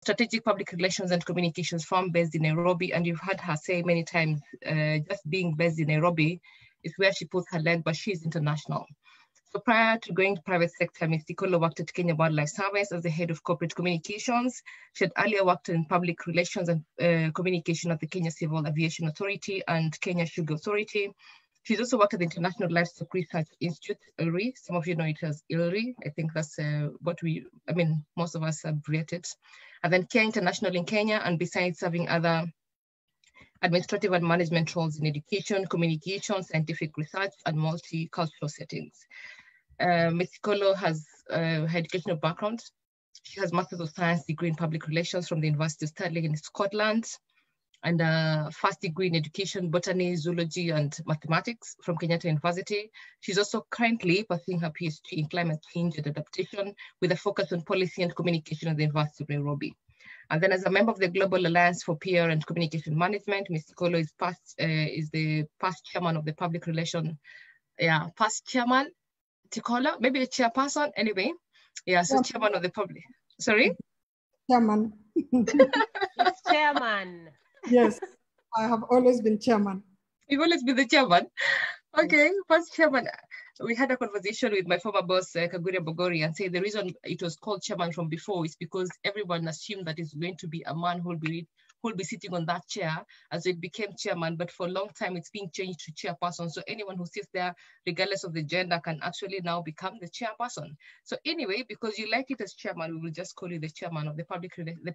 strategic public relations and communications firm based in Nairobi. And you've heard her say many times, just being based in Nairobi is where she puts her leg, but she's international. So prior to going to private sector, Ms. Tikolo worked at Kenya Wildlife Service as the head of corporate communications. She had earlier worked in public relations and communication at the Kenya Civil Aviation Authority and Kenya Sugar Authority. She's also worked at the International Livestock Research Institute, ILRI. Some of you know it as ILRI. I think that's most of us abbreviate it. And then Care International in Kenya, and besides serving other administrative and management roles in education, communication, scientific research, and multicultural settings. Ms. Tikolo has her educational background. She has Master's of Science degree in Public Relations from the University of Stirling in Scotland, and a first degree in education, botany, zoology, and mathematics from Kenyatta University. She's also currently pursuing her PhD in climate change and adaptation with a focus on policy and communication at the University of Nairobi. And then as a member of the Global Alliance for PR and Communication Management, Ms. Tikolo is the past chairman of the public relation, past chairman, Tikolo, maybe a chairperson, anyway. Yeah, so chairman of the public, sorry? Chairman. It's chairman. Yes, I have always been chairman. You've always been the chairman? Okay, first chairman. We had a conversation with my former boss, Kaguria Bogori, and say the reason it was called chairman from before is because everyone assumed that it's going to be a man who will be sitting on that chair, as it became chairman, but for a long time it's being changed to chairperson. So anyone who sits there, regardless of the gender, can actually now become the chairperson. So anyway, because you like it as chairman, we will just call you the chairman of the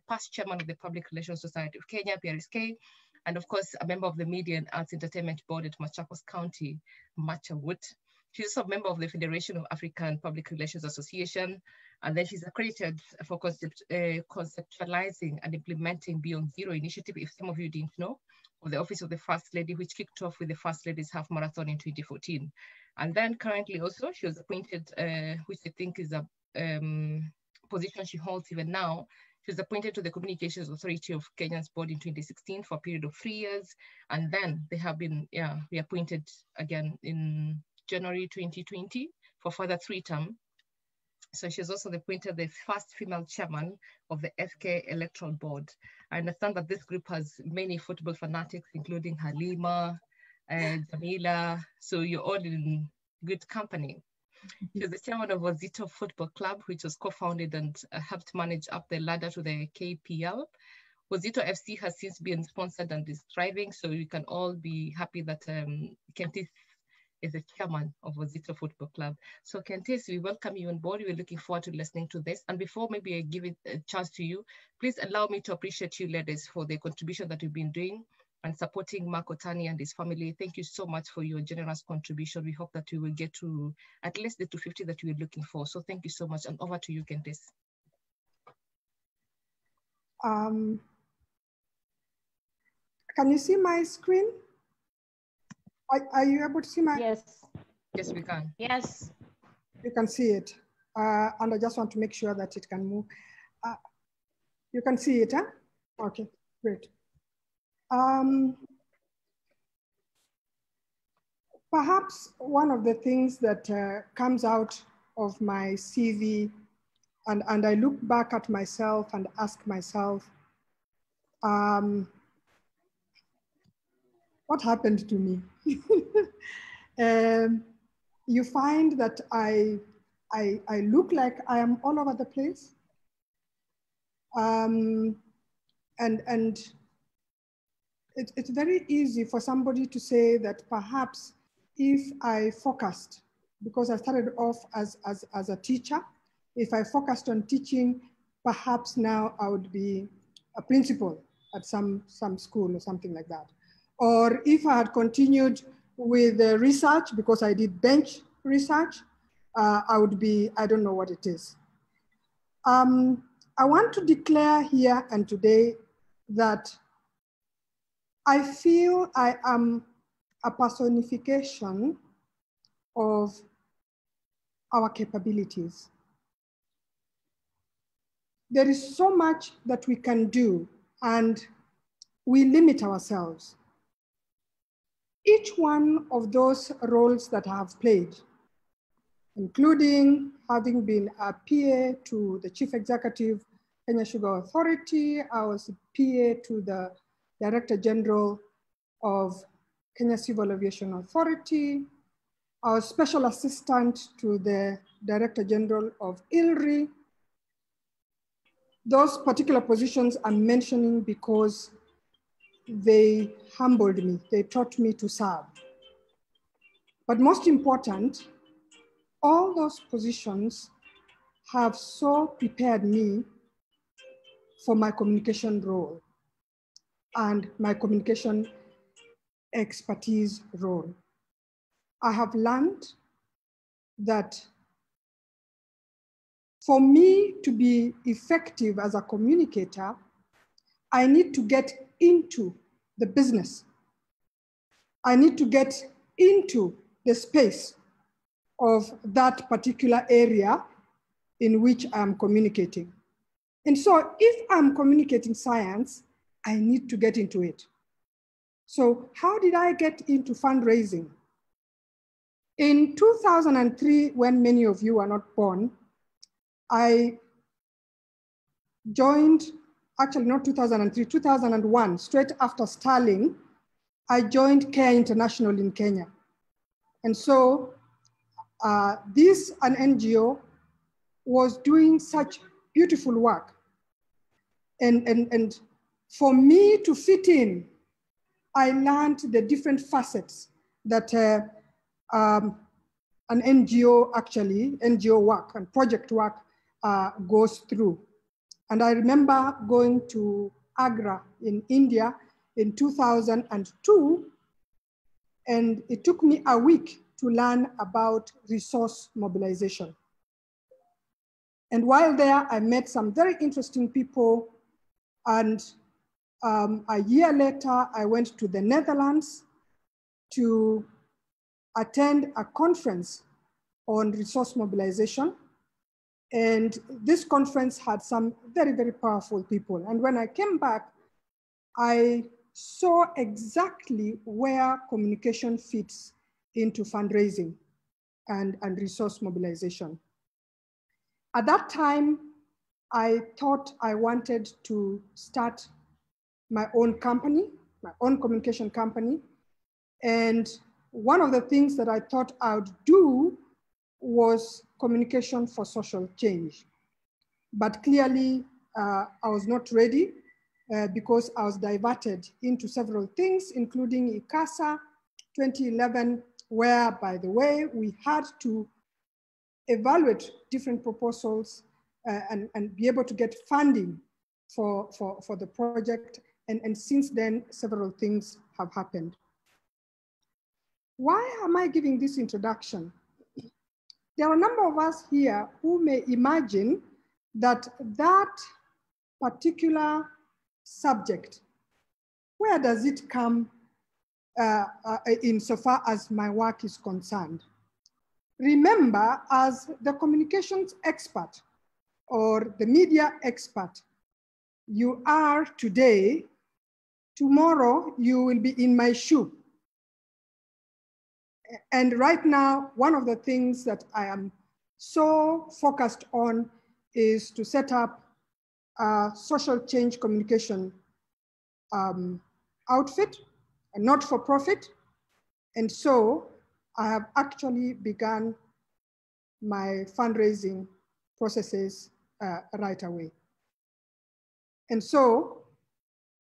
past chairman of the Public Relations Society of Kenya, PRSK, and of course, a member of the Media and Arts Entertainment Board at Machakos County, Machawood. She's also a member of the Federation of African Public Relations Association, and then she's accredited for conceptualizing and implementing Beyond Zero initiative, if some of you didn't know, of the Office of the First Lady, which kicked off with the First Lady's Half Marathon in 2014. And then currently also, she was appointed, which I think is a position she holds even now. She was appointed to the Communications Authority of Kenya's board in 2016 for a period of 3 years. And then they have been reappointed again in January 2020 for further 3 terms. So she's also appointed the first female chairman of the FK Electoral Board. I understand that this group has many football fanatics, including Halima, Jamila. So you're all in good company. She's the chairman of Wazito Football Club, which was co-founded and helped manage up the ladder to the KPL. Wazito FC has since been sponsored and is thriving. So you can all be happy that Kentis is the chairman of Wazito Football Club. So Kentis, we welcome you on board. We're looking forward to listening to this. And before maybe I give it a chance to you, please allow me to appreciate you ladies for the contribution that you've been doing and supporting Mark Otani and his family. Thank you so much for your generous contribution. We hope that we will get to at least the 250 that we were looking for. So thank you so much. And over to you, Kentis. Can you see my screen? Are you able to see my? Yes. Yes, we can. Yes. You can see it. And I just want to make sure that it can move. You can see it, huh? Okay, great. Perhaps one of the things that comes out of my CV, and I look back at myself and ask myself, what happened to me? You find that I look like I am all over the place. And it's very easy for somebody to say that perhaps if I focused, because I started off as a teacher, if I focused on teaching, perhaps now I would be a principal at some school or something like that. Or if I had continued with the research, because I did bench research, I would be, I don't know what it is. I want to declare here and today that I feel I am a personification of our capabilities. There is so much that we can do, and we limit ourselves. Each one of those roles that I have played, including having been a PA to the chief executive Kenya Sugar Authority. I was PA to the Director General of Kenya Civil Aviation Authority. I was Special Assistant to the Director General of ILRI. Those particular positions I'm mentioning because they humbled me. They taught me to serve. But most important, all those positions have so prepared me for my communication role and my communication expertise role. I have learned that for me to be effective as a communicator, I need to get into the business. I need to get into the space of that particular area in which I'm communicating. And so if I'm communicating science, I need to get into it. So how did I get into fundraising? In 2003, when many of you are not born, I joined, actually not 2003, 2001, straight after Starling, I joined CARE International in Kenya. And so this, an NGO, was doing such beautiful work. And for me to fit in, I learned the different facets that an NGO actually, NGO work and project work goes through. And I remember going to Agra in India in 2002, and it took me a week to learn about resource mobilization. And while there, I met some very interesting people. And a year later, I went to the Netherlands to attend a conference on resource mobilization. And this conference had some very, very powerful people. And when I came back, I saw exactly where communication fits into fundraising and resource mobilization. At that time, I thought I wanted to start my own company, my own communication company. And one of the things that I thought I would do was communication for social change. But clearly, I was not ready because I was diverted into several things, including ICASA 2011, where, by the way, we had to evaluate different proposals and be able to get funding for the project. And since then, several things have happened. Why am I giving this introduction? There are a number of us here who may imagine that that particular subject, where does it come insofar as my work is concerned? Remember, as the communications expert or the media expert you are today, tomorrow you will be in my shoe. And right now, one of the things that I am so focused on is to set up a social change communication outfit, a not-for-profit. And so I have actually begun my fundraising processes right away. And so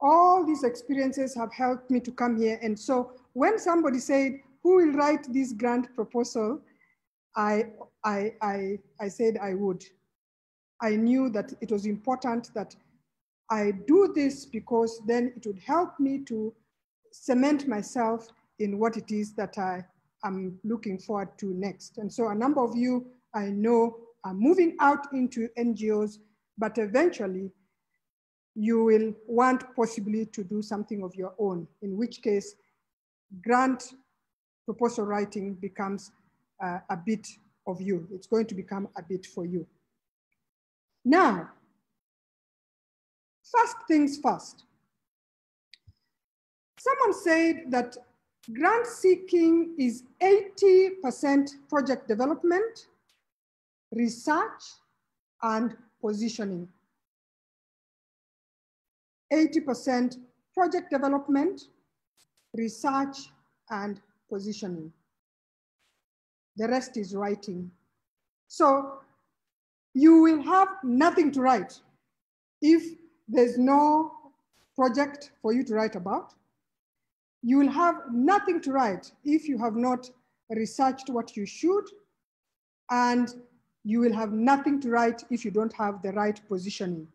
all these experiences have helped me to come here. And so when somebody said, who will write this grant proposal? I said I would. I knew that it was important that I do this because then it would help me to cement myself in what it is that I am looking forward to next. And so a number of you I know are moving out into NGOs, but eventually you will want possibly to do something of your own, in which case grant proposal writing becomes a bit of you. It's going to become a bit for you. Now, first things first. Someone said that grant seeking is 80% project development, research, and positioning. 80% project development, research, and positioning. The rest is writing. So you will have nothing to write if there's no project for you to write about. You will have nothing to write if you have not researched what you should, and you will have nothing to write if you don't have the right positioning.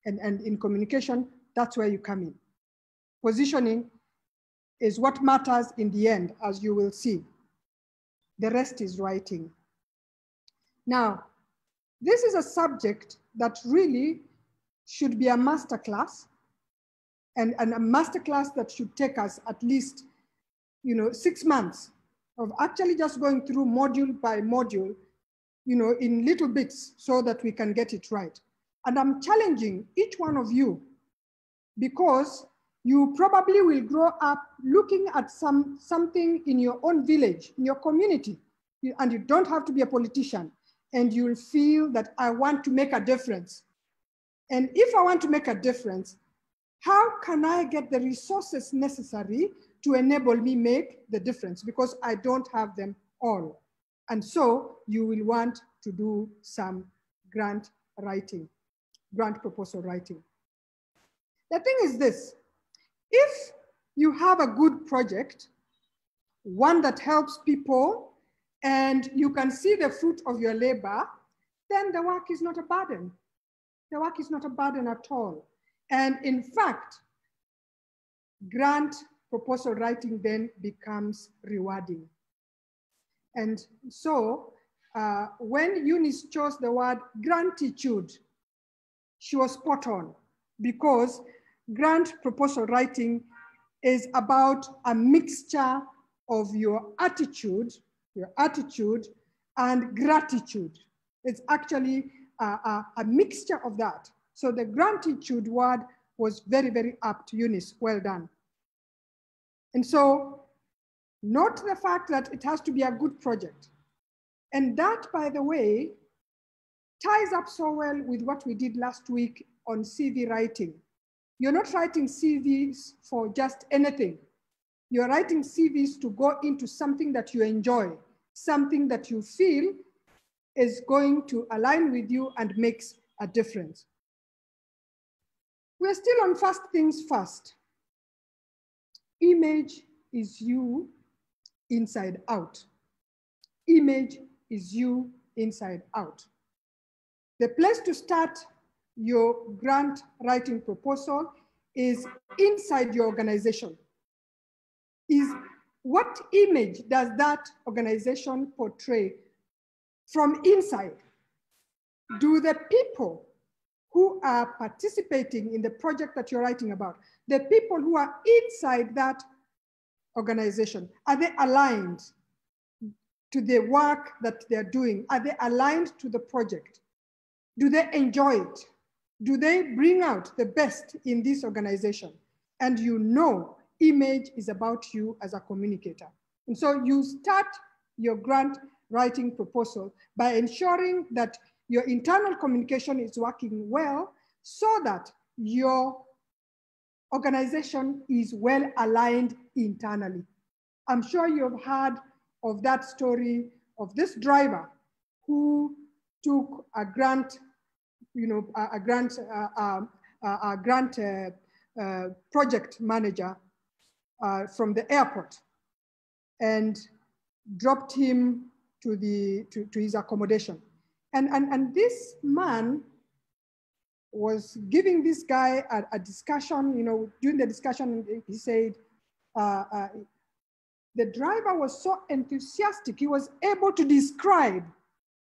And in communication, that's where you come in. Positioning is what matters in the end, as you will see. The rest is writing. Now, this is a subject that really should be a masterclass, and a masterclass that should take us at least 6 months of actually just going through module by module, in little bits so that we can get it right. And I'm challenging each one of you, because you probably will grow up looking at something in your own village, in your community, and you don't have to be a politician, and you'll feel that I want to make a difference. And if I want to make a difference, how can I get the resources necessary to enable me make the difference? Because I don't have them all. And so you will want to do some grant writing, grant proposal writing. The thing is this: if you have a good project, one that helps people, and you can see the fruit of your labor, then the work is not a burden. The work is not a burden at all. And in fact, grant proposal writing then becomes rewarding. And so when Eunice chose the word gratitude, she was spot on, because grant proposal writing is about a mixture of your attitude and gratitude. It's actually a mixture of that. So the gratitude word was very, very apt. Eunice, well done. And so note the fact that it has to be a good project. And that, by the way, ties up so well with what we did last week on CV writing. You're not writing CVs for just anything. You're writing CVs to go into something that you enjoy, something that you feel is going to align with you and makes a difference. We're still on first things first. Image is you inside out. Image is you inside out. The place to start your grant writing proposal is inside your organization. Is what image does that organization portray from inside? Do the people who are participating in the project that you're writing about, the people who are inside that organization, are they aligned to the work that they're doing? Are they aligned to the project? Do they enjoy it? Do they bring out the best in this organization? And image is about you as a communicator. And so you start your grant writing proposal by ensuring that your internal communication is working well, so that your organization is well aligned internally. I'm sure you've heard of that story of this driver who took a grant, a grant project manager from the airport, and dropped him to his accommodation. And this man was giving this guy a discussion, during the discussion, he said, the driver was so enthusiastic, he was able to describe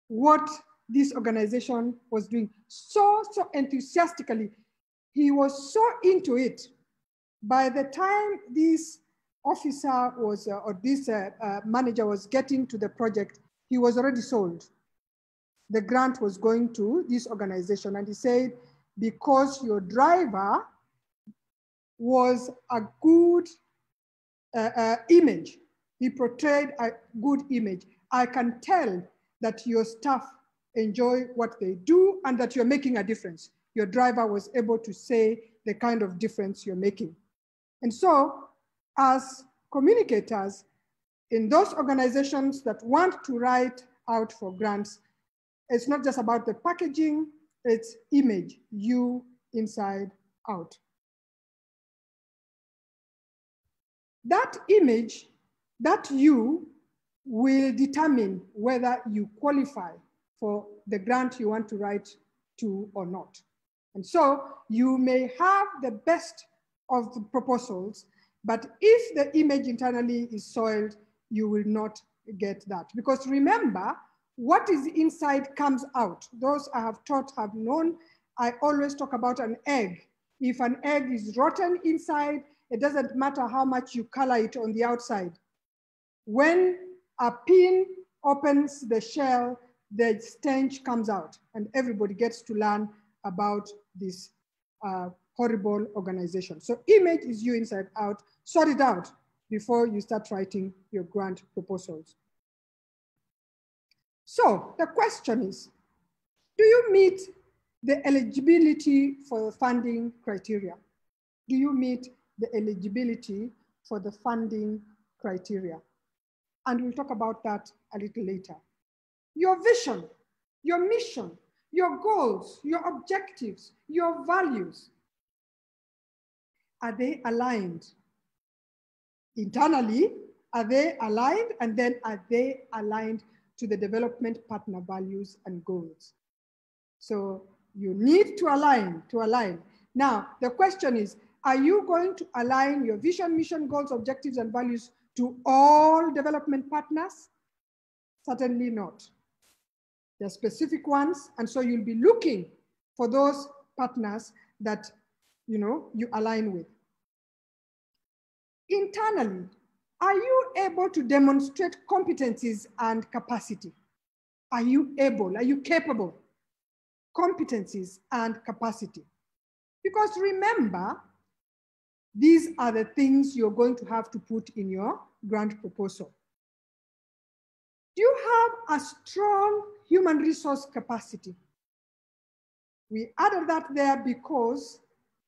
what this organization was doing so enthusiastically. He was so into it. By the time this officer was, or this manager was getting to the project, he was already sold. The grant was going to this organization. And he said, because your driver was a good image, he portrayed a good image, I can tell that your staff enjoy what they do and that you're making a difference. Your driver was able to say the kind of difference you're making. And so as communicators in those organizations that want to write out for grants, it's not just about the packaging, it's image, you inside out. That image, that you, will determine whether you qualify for the grant you want to write to or not. And so you may have the best of the proposals, but if the image internally is soiled, you will not get that. Because remember, what is inside comes out. Those I have taught have known. I always talk about an egg. If an egg is rotten inside, it doesn't matter how much you color it on the outside. When a pin opens the shell, the stench comes out, and everybody gets to learn about this horrible organization. So image is you inside out. Sort it out before you start writing your grant proposals. So the question is, do you meet the eligibility for the funding criteria? Do you meet the eligibility for the funding criteria? And we'll talk about that a little later. Your vision, your mission, your goals, your objectives, your values, are they aligned? Internally, are they aligned? And then are they aligned to the development partner values and goals? So you need to align, Now, the question is, are you going to align your vision, mission, goals, objectives, and values to all development partners? Certainly not. There are specific ones, and so you'll be looking for those partners that you align with. Internally, are you able to demonstrate competencies and capacity? Are you able, are you capable? Competencies and capacity. Because remember, these are the things you're going to have to put in your grant proposal. Do you have a strong human resource capacity? We added that there because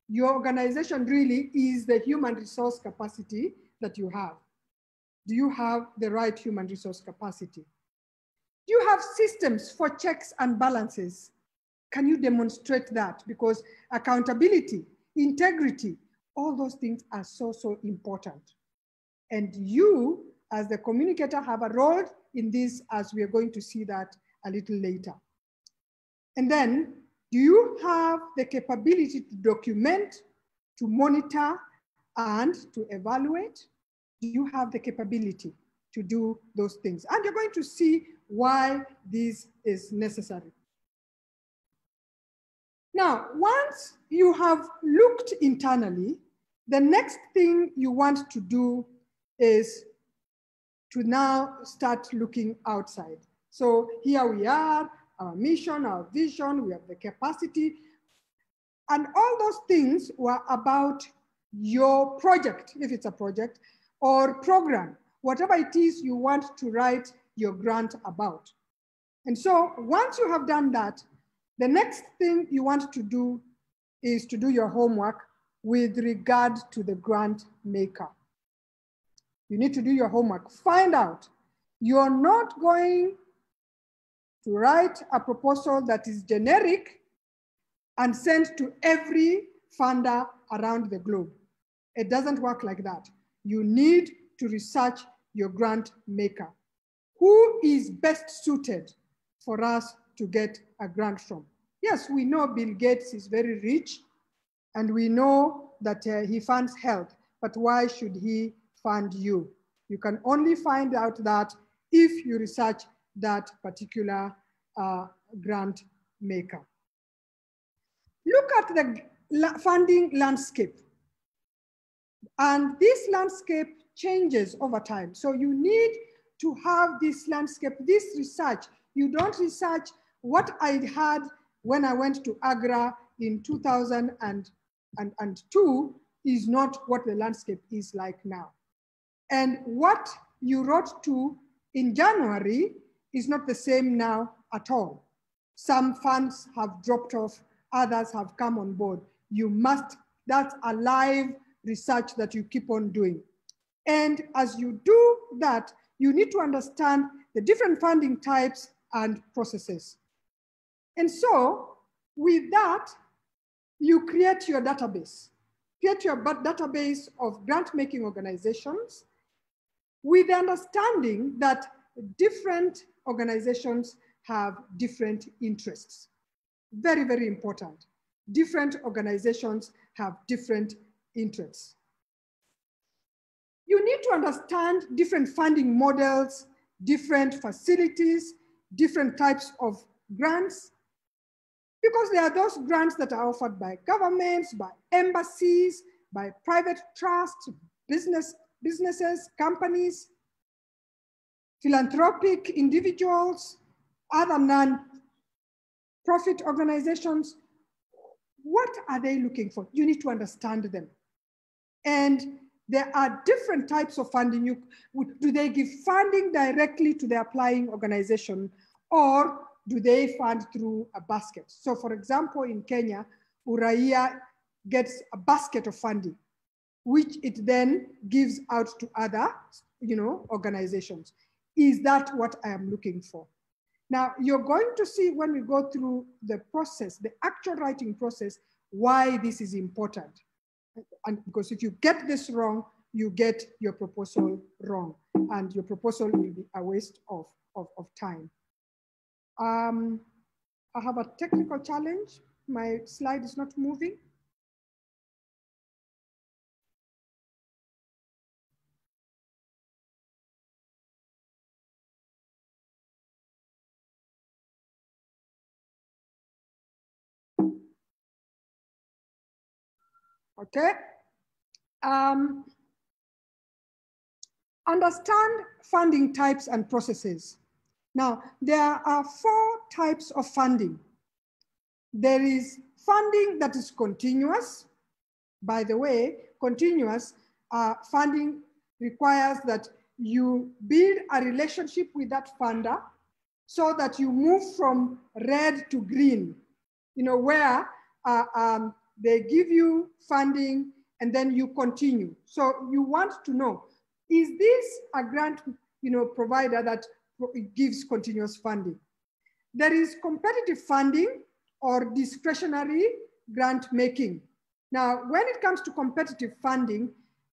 your organization really is the human resource capacity that you have. Do you have the right human resource capacity? Do you have systems for checks and balances? Can you demonstrate that? Because accountability, integrity, all those things are so, so important. And you, as the communicator, have a role in this, as we are going to see that a little later. And then, do you have the capability to document, to monitor, and to evaluate? Do you have the capability to do those things? And you're going to see why this is necessary. Now, once you have looked internally, the next thing you want to do is to now start looking outside. So here we are, our mission, our vision, we have the capacity, and all those things were about your project, if it's a project, or program, whatever it is you want to write your grant about. And so once you have done that, the next thing you want to do is to do your homework with regard to the grant maker. You need to do your homework. Find out. You're not going to write a proposal that is generic and send to every funder around the globe. It doesn't work like that. You need to research your grant maker. Who is best suited for us to get a grant from? Yes, we know Bill Gates is very rich, and we know that he funds health, but why should he fund you? You can only find out that if you research that particular grant maker. Look at the funding landscape. And this landscape changes over time. So you need to have this landscape, this research. You don't research what I had when I went to Agra in 2002 is not what the landscape is like now. And what you wrote to in January is not the same now at all. Some funds have dropped off, others have come on board. You must That's a live research that you keep on doing. And as you do that, you need to understand the different funding types and processes. And so with that, you create your database. Create your database of grant-making organizations with the understanding that different organizations have different interests. Very, very important. Different organizations have different interests. You need to understand different funding models, different facilities, different types of grants, because there are those grants that are offered by governments, by embassies, by private trusts, businesses, companies, philanthropic individuals, other non-profit organizations. What are they looking for? You need to understand them. And there are different types of funding. Do they give funding directly to the applying organization, or do they fund through a basket? So for example, in Kenya, Uraia gets a basket of funding, which it then gives out to other organizations. Is that what I am looking for? Now, you're going to see when we go through the process, the actual writing process, why this is important. And because if you get this wrong, you get your proposal wrong, and your proposal will be a waste of time. I have a technical challenge. My slide is not moving. Okay. Understand funding types and processes. Now, there are 4 types of funding. There is funding that is continuous. By the way, continuous funding requires that you build a relationship with that funder so that you move from red to green, where they give you funding and then you continue. So you want to know, is this a grant provider that gives continuous funding? There is competitive funding or discretionary grant making. Now, when it comes to competitive funding,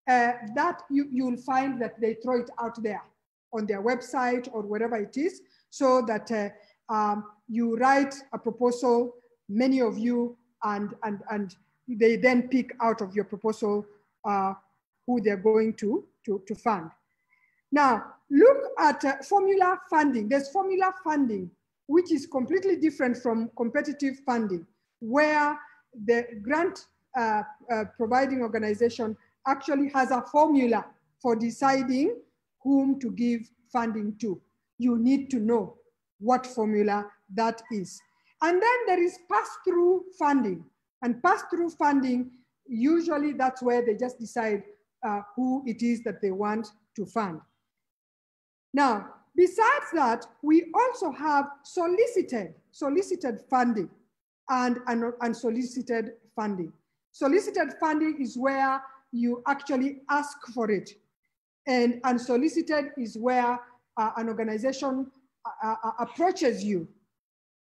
that you'll find that they throw it out there on their website or wherever it is, so that you write a proposal, many of you, and they then pick out of your proposal who they're going to fund. Now, look at formula funding. There's formula funding, which is completely different from competitive funding, where the grant providing organization actually has a formula for deciding whom to give funding to. You need to know what formula that is. And then there is pass-through funding. And pass-through funding, usually that's where they just decide who it is that they want to fund. Now, besides that, we also have solicited funding and unsolicited funding. Solicited funding is where you actually ask for it. And unsolicited is where an organization approaches you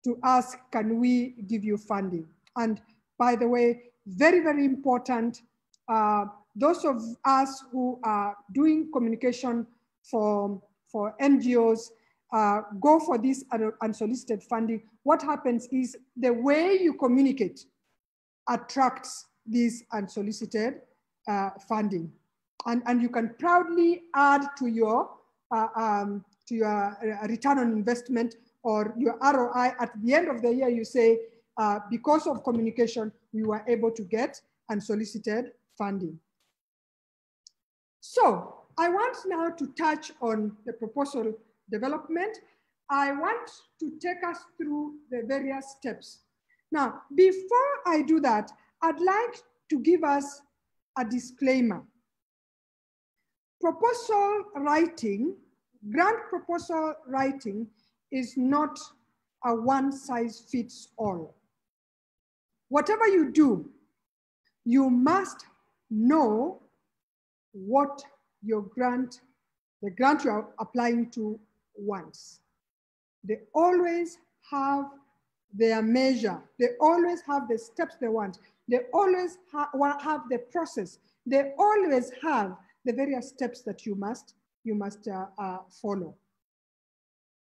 to ask, can we give you funding? And by the way, very, very important, those of us who are doing communication for NGOs, go for this unsolicited funding. What happens is the way you communicate attracts this unsolicited funding. And you can proudly add to your return on investment or your ROI. At the end of the year, you say, because of communication, we were able to get unsolicited funding. So I want now to touch on the proposal development. I want to take us through the various steps. Now, before I do that, I'd like to give us a disclaimer. Proposal writing, grant proposal writing is not a one-size-fits-all. Whatever you do, you must know what your grant, the grant you are applying to wants. They always have their measure. They always have the steps they want. They always have the process. They always have the various steps that you must follow.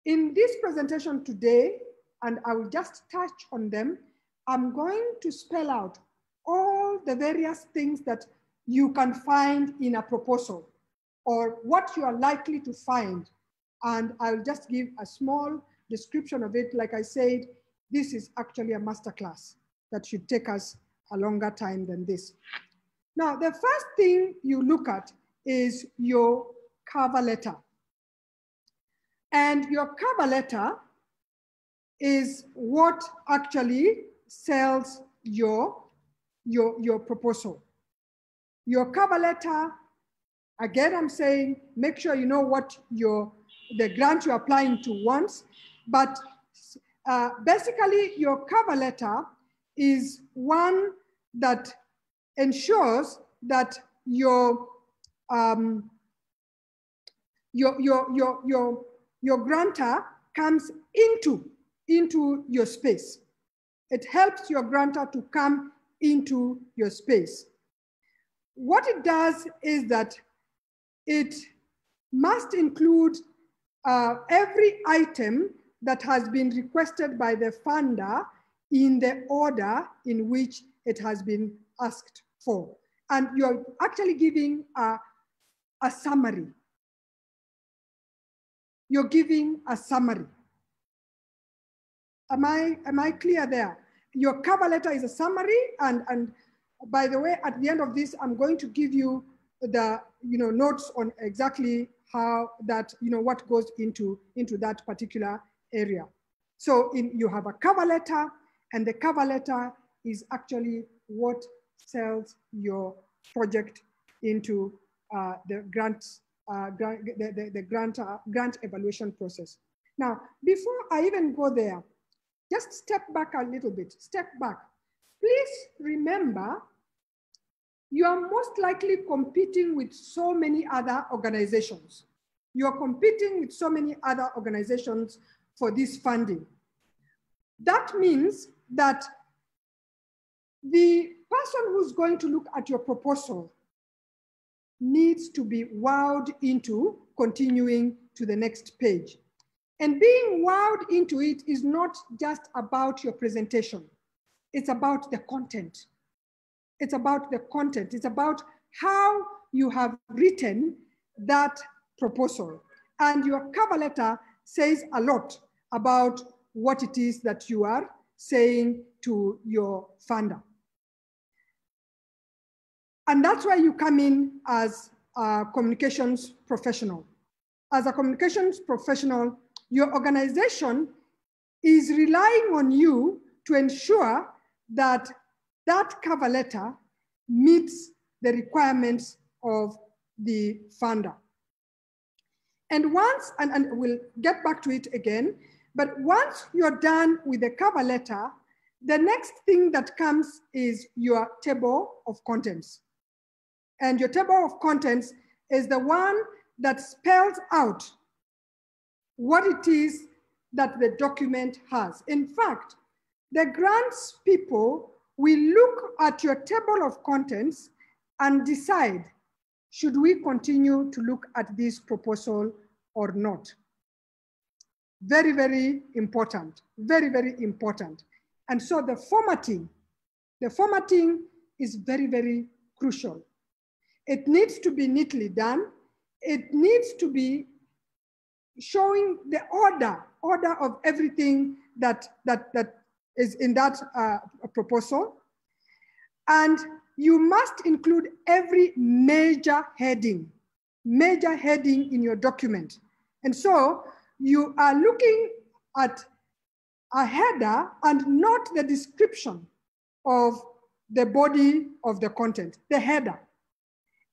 In this presentation today, and I will just touch on them, I'm going to spell out all the various things that you can find in a proposal or what you are likely to find. And I'll just give a small description of it. Like I said, this is actually a masterclass that should take us a longer time than this. Now, the first thing you look at is your cover letter. And your cover letter is what actually sells your proposal. Your cover letter, again, I'm saying, make sure you know what the grant you're applying to wants, but basically your cover letter is one that ensures that your grantor comes into your space. It helps your grantor to come into your space. What it does is that it must include every item that has been requested by the funder in the order in which it has been asked for. And you're actually giving a summary. You're giving a summary. Am I clear there? Your cover letter is a summary, and by the way, at the end of this, I'm going to give you the notes on exactly how that what goes into that particular area. So you have a cover letter, and the cover letter is actually what sells your project into the grant evaluation process. Now, before I even go there, just step back a little bit, step back. Please remember, you are most likely competing with so many other organizations. You're competing with so many other organizations for this funding. That means that the person who's going to look at your proposal needs to be wowed into continuing to the next page. And being wowed into it is not just about your presentation. It's about the content. It's about the content. It's about how you have written that proposal. And your cover letter says a lot about what it is that you are saying to your funder. And that's why you come in as a communications professional. As a communications professional, your organization is relying on you to ensure that that cover letter meets the requirements of the funder. And once, and we'll get back to it again, but once you're done with the cover letter, the next thing that comes is your table of contents. And your table of contents is the one that spells out what it is that the document has. In fact, the grants people will look at your table of contents and decide, should we continue to look at this proposal or not? Very, very important, very, very important. And so the formatting is very, very crucial. It needs to be neatly done. It needs to be showing the order of everything that is in that proposal. And you must include every major heading in your document. And so you are looking at a header and not the description of the body of the content, the header.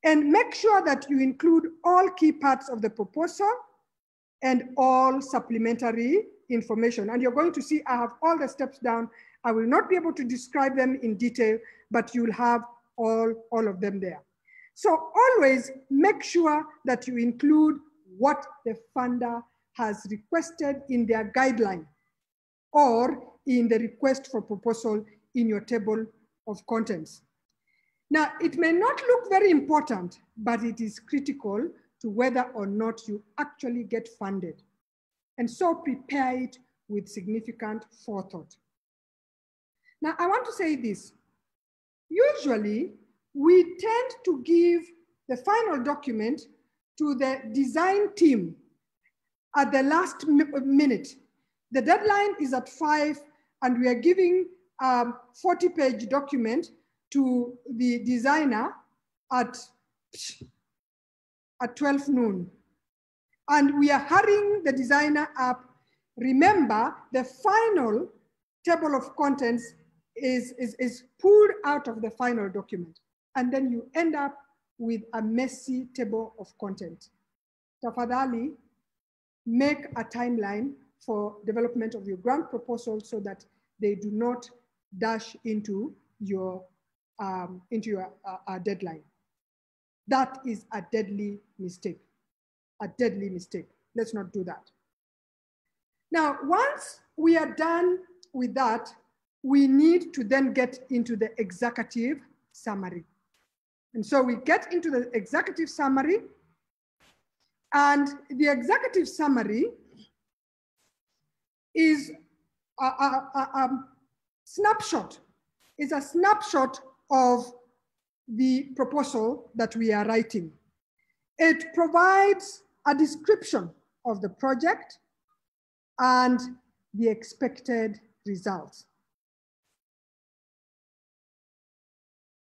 And make sure that you include all key parts of the proposal and all supplementary information. And you're going to see I have all the steps down. I will not be able to describe them in detail, but you'll have all of them there. So always make sure that you include what the funder has requested in their guideline or in the request for proposal in your table of contents. Now, it may not look very important, but it is critical to whether or not you actually get funded. And so prepare it with significant forethought. Now, I want to say this. Usually, we tend to give the final document to the design team at the last minute. The deadline is at 5, and we are giving a 40-page document to the designer at 12 noon. And we are hurrying the designer up. Remember, the final table of contents is pulled out of the final document. And then you end up with a messy table of content. Tafadhali, make a timeline for development of your grant proposal so that they do not dash into your deadline. That is a deadly mistake, a deadly mistake. Let's not do that. Now, once we are done with that, we need to then get into the executive summary. And so we get into the executive summary, and the executive summary is a snapshot. It's a snapshot of the proposal that we are writing. It provides a description of the project and the expected results.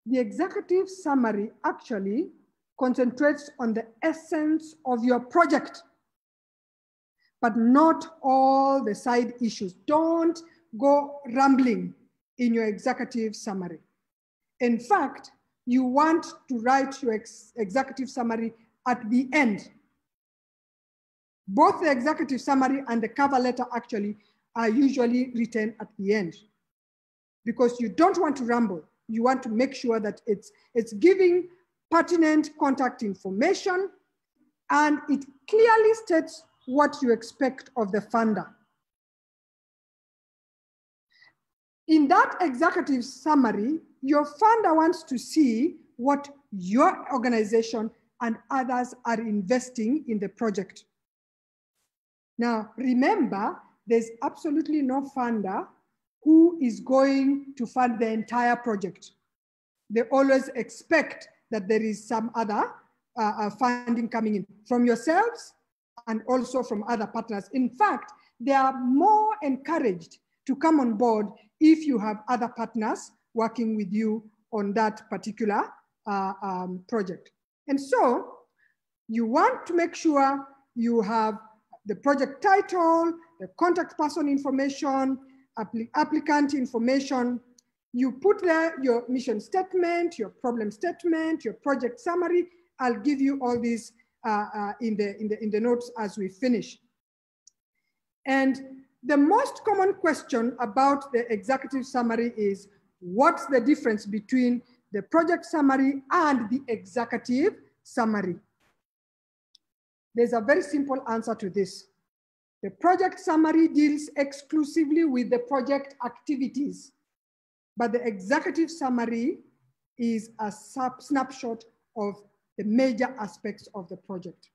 The executive summary actually concentrates on the essence of your project, but not all the side issues. Don't go rambling in your executive summary. In fact, you want to write your executive summary at the end. Both the executive summary and the cover letter actually are usually written at the end because you don't want to ramble. You want to make sure that it's giving pertinent contact information and it clearly states what you expect of the funder. In that executive summary, your funder wants to see what your organization and others are investing in the project. Now, remember, there's absolutely no funder who is going to fund the entire project. They always expect that there is some other funding coming in from yourselves and also from other partners. In fact, they are more encouraged to come on board if you have other partners working with you on that particular project. And so you want to make sure you have the project title, the contact person information, applicant information. You put there your mission statement, your problem statement, your project summary. I'll give you all these in the notes as we finish. And the most common question about the executive summary is, what's the difference between the project summary and the executive summary? There's a very simple answer to this. The project summary deals exclusively with the project activities, but the executive summary is a snapshot of the major aspects of the project.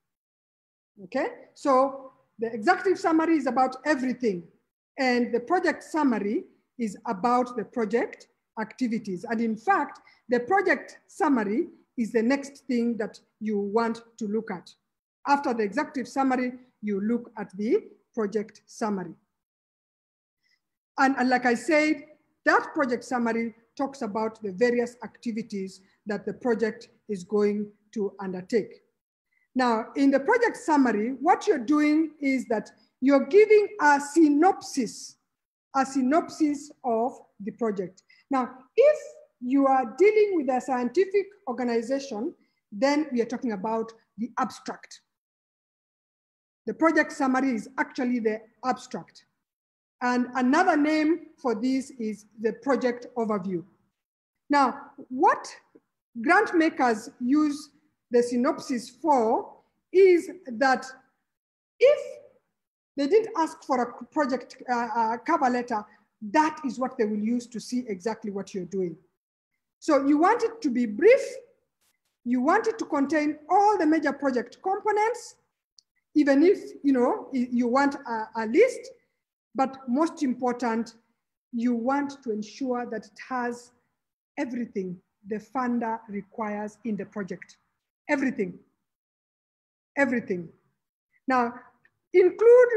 Okay, so the executive summary is about everything, and the project summary is about the project activities. And in fact, the project summary is the next thing that you want to look at. After the executive summary, you look at the project summary. And like I said, that project summary talks about the various activities that the project is going to undertake. Now, in the project summary, what you're doing is that you're giving a synopsis of the project. Now, if you are dealing with a scientific organization, then we are talking about the abstract. The project summary is actually the abstract. And another name for this is the project overview. Now, what grant makers use the synopsis for is that if they didn't ask for a project cover letter, that is what they will use to see exactly what you're doing. So you want it to be brief. You want it to contain all the major project components, even if you want a list, but most important, you want to ensure that it has everything the funder requires in the project. Everything. Everything. Now, include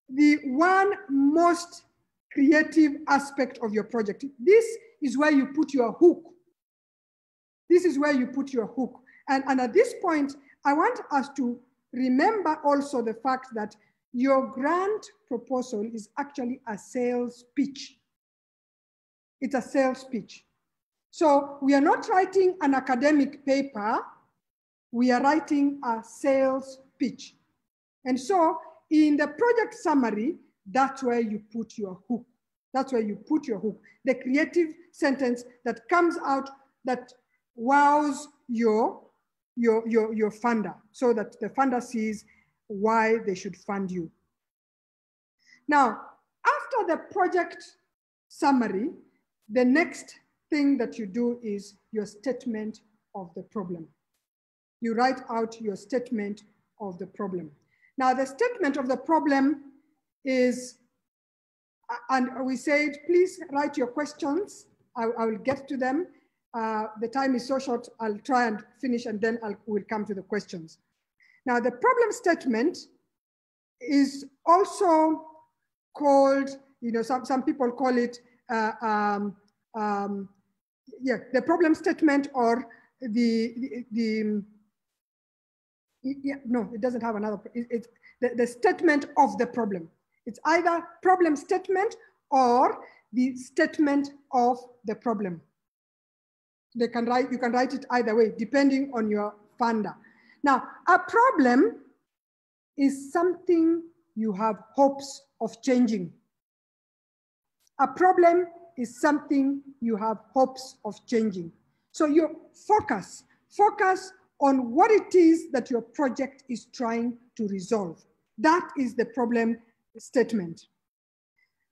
the one most creative aspect of your project. This is where you put your hook. This is where you put your hook. And at this point, I want us to remember also the fact that your grant proposal is actually a sales pitch. It's a sales pitch. So we are not writing an academic paper, we are writing a sales pitch. And so in the project summary, that's where you put your hook. That's where you put your hook. The creative sentence that comes out that wows your funder, so that the funder sees why they should fund you. Now, after the project summary, the next thing that you do is your statement of the problem. You write out your statement of the problem. Now, the statement of the problem is, and we said, please write your questions. I will get to them. The time is so short, I'll try and finish and then we'll come to the questions. Now, the problem statement is also called, some people call it, the problem statement, or no, it doesn't have another, it's the statement of the problem. It's either problem statement or the statement of the problem. You can write it either way, depending on your funder. Now, a problem is something you have hopes of changing. A problem is something you have hopes of changing. So you focus on what it is that your project is trying to resolve. That is the problem statement.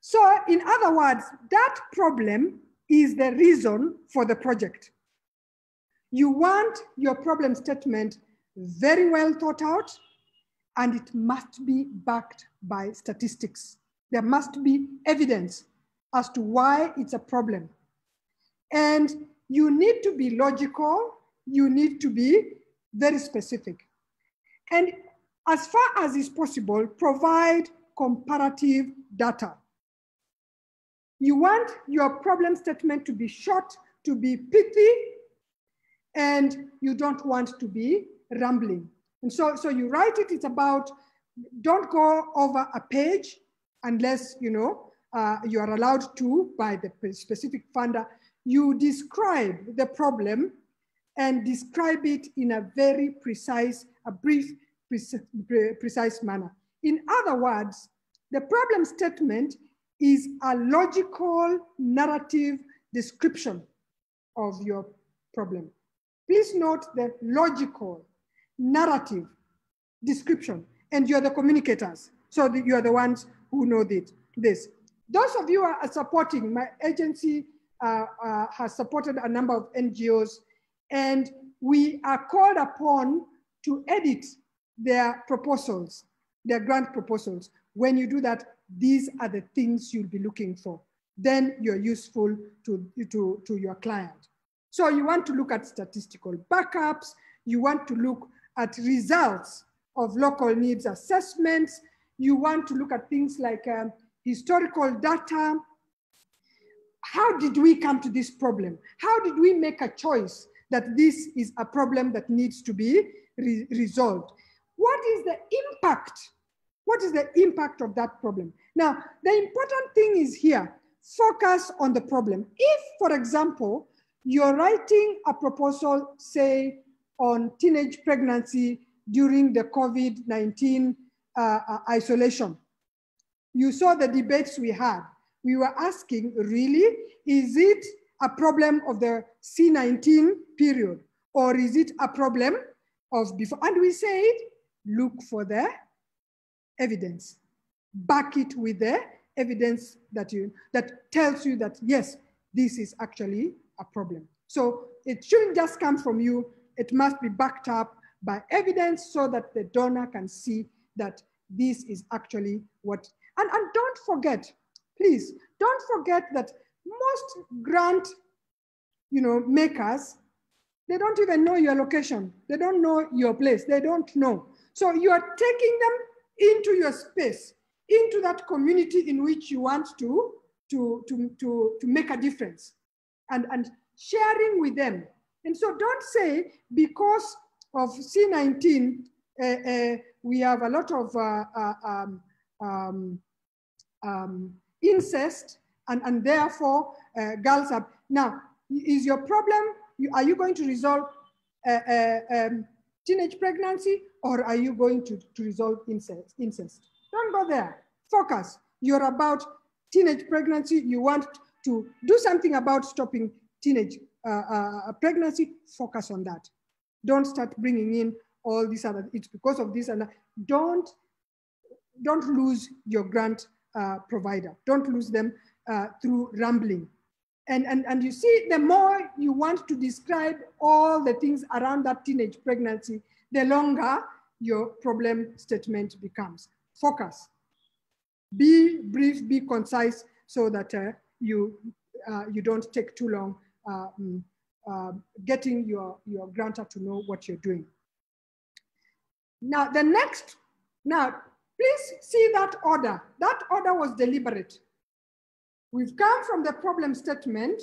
So in other words, that problem is the reason for the project. You want your problem statement very well thought out, and it must be backed by statistics. There must be evidence as to why it's a problem. And you need to be logical, you need to be very specific. And as far as is possible, provide comparative data. You want your problem statement to be short, to be pithy, and you don't want to be rambling. And so you write it, it's about, don't go over a page unless you are allowed to by the specific funder. You describe the problem and describe it in a very precise, a brief, precise manner. In other words, the problem statement is a logical narrative description of your problem. Please note the logical narrative description, and you're the communicators. So you are the ones who know this. Those of you who are supporting, my agency has supported a number of NGOs, and we are called upon to edit their proposals, their grant proposals. When you do that, these are the things you'll be looking for. Then you're useful to your client. So you want to look at statistical backups, you want to look at results of local needs assessments, you want to look at things like historical data. How did we come to this problem? How did we make a choice that this is a problem that needs to be resolved? What is the impact? What is the impact of that problem? Now, the important thing is here, focus on the problem. If, for example, you're writing a proposal, say, on teenage pregnancy during the COVID-19 isolation, you saw the debates we had. We were asking, really, is it a problem of the C19 period, or is it a problem of before? And we said, look for the evidence. Back it with the evidence that tells you that, yes, this is actually a problem. So it shouldn't just come from you. It must be backed up by evidence so that the donor can see that this is actually what. And don't forget, please, don't forget that most grant makers, they don't even know your location. They don't know your place. They don't know. So you are taking them into your space, into that community in which you want to make a difference, and sharing with them. And so don't say because of C19, we have a lot of incest, and therefore girls are. Now, is your problem, are you going to resolve teenage pregnancy, or are you going to resolve incest? Don't go there. Focus. You're about teenage pregnancy. You want to do something about stopping teenage pregnancy. Focus on that. Don't start bringing in all these other, it's because of this and that. Don't lose your grant provider. Don't lose them through rambling. And you see, the more you want to describe all the things around that teenage pregnancy, the longer your problem statement becomes. Focus. Be brief, be concise, so that you don't take too long getting your grantor to know what you're doing. Now, please see that order. That order was deliberate. We've come from the problem statement,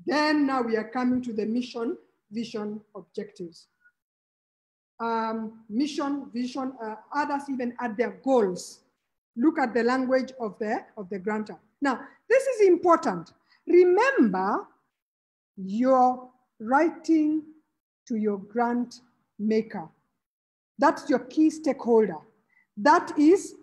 then now we are coming to the mission, vision, objectives. Mission, vision, others even add their goals. Look at the language of the grantor. Now, this is important. Remember, you're writing to your grant maker. That's your key stakeholder. That is,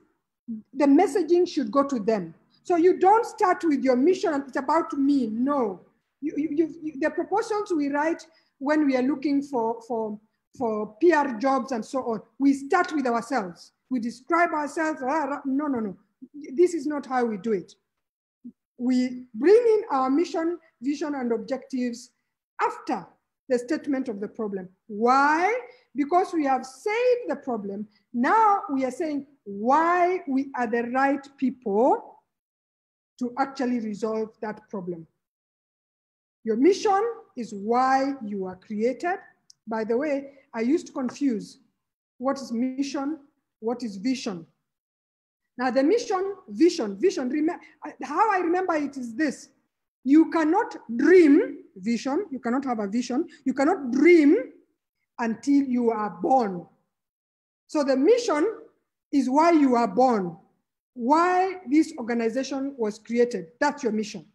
the messaging should go to them. So you don't start with your mission and it's about me. No, the proposals we write when we are looking for PR jobs and so on, we start with ourselves. We describe ourselves. No. This is not how we do it. We bring in our mission, vision, and objectives after the statement of the problem. Why? Because we have said the problem. Now we are saying why we are the right people to actually resolve that problem. Your mission is why you are created. By the way, I used to confuse what is mission, what is vision. Now the mission, vision, how I remember it is this. You cannot dream vision, you cannot have a vision, you cannot dream until you are born. So the mission is why you are born, why this organization was created. That's your mission.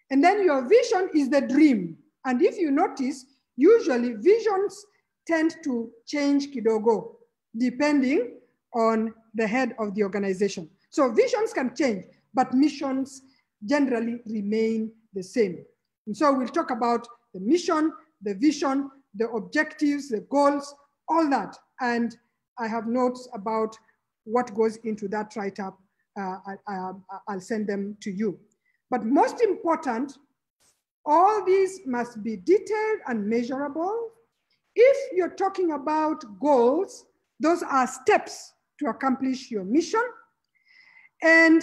And then your vision is the dream. And if you notice, usually visions tend to change kidogo, depending on the head of the organization. So visions can change, but missions generally remain the same. And so we'll talk about the mission, the vision, the objectives, the goals, all that. And I have notes about what goes into that write-up. I'll send them to you. But most important, all these must be detailed and measurable. If you're talking about goals, those are steps to accomplish your mission. And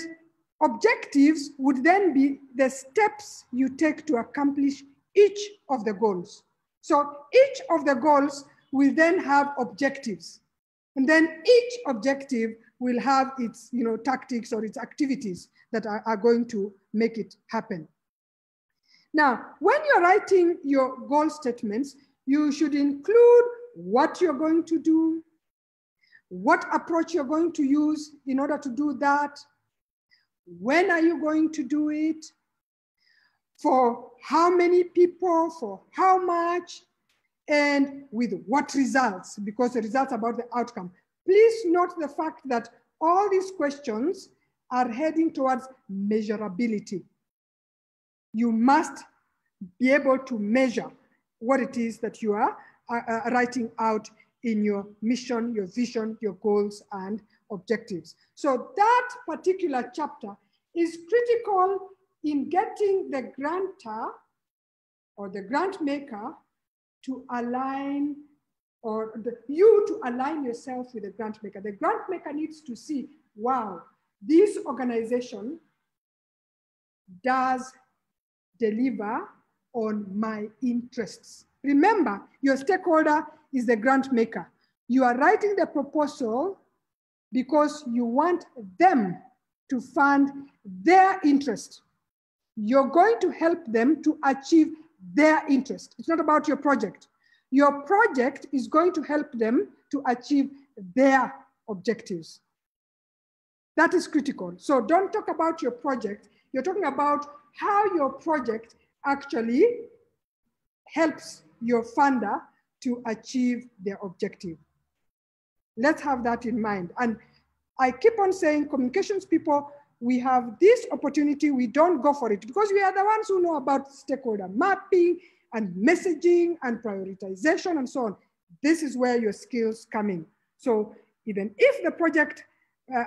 objectives would then be the steps you take to accomplish each of the goals. So each of the goals will then have objectives. And then each objective will have its tactics or its activities that are going to make it happen. Now, when you're writing your goal statements, you should include what you're going to do, what approach you're going to use in order to do that, when are you going to do it, for how many people, for how much, and with what results, because the results are about the outcome. Please note the fact that all these questions are heading towards measurability. You must be able to measure what it is that you are writing out in your mission, your vision, your goals and objectives. So that particular chapter is critical in getting the grantor or the grant maker to align, or you to align yourself with the grant maker. The grant maker needs to see, wow, this organization does deliver on my interests. Remember, your stakeholder is the grant maker. You are writing the proposal because you want them to fund their interest. You're going to help them to achieve their interest. It's not about your project. Your project is going to help them to achieve their objectives. That is critical. So don't talk about your project. You're talking about how your project actually helps your funder to achieve their objective. Let's have that in mind. And I keep on saying, communications people, we have this opportunity, we don't go for it because we are the ones who know about stakeholder mapping and messaging and prioritization and so on. This is where your skills come in. So even if the project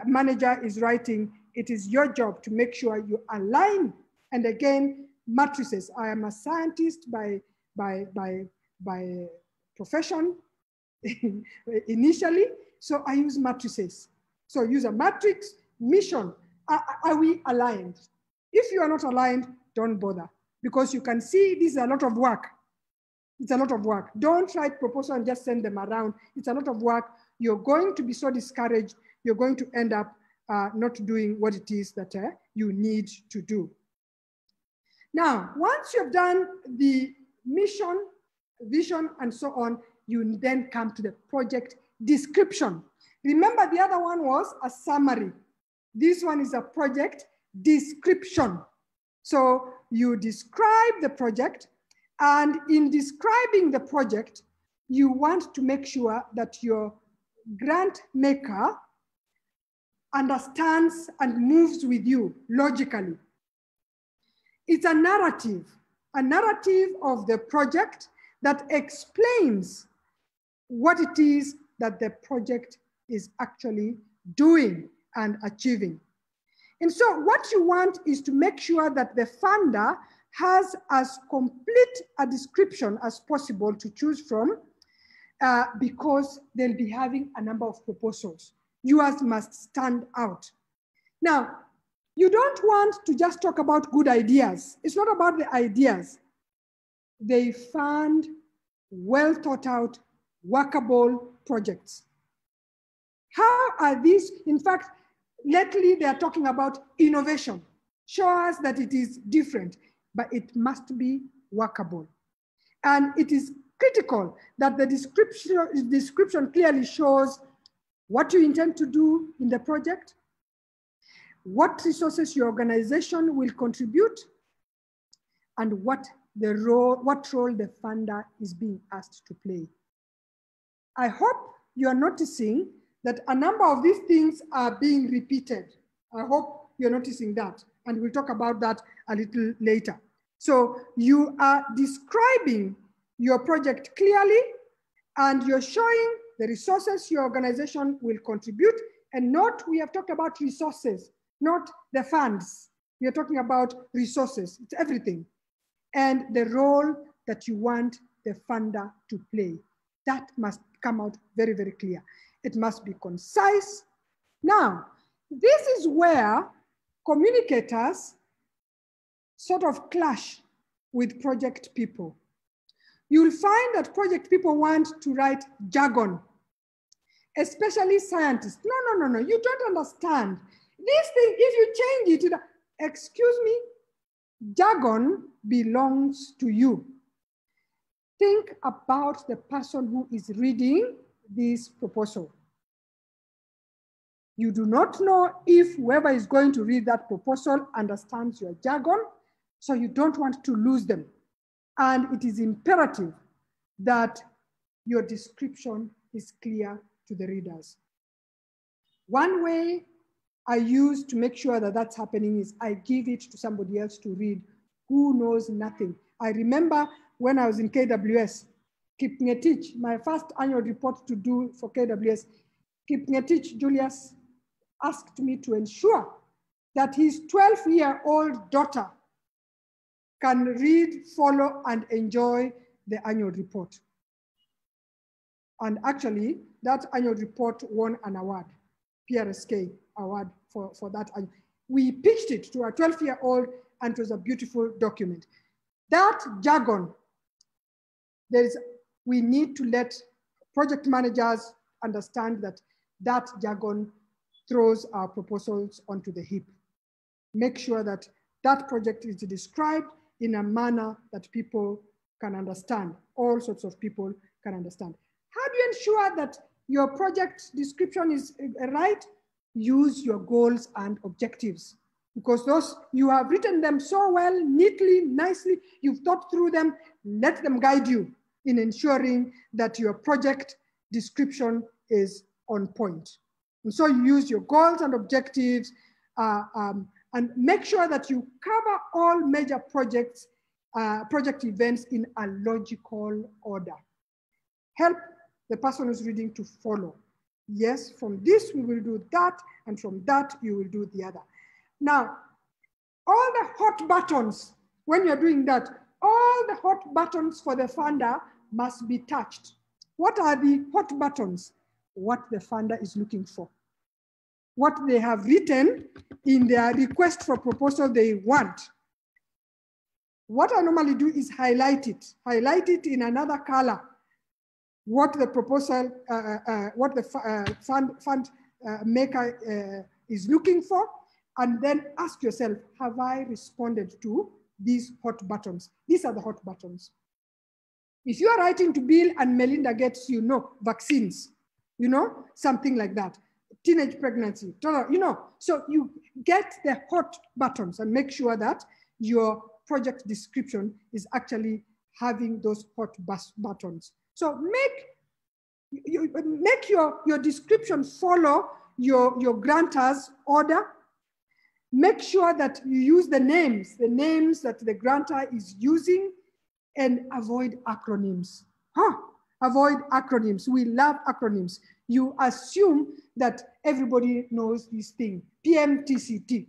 manager is writing, it is your job to make sure you align. And again, matrices. I am a scientist by profession initially, so I use matrices. So use a matrix, mission. Are we aligned? If you are not aligned, don't bother, because you can see this is a lot of work. It's a lot of work. Don't write proposal and just send them around. It's a lot of work. You're going to be so discouraged. You're going to end up not doing what it is that you need to do. Now, once you've done the mission, vision, and so on, you then come to the project description. Remember, the other one was a summary. This one is a project description. So you describe the project, and in describing the project, you want to make sure that your grant maker understands and moves with you logically. It's a narrative of the project that explains what it is that the project is actually doing and achieving. And so what you want is to make sure that the funder has as complete a description as possible to choose from, because they'll be having a number of proposals. Yours must stand out. Now, you don't want to just talk about good ideas. It's not about the ideas. They fund well thought out, workable projects. How are these? In fact, lately they are talking about innovation. Show us that it is different, but it must be workable. And it is critical that the description clearly shows what you intend to do in the project, what resources your organization will contribute, and what role the funder is being asked to play. I hope you're noticing that a number of these things are being repeated. I hope you're noticing that, and we'll talk about that a little later. So you are describing your project clearly, and you're showing the resources your organization will contribute. And note, we have talked about resources, not the funds. We are talking about resources, it's everything. And the role that you want the funder to play. That must come out very, very clear. It must be concise. Now, this is where communicators sort of clash with project people. You'll find that project people want to write jargon, especially scientists. No, you don't understand. This thing, if you change it, excuse me, jargon belongs to you. Think about the person who is reading this proposal. You do not know if whoever is going to read that proposal understands your jargon, so you don't want to lose them. And it is imperative that your description is clear to the readers. One way I use to make sure that that's happening is I give it to somebody else to read who knows nothing. I remember when I was in KWS, Kipngetich, my first annual report to do for KWS, Kipngetich Julius asked me to ensure that his 12-year-old daughter can read, follow, and enjoy the annual report. And actually, that annual report won an award, PRSK award for that. We pitched it to a 12-year-old, and it was a beautiful document. That jargon, we need to let project managers understand that that jargon throws our proposals onto the heap. Make sure that that project is described in a manner that people can understand, all sorts of people can understand. How do you ensure that your project description is right? Use your goals and objectives, because those, you have written them so well, neatly, nicely, you've thought through them. Let them guide you in ensuring that your project description is on point. And so you use your goals and objectives and make sure that you cover all major project events in a logical order. Help the person who's reading to follow. Yes, from this we will do that, and from that you will do the other. Now, all the hot buttons, when you're doing that, all the hot buttons for the funder must be touched. What are the hot buttons? What the funder is looking for. What they have written in their request for proposal they want. What I normally do is highlight it in another color. What the proposal, what the fund maker is looking for, and then ask yourself, have I responded to these hot buttons? These are the hot buttons. If you are writing to Bill and Melinda Gates, you know, vaccines, you know, something like that, teenage pregnancy, you know, so you get the hot buttons and make sure that your project description is actually having those hot buttons. So make your description follow your grantor's order. Make sure that you use the names that the grantor is using, and avoid acronyms. Avoid acronyms. We love acronyms. You assume that everybody knows this thing, PMTCT.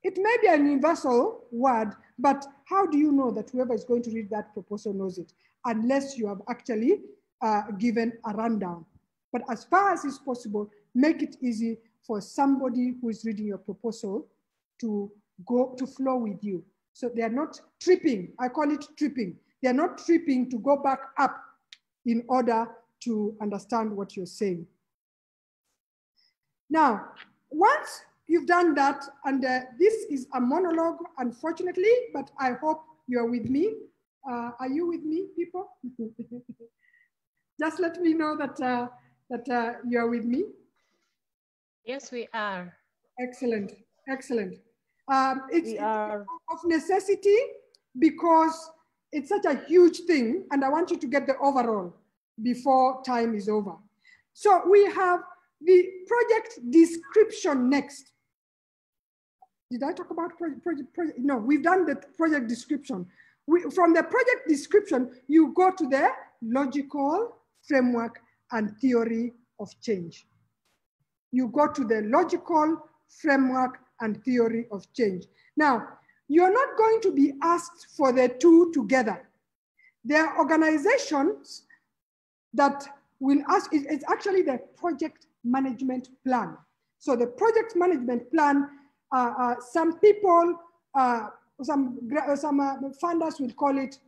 It may be a universal word, but how do you know that whoever is going to read that proposal knows it? Unless you have actually given a rundown. But as far as is possible, make it easy for somebody who is reading your proposal to flow with you. So they are not tripping. I call it tripping. They are not tripping to go back up in order to understand what you're saying. Now, once you've done that, and this is a monologue, unfortunately, but I hope you're with me. Are you with me, people? Just let me know that you're with me. Yes, we are. Excellent, excellent. It's of necessity because it's such a huge thing, and I want you to get the overall before time is over. So we have the project description next. Did I talk about project? No, we've done the project description. From the project description, you go to the logical framework and theory of change. You go to the logical framework and theory of change. Now, you're not going to be asked for the two together. There are organizations that will ask, it's actually the project management plan. So the project management plan, some people, some funders will call it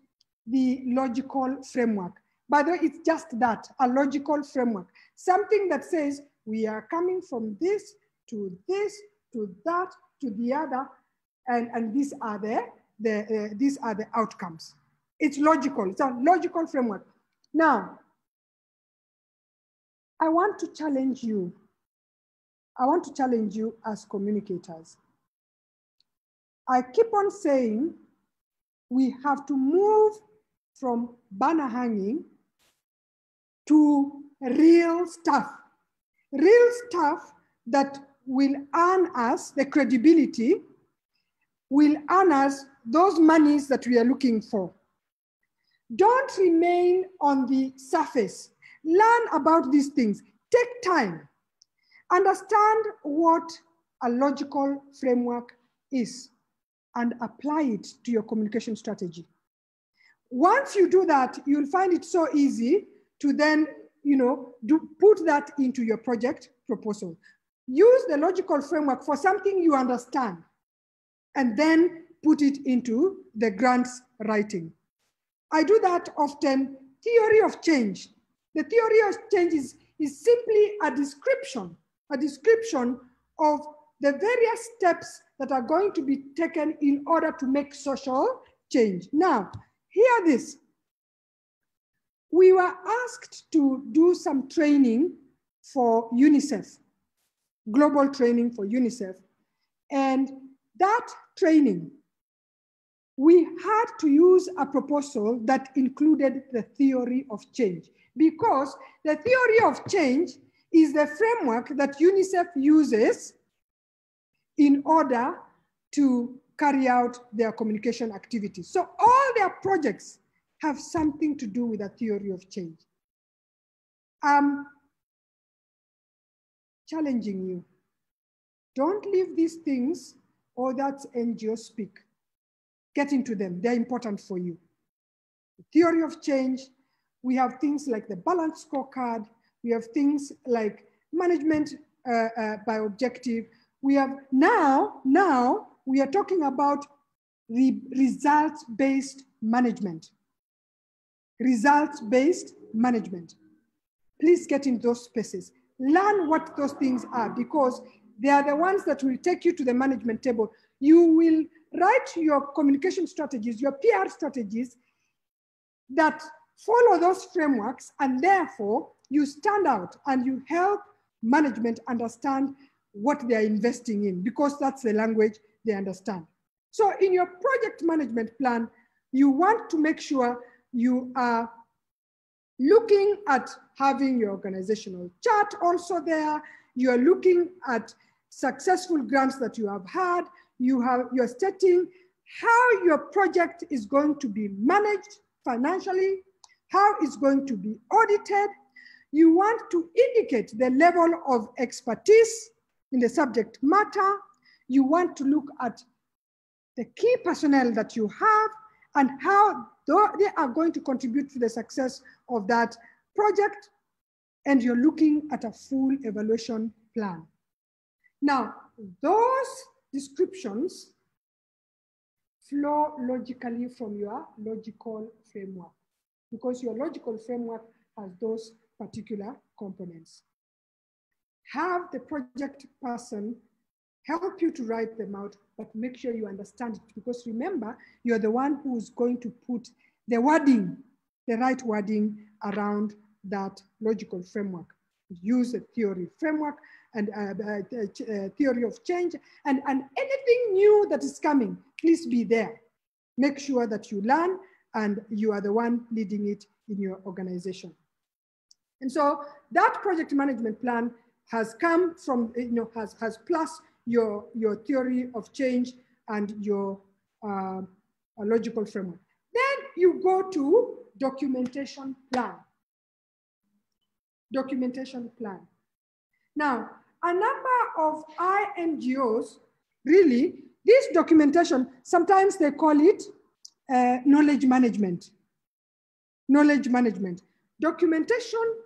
the logical framework. By the way, it's just that, a logical framework. Something that says we are coming from this, to that, to the other, and these are the outcomes. It's logical, it's a logical framework. Now, I want to challenge you. I want to challenge you as communicators. I keep on saying we have to move from banner hanging to real stuff that will earn us the credibility will earn us those monies that we are looking for. Don't remain on the surface. Learn about these things. Take time. Understand what a logical framework is and apply it to your communication strategy. Once you do that, you'll find it so easy to then, put that into your project proposal. Use the logical framework for something you understand and then put it into the grants writing. I do that often. Theory of change. The theory of change is simply a description of the various steps that are going to be taken in order to make social change. Now, hear this. We were asked to do some training for UNICEF, global training for UNICEF. And that training, we had to use a proposal that included the theory of change, because the theory of change is the framework that UNICEF uses in order to carry out their communication activities. So all their projects have something to do with a theory of change. Challenging you. Don't leave these things, or that's NGO speak. Get into them, they're important for you. The theory of change, we have things like the balanced scorecard, we have things like management by objective. We have now we are talking about the results-based management. Results-based management. Please get in those spaces. Learn what those things are, because they are the ones that will take you to the management table. You will write your communication strategies, your PR strategies that follow those frameworks, and therefore you stand out and you help management understand what they are investing in, because that's the language they understand. So in your project management plan, you want to make sure you are looking at having your organizational chart also there. You're looking at successful grants that you have had. You're stating how your project is going to be managed financially, how it's going to be audited. You want to indicate the level of expertise in the subject matter. You want to look at the key personnel that you have and how they are going to contribute to the success of that project. And you're looking at a full evaluation plan. Now, those descriptions flow logically from your logical framework, because your logical framework has those particular components. Have the project person help you to write them out, but make sure you understand it, because remember, you're the one who's going to put the wording, the right wording around that logical framework. Use a theory framework and theory of change, and anything new that is coming, please be there. Make sure that you learn and you are the one leading it in your organization. And so that project management plan has come from, has plus your theory of change and your logical framework. Then you go to documentation plan. Documentation plan. Now, a number of INGOs, really, this documentation, sometimes they call it knowledge management. Knowledge management. Documentation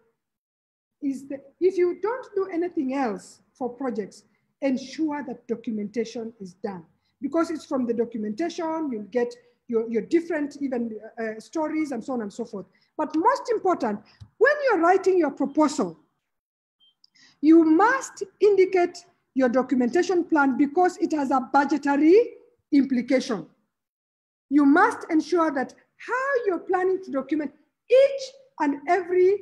is if you don't do anything else for projects, ensure that documentation is done. Because it's from the documentation, you'll get your different even stories and so on and so forth. But most important, when you're writing your proposal, you must indicate your documentation plan, because it has a budgetary implication. You must ensure that how you're planning to document each and every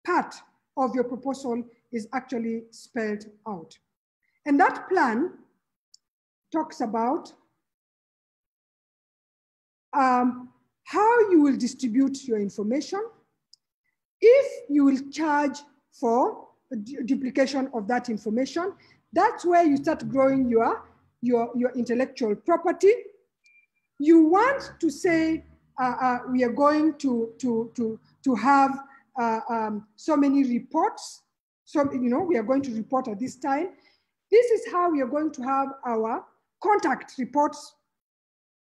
part of your proposal is actually spelled out. And that plan talks about how you will distribute your information, if you will charge for duplication of that information. That's where you start growing your your intellectual property. You want to say, we are going to have so many reports. So, we are going to report at this time. This is how we are going to have our contact reports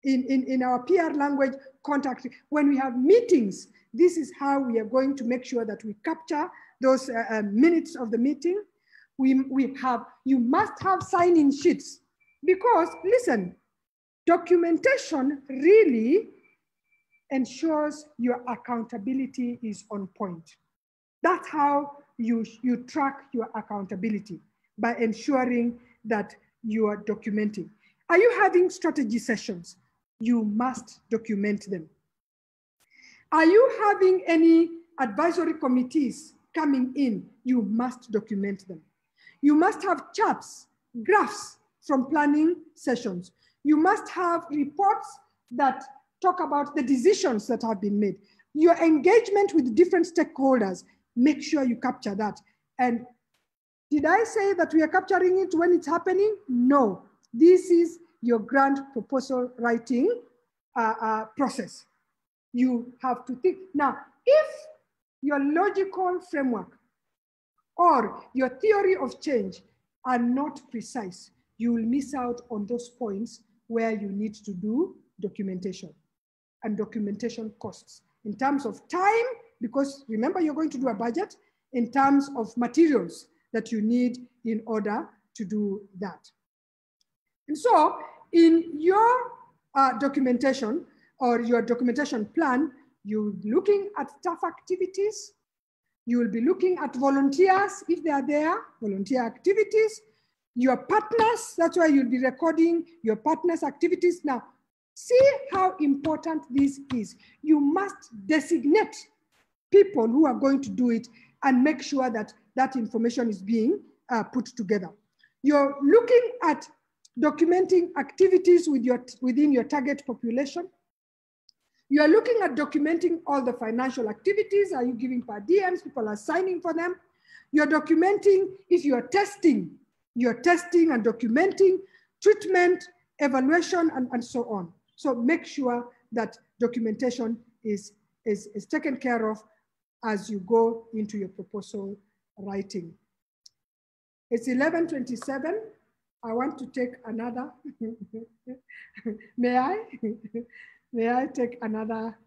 in our PR language contact. When we have meetings, this is how we are going to make sure that we capture those minutes of the meeting. You must have sign-in sheets because, listen, documentation really ensures your accountability is on point. That's how you track your accountability, by ensuring that you are documenting. Are you having strategy sessions? You must document them. Are you having any advisory committees coming in? You must document them. You must have charts, graphs from planning sessions. You must have reports that talk about the decisions that have been made. Your engagement with different stakeholders, make sure you capture that. And did I say that we are capturing it when it's happening? No, this is your grant proposal writing process. You have to think. Now, if your logical framework or your theory of change are not precise, you will miss out on those points where you need to do documentation. And documentation costs in terms of time, because remember, you're going to do a budget, in terms of materials that you need in order to do that. And so in your documentation or your documentation plan, you'll be looking at staff activities. You will be looking at volunteers, if they are there, volunteer activities. Your partners, that's why you'll be recording your partners' activities. Now, see how important this is. You must designate people who are going to do it and make sure that that information is being put together. You're looking at documenting activities within your target population. You are looking at documenting all the financial activities. Are you giving per diems? People are signing for them. You're documenting if you're testing and documenting treatment, evaluation, and so on. So make sure that documentation is taken care of as you go into your proposal writing. It's 11:27. I want to take another, may I? May I take another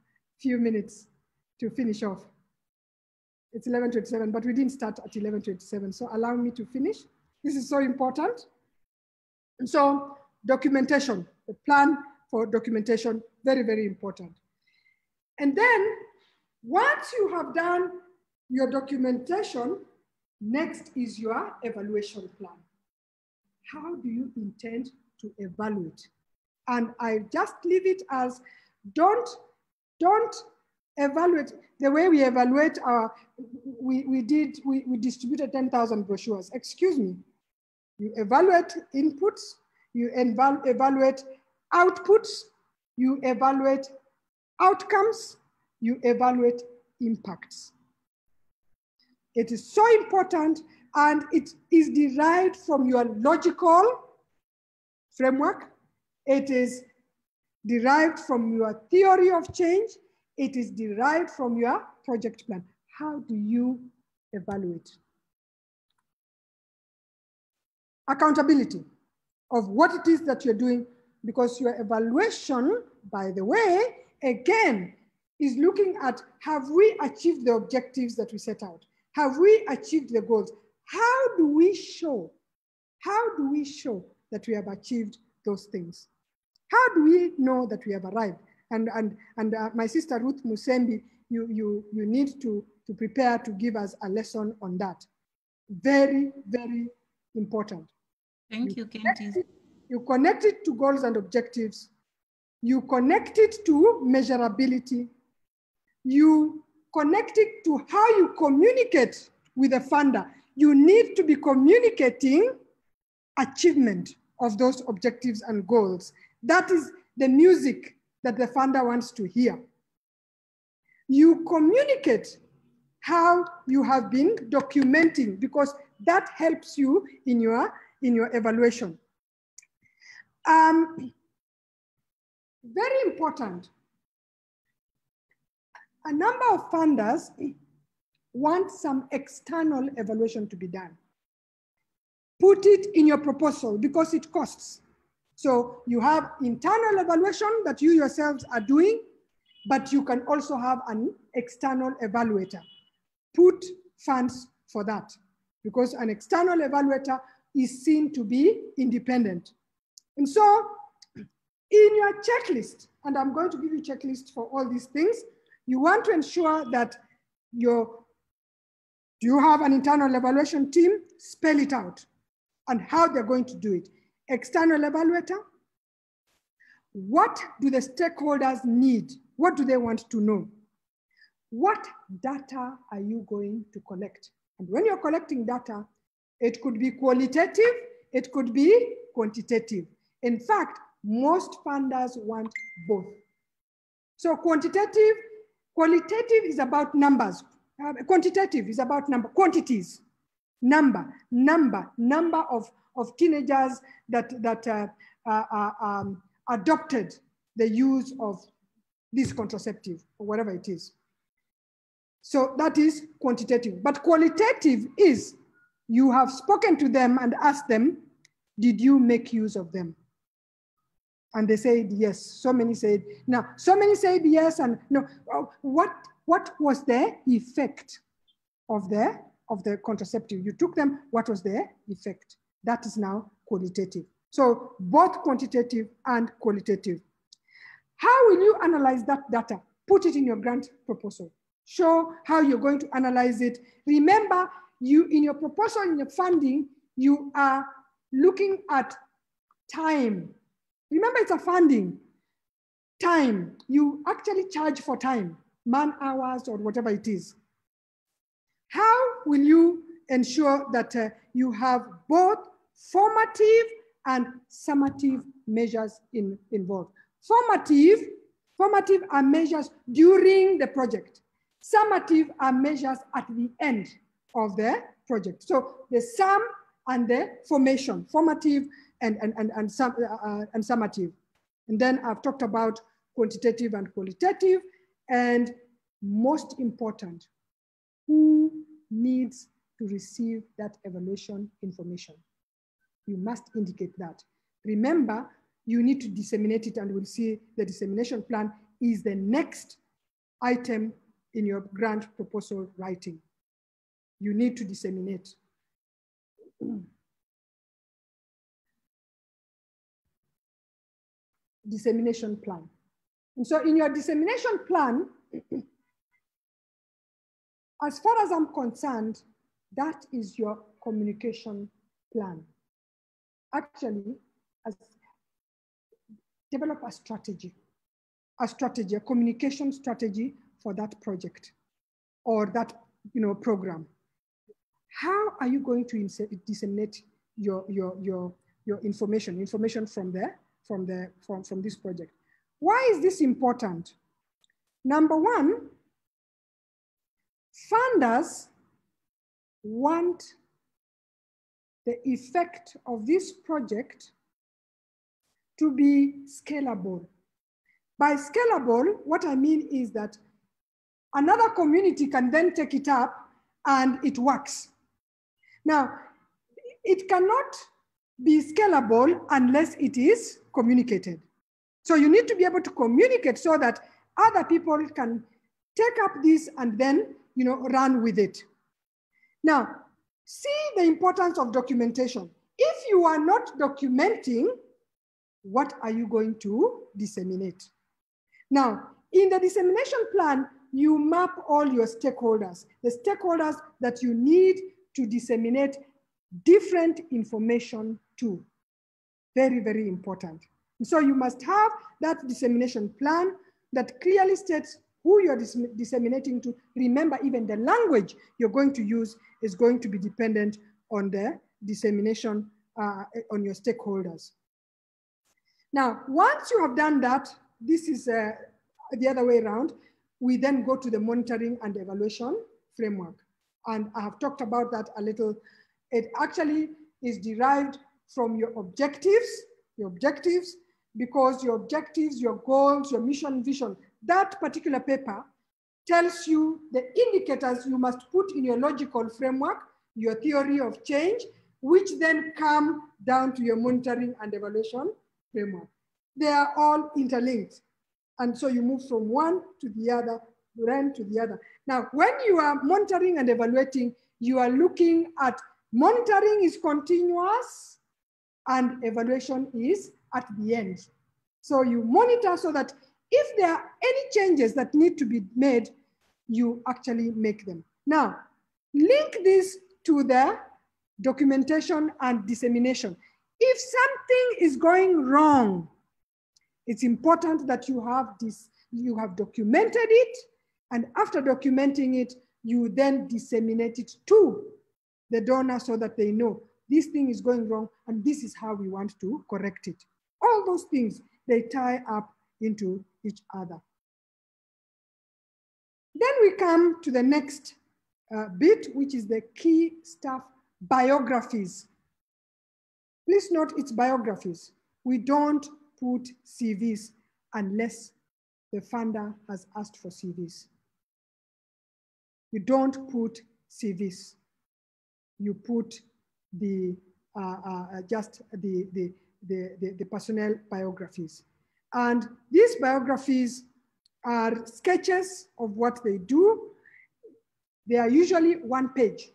few minutes to finish off? It's 11:27, but we didn't start at 11:27, so allow me to finish. This is so important. And so documentation, the plan for documentation, very, very important. And then once you have done your documentation, next is your evaluation plan. How do you intend to evaluate? And I just leave it as don't evaluate the way we evaluate our, we distributed 10,000 brochures. Excuse me. You evaluate inputs, you evaluate outputs, you evaluate outcomes, you evaluate impacts. It is so important, and it is derived from your logical framework. It is derived from your theory of change. It is derived from your project plan. How do you evaluate? Accountability of what it is that you're doing, because your evaluation, by the way, again, is looking at, have we achieved the objectives that we set out? Have we achieved the goals? How do we show that we have achieved those things? How do we know that we have arrived? And my sister Ruth Musembi, you need to prepare to give us a lesson on that. Very, very important. Thank you, Kenti. You connect it to goals and objectives. You connect it to measurability. You connect it to how you communicate with the funder. You need to be communicating achievement of those objectives and goals. That is the music that the funder wants to hear. You communicate how you have been documenting, because that helps you in your evaluation. Very important. A number of funders want some external evaluation to be done. Put it in your proposal because it costs. So you have internal evaluation that you yourselves are doing, but you can also have an external evaluator. Put funds for that because an external evaluator is seen to be independent. And so in your checklist, and I'm going to give you a checklist for all these things, you want to ensure that do you have an internal evaluation team? Spell it out and how they're going to do it. External evaluator, what do the stakeholders need? What do they want to know? What data are you going to collect? And when you're collecting data, it could be qualitative, it could be quantitative. In fact, most funders want both. So qualitative is about numbers. Quantitative is about quantities, number of teenagers that adopted the use of this contraceptive or whatever it is. So that is quantitative. But qualitative is you have spoken to them and asked them, did you make use of them? And they said yes. So many said no. So many said yes and no. What was the effect of the contraceptive? You took them. What was the effect? That is now qualitative. So both quantitative and qualitative. How will you analyze that data? Put it in your grant proposal. Show how you're going to analyze it. Remember, you in your proposal, in your funding, you are looking at time. Remember, it's a funding. Time. You actually charge for time, man hours or whatever it is. How will you ensure that you have both formative and summative measures involved? Formative are measures during the project. Summative are measures at the end of the project. So the sum and the formation, formative and summative. And then I've talked about quantitative and qualitative. And most important, who needs to receive that evaluation information? You must indicate that. Remember, you need to disseminate it, and we'll see the dissemination plan is the next item in your grant proposal writing. You need to disseminate. Dissemination plan. And so in your dissemination plan, as far as I'm concerned, that is your communication plan. Actually, develop a strategy, a communication strategy for that project or that program. How are you going to disseminate your information from this project? Why is this important? Number one, funders want the effect of this project to be scalable. By scalable, what I mean is that another community can then take it up and it works. Now, it cannot be scalable unless it is communicated. So you need to be able to communicate so that other people can take up this and then run with it. Now, see the importance of documentation. If you are not documenting, what are you going to disseminate? Now, in the dissemination plan, you map all your stakeholders, the stakeholders that you need to disseminate different information to. Very, very important. And so you must have that dissemination plan that clearly states who you're disseminating to. Remember, even the language you're going to use is going to be dependent on the dissemination on your stakeholders. Now, once you have done that, this is the other way around. We then go to the monitoring and evaluation framework. And I have talked about that a little. It actually is derived from your objectives, your objectives, because your objectives, your goals, your mission, vision, that particular paper tells you the indicators you must put in your logical framework, your theory of change, which then come down to your monitoring and evaluation framework. They are all interlinked. And so you move from one to the other, then to the other. Now, when you are monitoring and evaluating, you are looking at monitoring is continuous and evaluation is at the end. So you monitor so that if there are any changes that need to be made, you actually make them. Now, link this to the documentation and dissemination. If something is going wrong, it's important that you have this, you have documented it, and after documenting it, you then disseminate it to the donor so that they know this thing is going wrong and this is how we want to correct it. All those things, they tie up into each other. Then we come to the next bit, which is the key stuff, biographies. Please note it's biographies. We don't put CVs unless the funder has asked for CVs. You don't put CVs. You put the just the personnel biographies. And these biographies are sketches of what they do. They are usually one page.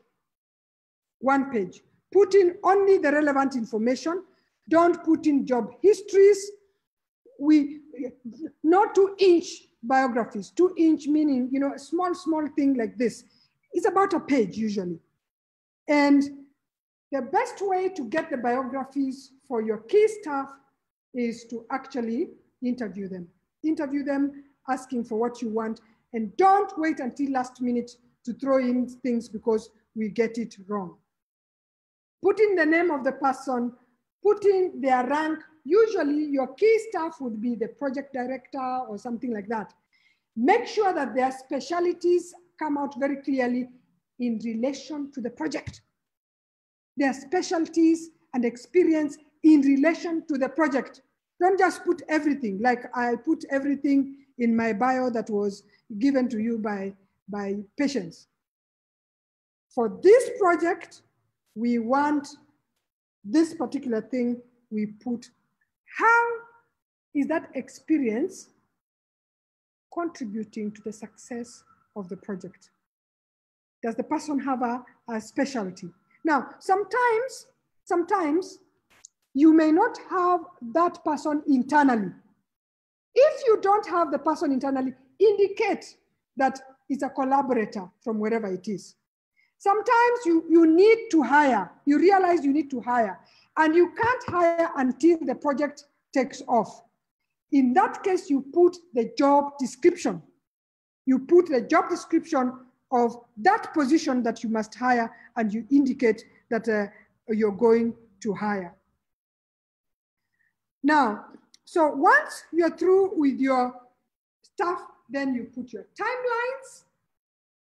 One page. Put in only the relevant information. Don't put in job histories. Not 2-inch biographies. 2-inch meaning, you know, a small thing like this. It's about a page usually. And the best way to get the biographies for your key staff is to actually interview them. Interview them, asking for what you want, and don't wait until last minute to throw in things because we get it wrong. Put in the name of the person, put in their rank. Usually your key staff would be the project director or something like that. Make sure that their specialties come out very clearly in relation to the project. Their specialties and experience in relation to the project. Don't just put everything, like I put everything in my bio that was given to you by Patience. For this project, we want this particular thing, we put how is that experience contributing to the success of the project? Does the person have a specialty? Now, sometimes you may not have that person internally. If you don't have the person internally, indicate that it's a collaborator from wherever it is. Sometimes you need to hire, you realize you need to hire, and you can't hire until the project takes off. In that case, you put the job description. You put the job description of that position that you must hire, and you indicate that you're going to hire. Now, so once you're through with your stuff, then you put your timelines,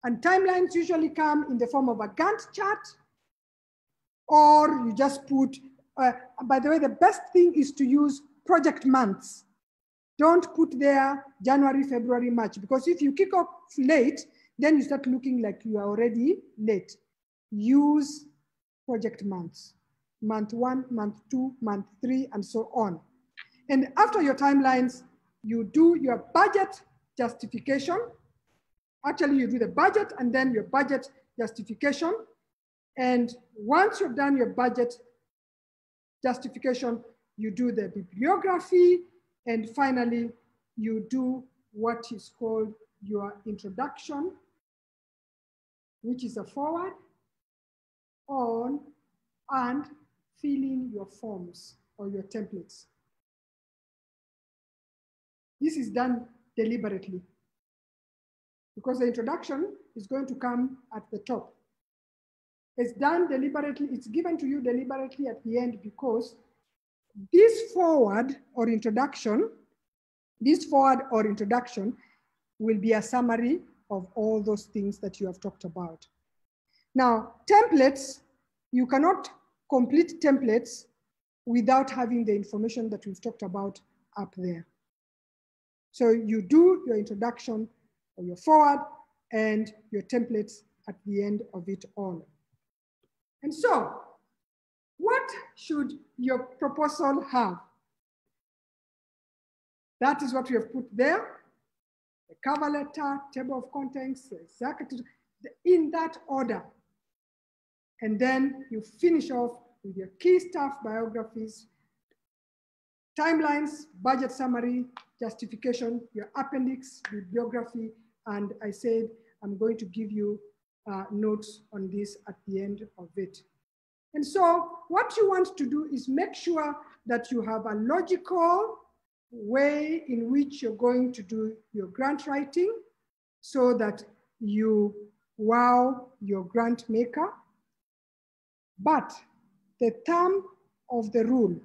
and timelines usually come in the form of a Gantt chart, or you just put, by the way, the best thing is to use project months. Don't put there January, February, March, because if you kick off late, then you start looking like you are already late. Use project months. Month 1, month 2, month 3, and so on. And after your timelines, you do your budget justification. Actually, you do the budget and then your budget justification. And once you've done your budget justification, you do the bibliography. And finally, you do what is called your introduction, which is a forward on and fill in your forms or your templates. This is done deliberately because the introduction is going to come at the top. It's done deliberately, it's given to you deliberately at the end because this forward or introduction will be a summary of all those things that you have talked about. Now, templates, you cannot complete templates without having the information that we've talked about up there. So you do your introduction or your forward and your templates at the end of it all. And so, what should your proposal have? That is what we have put there. The cover letter, table of contents, executive, in that order. And then you finish off with your key staff biographies, timelines, budget summary, justification, your appendix, bibliography, and I said I'm going to give you notes on this at the end of it. And so what you want to do is make sure that you have a logical way in which you're going to do your grant writing so that you wow your grant maker. But the thumb of the rule,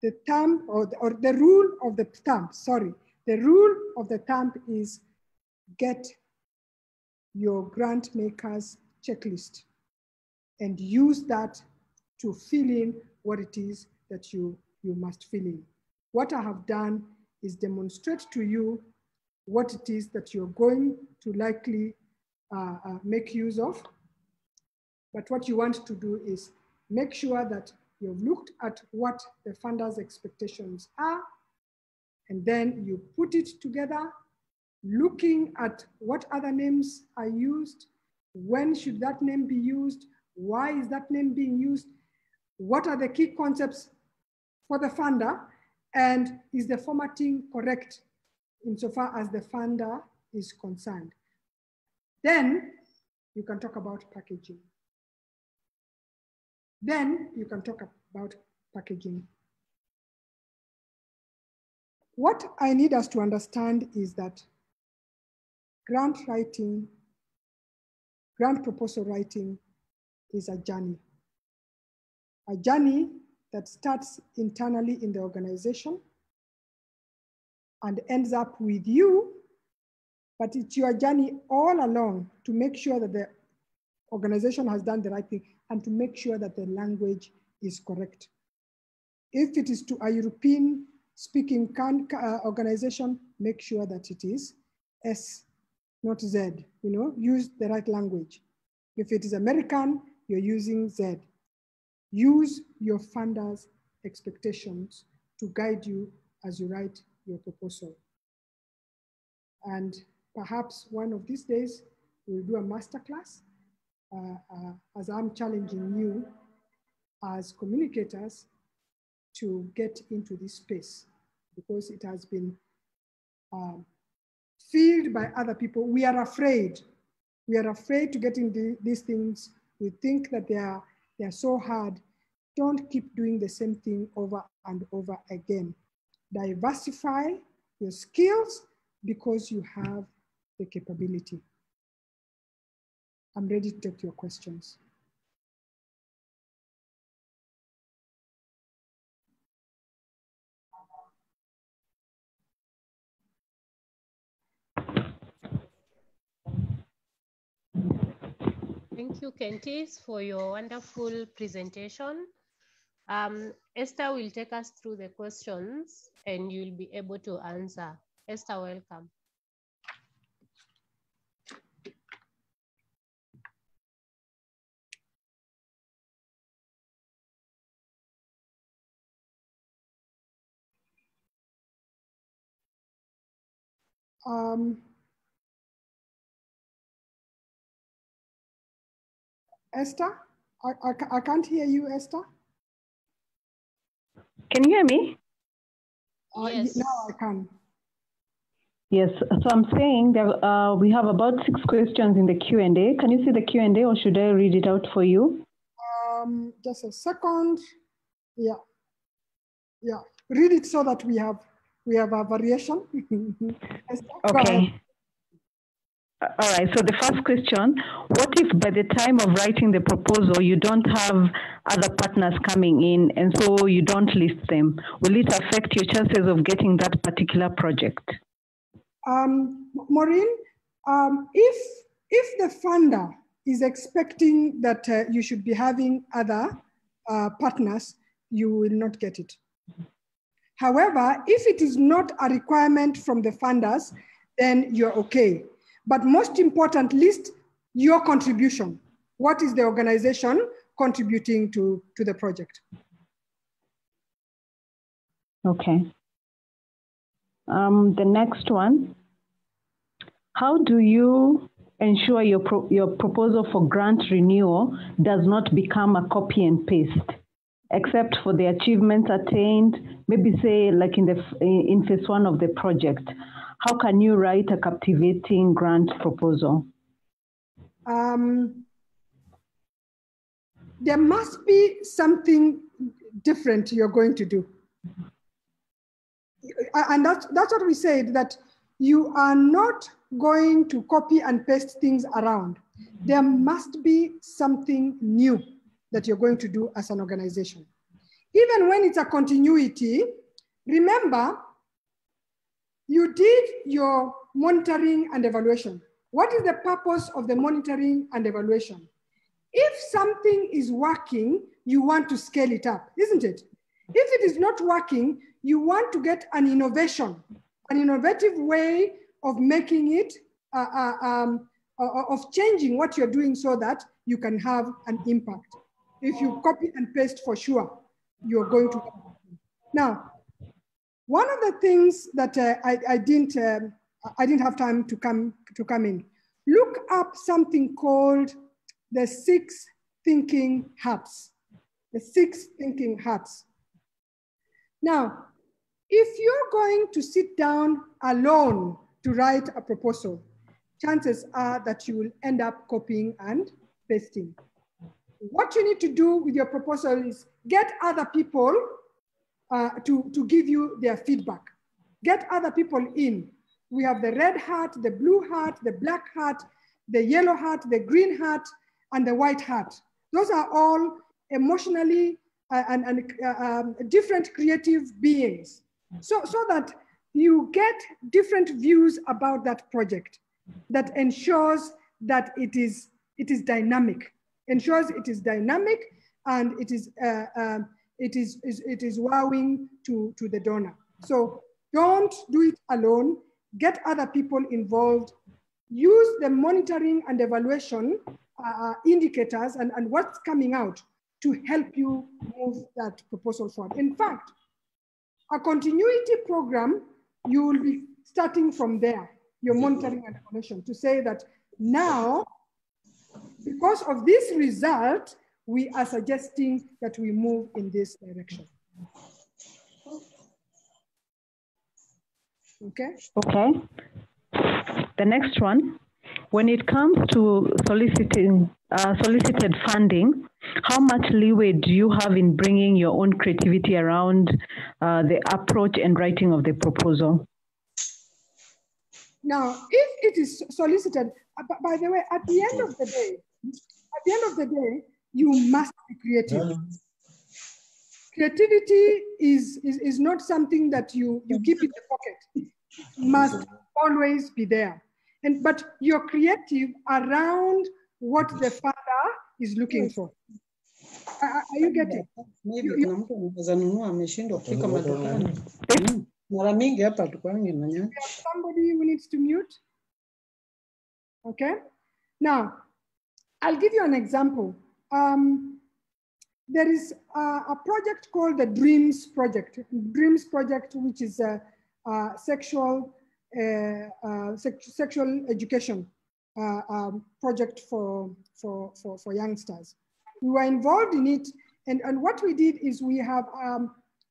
the thumb or the rule of the thumb, sorry, the rule of the thumb is get your grant maker's checklist and use that to fill in what it is that you must fill in. What I have done is demonstrate to you what it is that you're going to likely make use of. But what you want to do is make sure that you've looked at what the funders' expectations are, and then you put it together, looking at what other names are used, when should that name be used, why is that name being used, what are the key concepts for the funder, and is the formatting correct insofar as the funder is concerned. Then you can talk about packaging. Then you can talk about packaging. What I need us to understand is that grant writing, grant proposal writing is a journey that starts internally in the organization and ends up with you, but it's your journey all along to make sure that the organization has done the right thing and to make sure that the language is correct. If it is to a European speaking organization, make sure that it is S, not Z, use the right language. If it is American, you're using Z. Use your funders' expectations to guide you as you write your proposal. And perhaps one of these days, we'll do a masterclass as I'm challenging you as communicators to get into this space because it has been filled by other people. We are afraid. We are afraid to get into these things. We think that they are so hard. Don't keep doing the same thing over and over again. Diversify your skills because you have the capability. I'm ready to take your questions. Thank you, Kentis, for your wonderful presentation. Esther will take us through the questions and you'll be able to answer. Esther, welcome. Esther, I can't hear you, Esther. Can you hear me? Yes. Now I can. Yes, so I'm saying that we have about 6 questions in the Q&A. Can you see the Q&A or should I read it out for you? Just a second. Yeah. Read it so that we have a variation. Okay. All right, so the first question, what if by the time of writing the proposal, you don't have other partners coming in and so you don't list them? Will it affect your chances of getting that particular project? Maureen, if the funder is expecting that you should be having other partners, you will not get it. However, if it is not a requirement from the funders, then you're okay. But most important, list your contribution. What is the organization contributing to the project? Okay. The next one, how do you ensure your proposal for grant renewal does not become a copy and paste, except for the achievements attained, maybe say like in phase 1 of the project? How can you write a captivating grant proposal? There must be something different you're going to do. And that's what we said, that you are not going to copy and paste things around. There must be something new that you're going to do as an organization. Even when it's a continuity, remember, you did your monitoring and evaluation. What is the purpose of the monitoring and evaluation? If something is working, you want to scale it up, isn't it? If it is not working, you want to get an innovation, an innovative way of making it, of changing what you're doing so that you can have an impact. If you copy and paste, for sure, you're going to. Now, one of the things that I didn't have time to come in. Look up something called the 6 thinking hats. The 6 thinking hats. Now, if you're going to sit down alone to write a proposal, chances are that you will end up copying and pasting. What you need to do with your proposal is get other people to give you their feedback. Get other people in. We have the red hat, the blue hat, the black hat, the yellow hat, the green hat, and the white hat. Those are all emotionally and different creative beings. So that you get different views about that project that ensures that it is dynamic, ensures it is dynamic, and it is wowing to the donor. So don't do it alone. Get other people involved. Use the monitoring and evaluation indicators and what's coming out to help you move that proposal forward. In fact, a continuity program, you will be starting from there, your monitoring and evaluation, to say that now, because of this result, we are suggesting that we move in this direction. Okay? Okay. The next one, when it comes to solicited funding, how much leeway do you have in bringing your own creativity around the approach and writing of the proposal? Now, if it is solicited, by the way, at the end of the day, you must be creative. Creativity is not something that you keep in the pocket. It must always be there. But you're creative around what the funder is looking for. Are you getting? Maybe somebody who needs to mute. Okay. Now, I'll give you an example. There is a project called the Dreams Project. Dreams Project, which is a sexual education project for youngsters. We were involved in it, and what we did is we have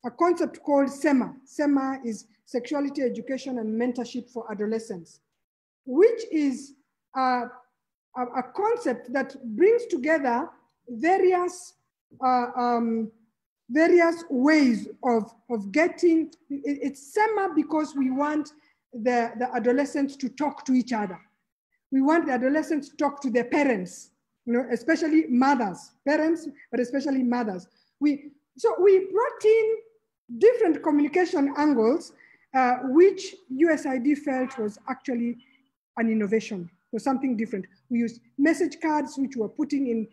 a concept called SEMA. SEMA is Sexuality Education and Mentorship for Adolescents, which is a concept that brings together various ways of getting. It's SEMA because we want the adolescents to talk to each other. We want the adolescents to talk to their parents, especially mothers, parents, but especially mothers. So we brought in different communication angles, which USID felt was actually an innovation, or something different. We used message cards, which were putting in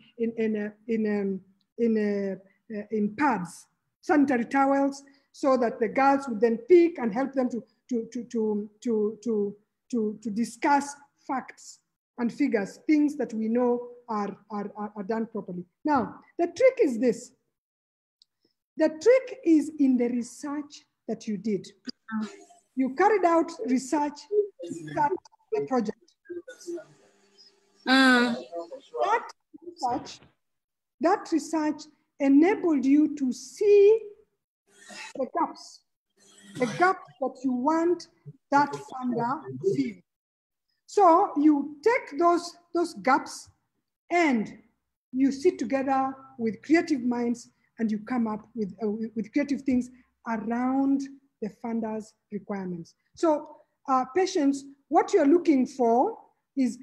pads sanitary towels, so that the girls would then pick and help them to discuss facts and figures, things that we know are done properly. Now, the trick is this. The trick is in the research that you did. You carried out research to start the project. That research enabled you to see the gaps that you want that funder to fill. So you take those gaps and you sit together with creative minds and you come up with creative things around the funder's requirements. So Patience, what you're looking for is,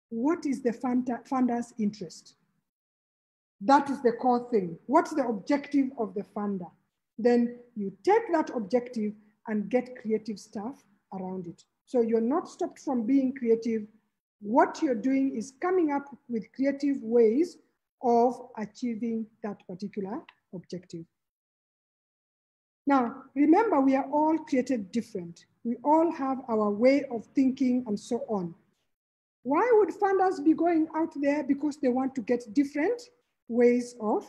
what is the funder's interest? That is the core thing. What's the objective of the funder? Then you take that objective and get creative stuff around it. So you're not stopped from being creative. What you're doing is coming up with creative ways of achieving that particular objective. Now, remember, we are all created different. We all have our way of thinking and so on. Why would funders be going out there? Because they want to get different ways of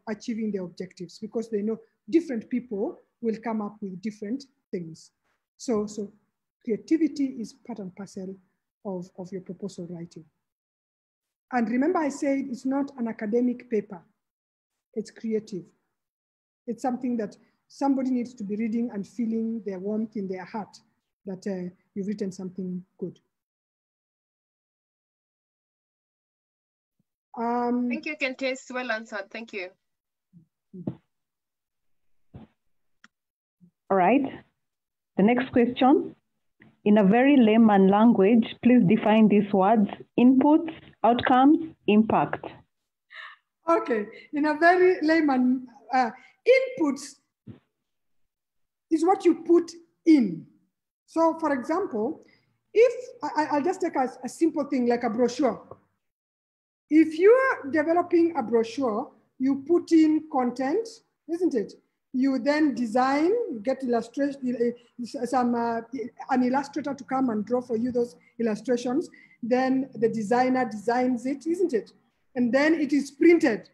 achieving their objectives, because they know different people will come up with different things. So creativity is part and parcel of your proposal writing. And remember, I said it's not an academic paper, it's creative. It's something that somebody needs to be reading and feeling their warmth in their heart that you've written something good. Thank you, Candice. Well answered. Thank you. All right. The next question. In a very layman language, please define these words: inputs, outcomes, impact. Okay. In a very layman, inputs is what you put in. So for example, if I'll just take a simple thing like a brochure. If you are developing a brochure, you put in content, isn't it? You then design, you get illustration, an illustrator to come and draw for you those illustrations. Then the designer designs it, isn't it? And then it is printed.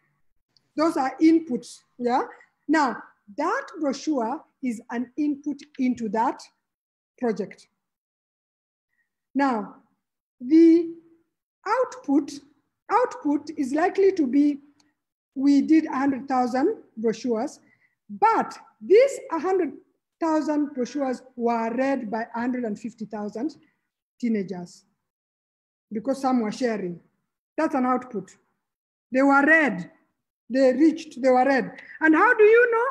Those are inputs, yeah? Now, that brochure is an input into that project. Now, the output is likely to be, we did 100,000 brochures, but these 100,000 brochures were read by 150,000 teenagers because some were sharing. That's an output. They were read, they were read. And how do you know?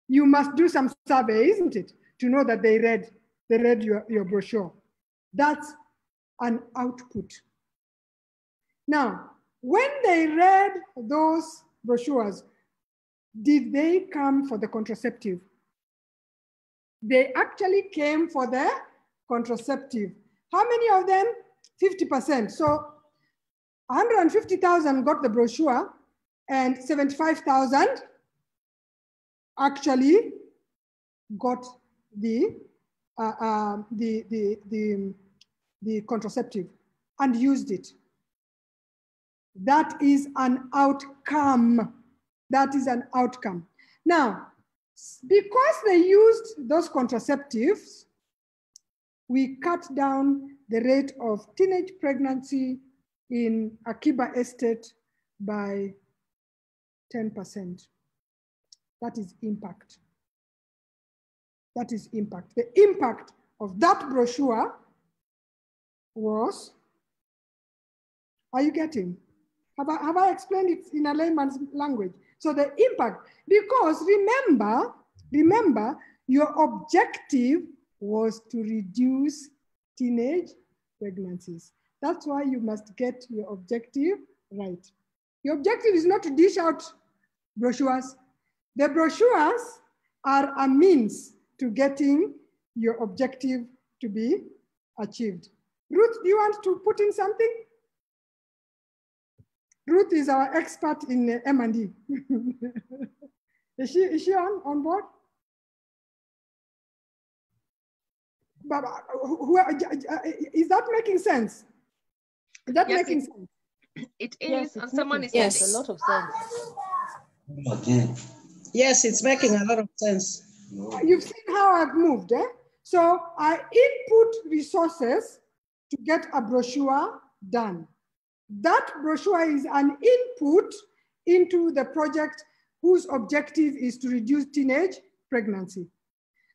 You must do some survey, isn't it? To know that they read your brochure. That's an output. Now, when they read those brochures, did they come for the contraceptive? They actually came for the contraceptive. How many of them? 50%. So 150,000 got the brochure and 75,000 actually got the contraceptive and used it. That is an outcome. That is an outcome. Now, because they used those contraceptives, we cut down the rate of teenage pregnancy in Akiba Estate by 10%. That is impact. That is impact. The impact of that brochure was, are you getting? Have I explained it in a layman's language? So the impact, because remember, your objective was to reduce teenage pregnancies. That's why you must get your objective right. Your objective is not to dish out brochures. The brochures are a means to getting your objective to be achieved. Ruth, do you want to put in something? Ruth is our expert in M&E. Is she on board? But is that making sense? Is that making sense? It is, yes, and someone is yes, a lot of sense. Yes, it's making a lot of sense. You've seen how I've moved, eh? So I input resources to get a brochure done. That brochure is an input into the project whose objective is to reduce teenage pregnancy.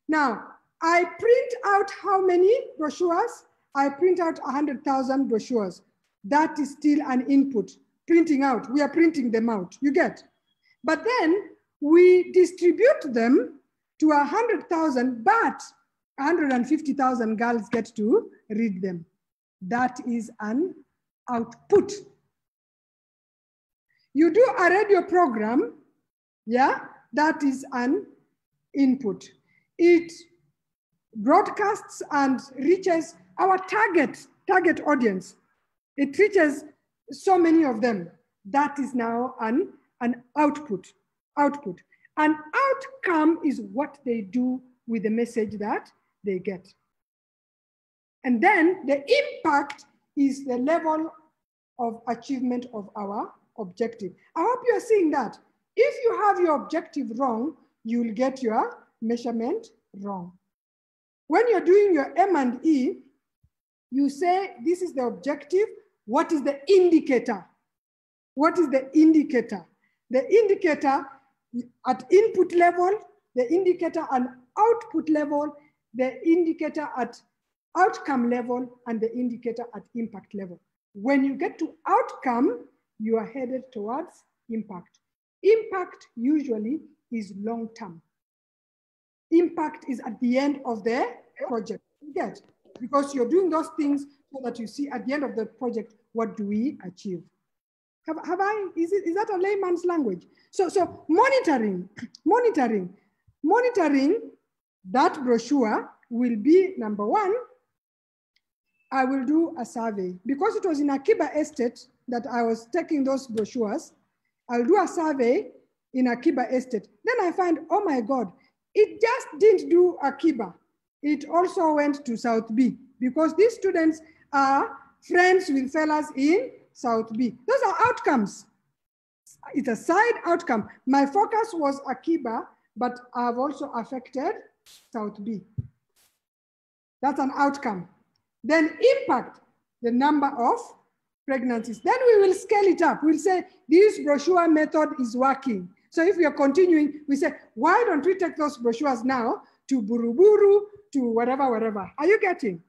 Now, I print out how many brochures? I print out 100,000 brochures. That is still an input, printing out. We are printing them out, you get? But then we distribute them to 100,000, but 150,000 girls get to read them. That is an output. You do a radio program, yeah, that is an input. It broadcasts and reaches our target audience. It reaches so many of them. That is now an output. An outcome is what they do with the message that they get. And then the impact is the level of achievement of our objective. I hope you're seeing that. If you have your objective wrong, you'll get your measurement wrong. When you're doing your M&E, you say, this is the objective. What is the indicator? What is the indicator? The indicator at input level, the indicator at output level, the indicator at outcome level, and the indicator at impact level. When you get to outcome, you are headed towards impact. Impact usually is long-term. Impact is at the end of the project, you get? Because you're doing those things so that you see at the end of the project, what do we achieve? Is that a layman's language? So monitoring, that brochure will be number one. I will do a survey. Because it was in Akiba Estate that I was taking those brochures, I'll do a survey in Akiba Estate. Then I find, oh my God, it just didn't do Akiba. It also went to South B because these students are friends with fellas in South B. Those are outcomes. It's a side outcome. My focus was Akiba, but I've also affected South B. That's an outcome. Then impact, the number of pregnancies. Then we will scale it up. We'll say this brochure method is working. So if we are continuing, we say, why don't we take those brochures now to Buruburu, to whatever. Are you getting?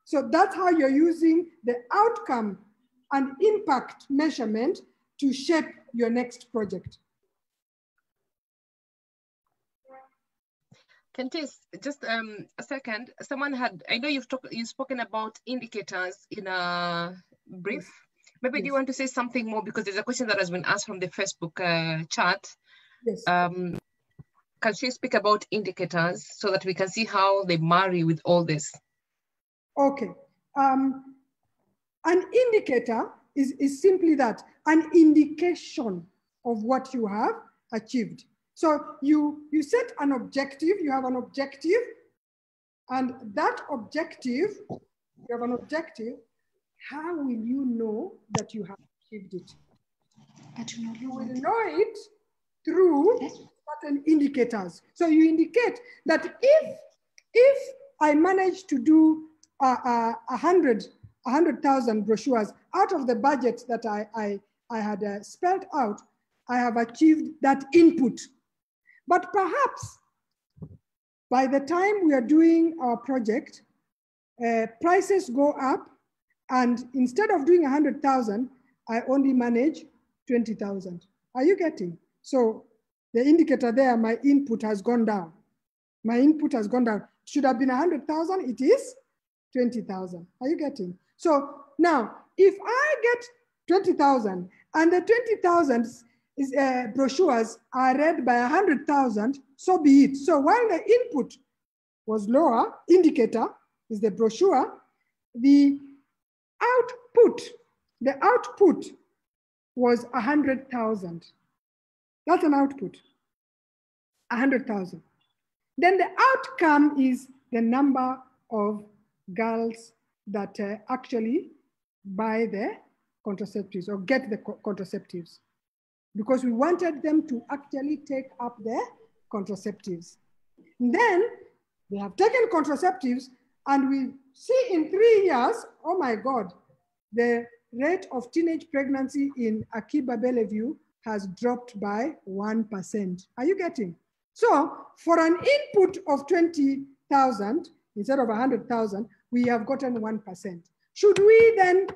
So that's how you're using the outcome and impact measurement to shape your next project. Kentis, just a second. Someone had, I know you've spoken about indicators in a brief. Maybe yes. Do you want to say something more? Because there's a question that has been asked from the Facebook chat. Yes. Can she speak about indicators so that we can see how they marry with all this? Okay. An indicator is simply that, an indication of what you have achieved. So you set an objective, you have an objective, and that objective, you have an objective, how will you know that you have achieved it? You will know it through certain indicators. So you indicate that if I manage to do 100,000 brochures out of the budget that I had spelled out, I have achieved that input. But perhaps by the time we are doing our project, prices go up, and instead of doing 100,000, I only manage 20,000. Are you getting? So the indicator there, my input has gone down. My input has gone down. Should have been 100,000, it is 20,000. Are you getting? So now, if I get 20,000 and the 20,000 brochures are read by 100,000, so be it. So while the input was lower, indicator is the brochure, the output was 100,000. That's an output. 100,000. Then the outcome is the number of girls that actually buy the contraceptives or get the contraceptives, because we wanted them to actually take up the contraceptives. And then they have taken contraceptives, and we see in 3 years, oh my God, the rate of teenage pregnancy in Akiba Bellevue has dropped by 1%. Are you getting? So for an input of 20,000 instead of 100,000, we have gotten 1%. Should we then,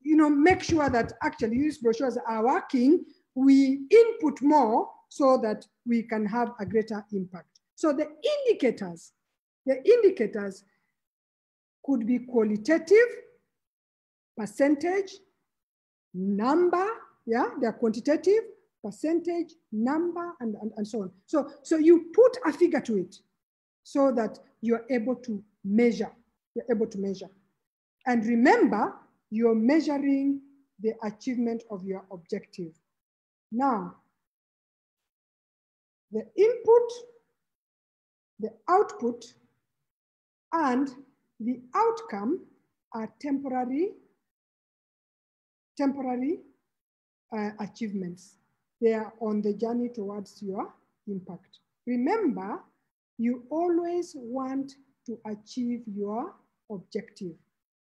make sure that actually these brochures are working, we input more so that we can have a greater impact. So the indicators could be qualitative, percentage, number, yeah, they're quantitative, percentage, number, and so on. So you put a figure to it so that you're able to measure. And remember, you're measuring the achievement of your objective. Now, the input, the output, and the outcome are temporary achievements. They are on the journey towards your impact. Remember, you always want to achieve your objective.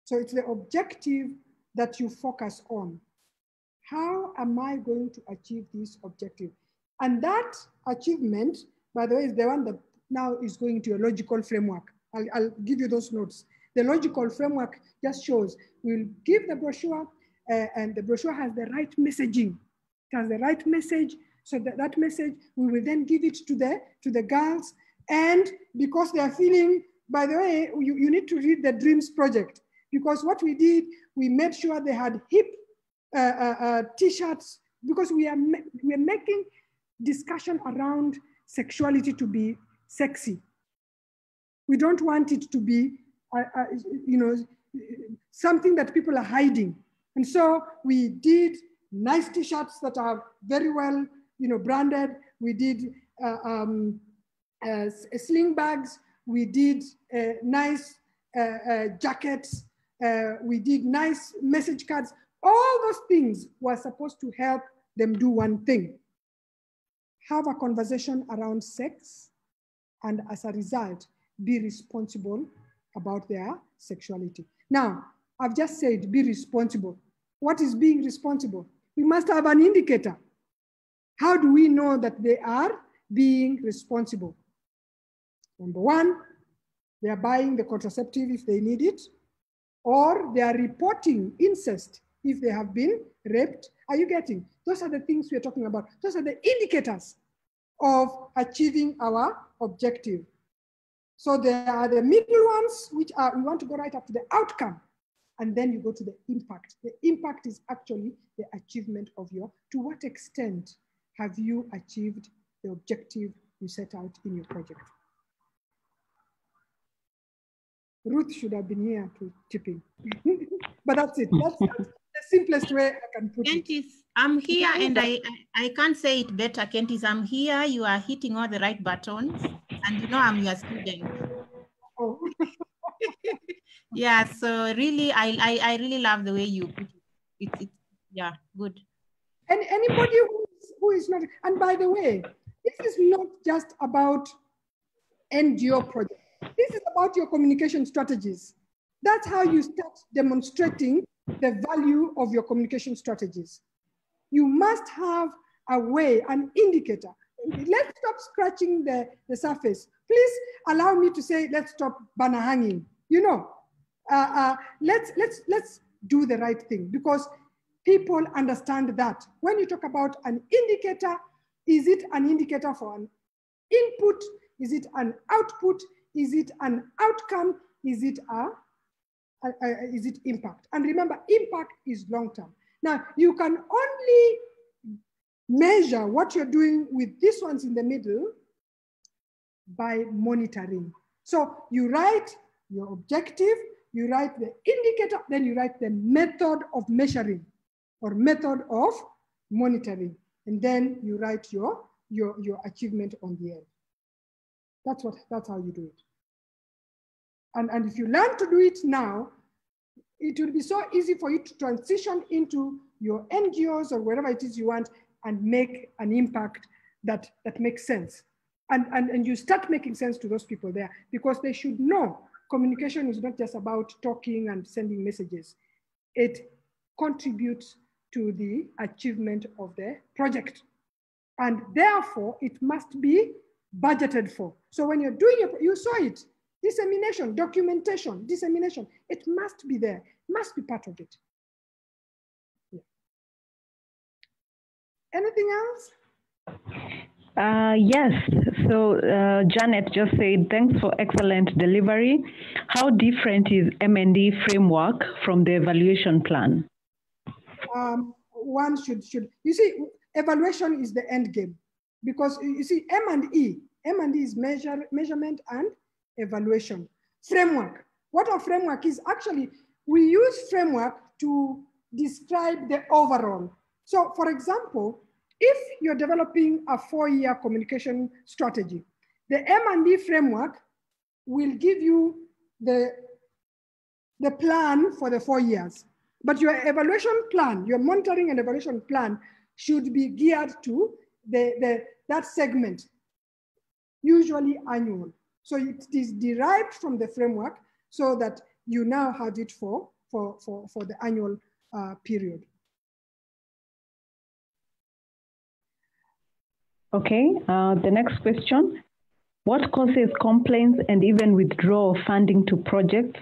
So it's the objective that you focus on. How am I going to achieve this objective? And that achievement, by the way, is the one that now is going to a logical framework. I'll give you those notes. The logical framework just shows we'll give the brochure, and the brochure has the right messaging. It has the right message, so that message, we will then give it to the girls. And because they are feeling, by the way, you need to read the Dreams Project, because what we did, we made sure they had hip t-shirts, because we are making discussion around sexuality to be sexy. We don't want it to be, something that people are hiding. And so we did nice t-shirts that are very well, branded. We did sling bags. We did nice jackets. We did nice message cards. All those things were supposed to help them do one thing: have a conversation around sex, and as a result, be responsible about their sexuality. Now, I've just said be responsible. What is being responsible? We must have an indicator. How do we know that they are being responsible? Number one, they are buying the contraceptive if they need it, or they are reporting incest if they have been raped. Are you getting? Those are the things we are talking about. Those are the indicators of achieving our objective. So there are the middle ones, which are, we want to go right up to the outcome, and then you go to the impact. The impact is actually the achievement of to what extent have you achieved the objective you set out in your project? Ruth should have been here to chip in. But that's it. That's the simplest way I can put it. I'm here, and I can't say it better, Kentis. I'm here. You are hitting all the right buttons, and I'm your student. Oh. Yeah, so really, I really love the way you put it. Yeah, good. And anybody who is not, and by the way, this is not just about NGO project. This is about your communication strategies. That's how you start demonstrating the value of your communication strategies. You must have a way, an indicator. Let's stop scratching the surface. Please allow me to say, let's stop banner hanging. Let's do the right thing, because people understand that. When you talk about an indicator, is it an indicator for an input? Is it an output? Is it an outcome? Is it impact? And remember, impact is long-term. Now, you can only measure what you're doing with these ones in the middle by monitoring. So you write your objective, you write the indicator, then you write the method of measuring or method of monitoring. And then you write your achievement on the end. That's how you do it. And if you learn to do it now, it will be so easy for you to transition into your NGOs or wherever it is you want and make an impact that makes sense. And you start making sense to those people there, because they should know communication is not just about talking and sending messages. It contributes to the achievement of the project. And therefore, it must be budgeted for. So when you're doing it, you saw it, dissemination, documentation, dissemination, it must be there, it must be part of it. Yeah. Anything else? Yes, so Janet just said, thanks for excellent delivery. How different is M&E framework from the evaluation plan? One should, you see, evaluation is the end game, because you see M&E is measurement and evaluation. Framework, what a framework is, actually, we use framework to describe the overall. So for example, if you're developing a 4-year communication strategy, the M&E framework will give you the plan for the 4 years. But your evaluation plan, your monitoring and evaluation plan should be geared to that segment, usually annual. So it is derived from the framework so that you now have it for the annual period. Okay, the next question. What causes complaints and even withdrawal of funding to projects,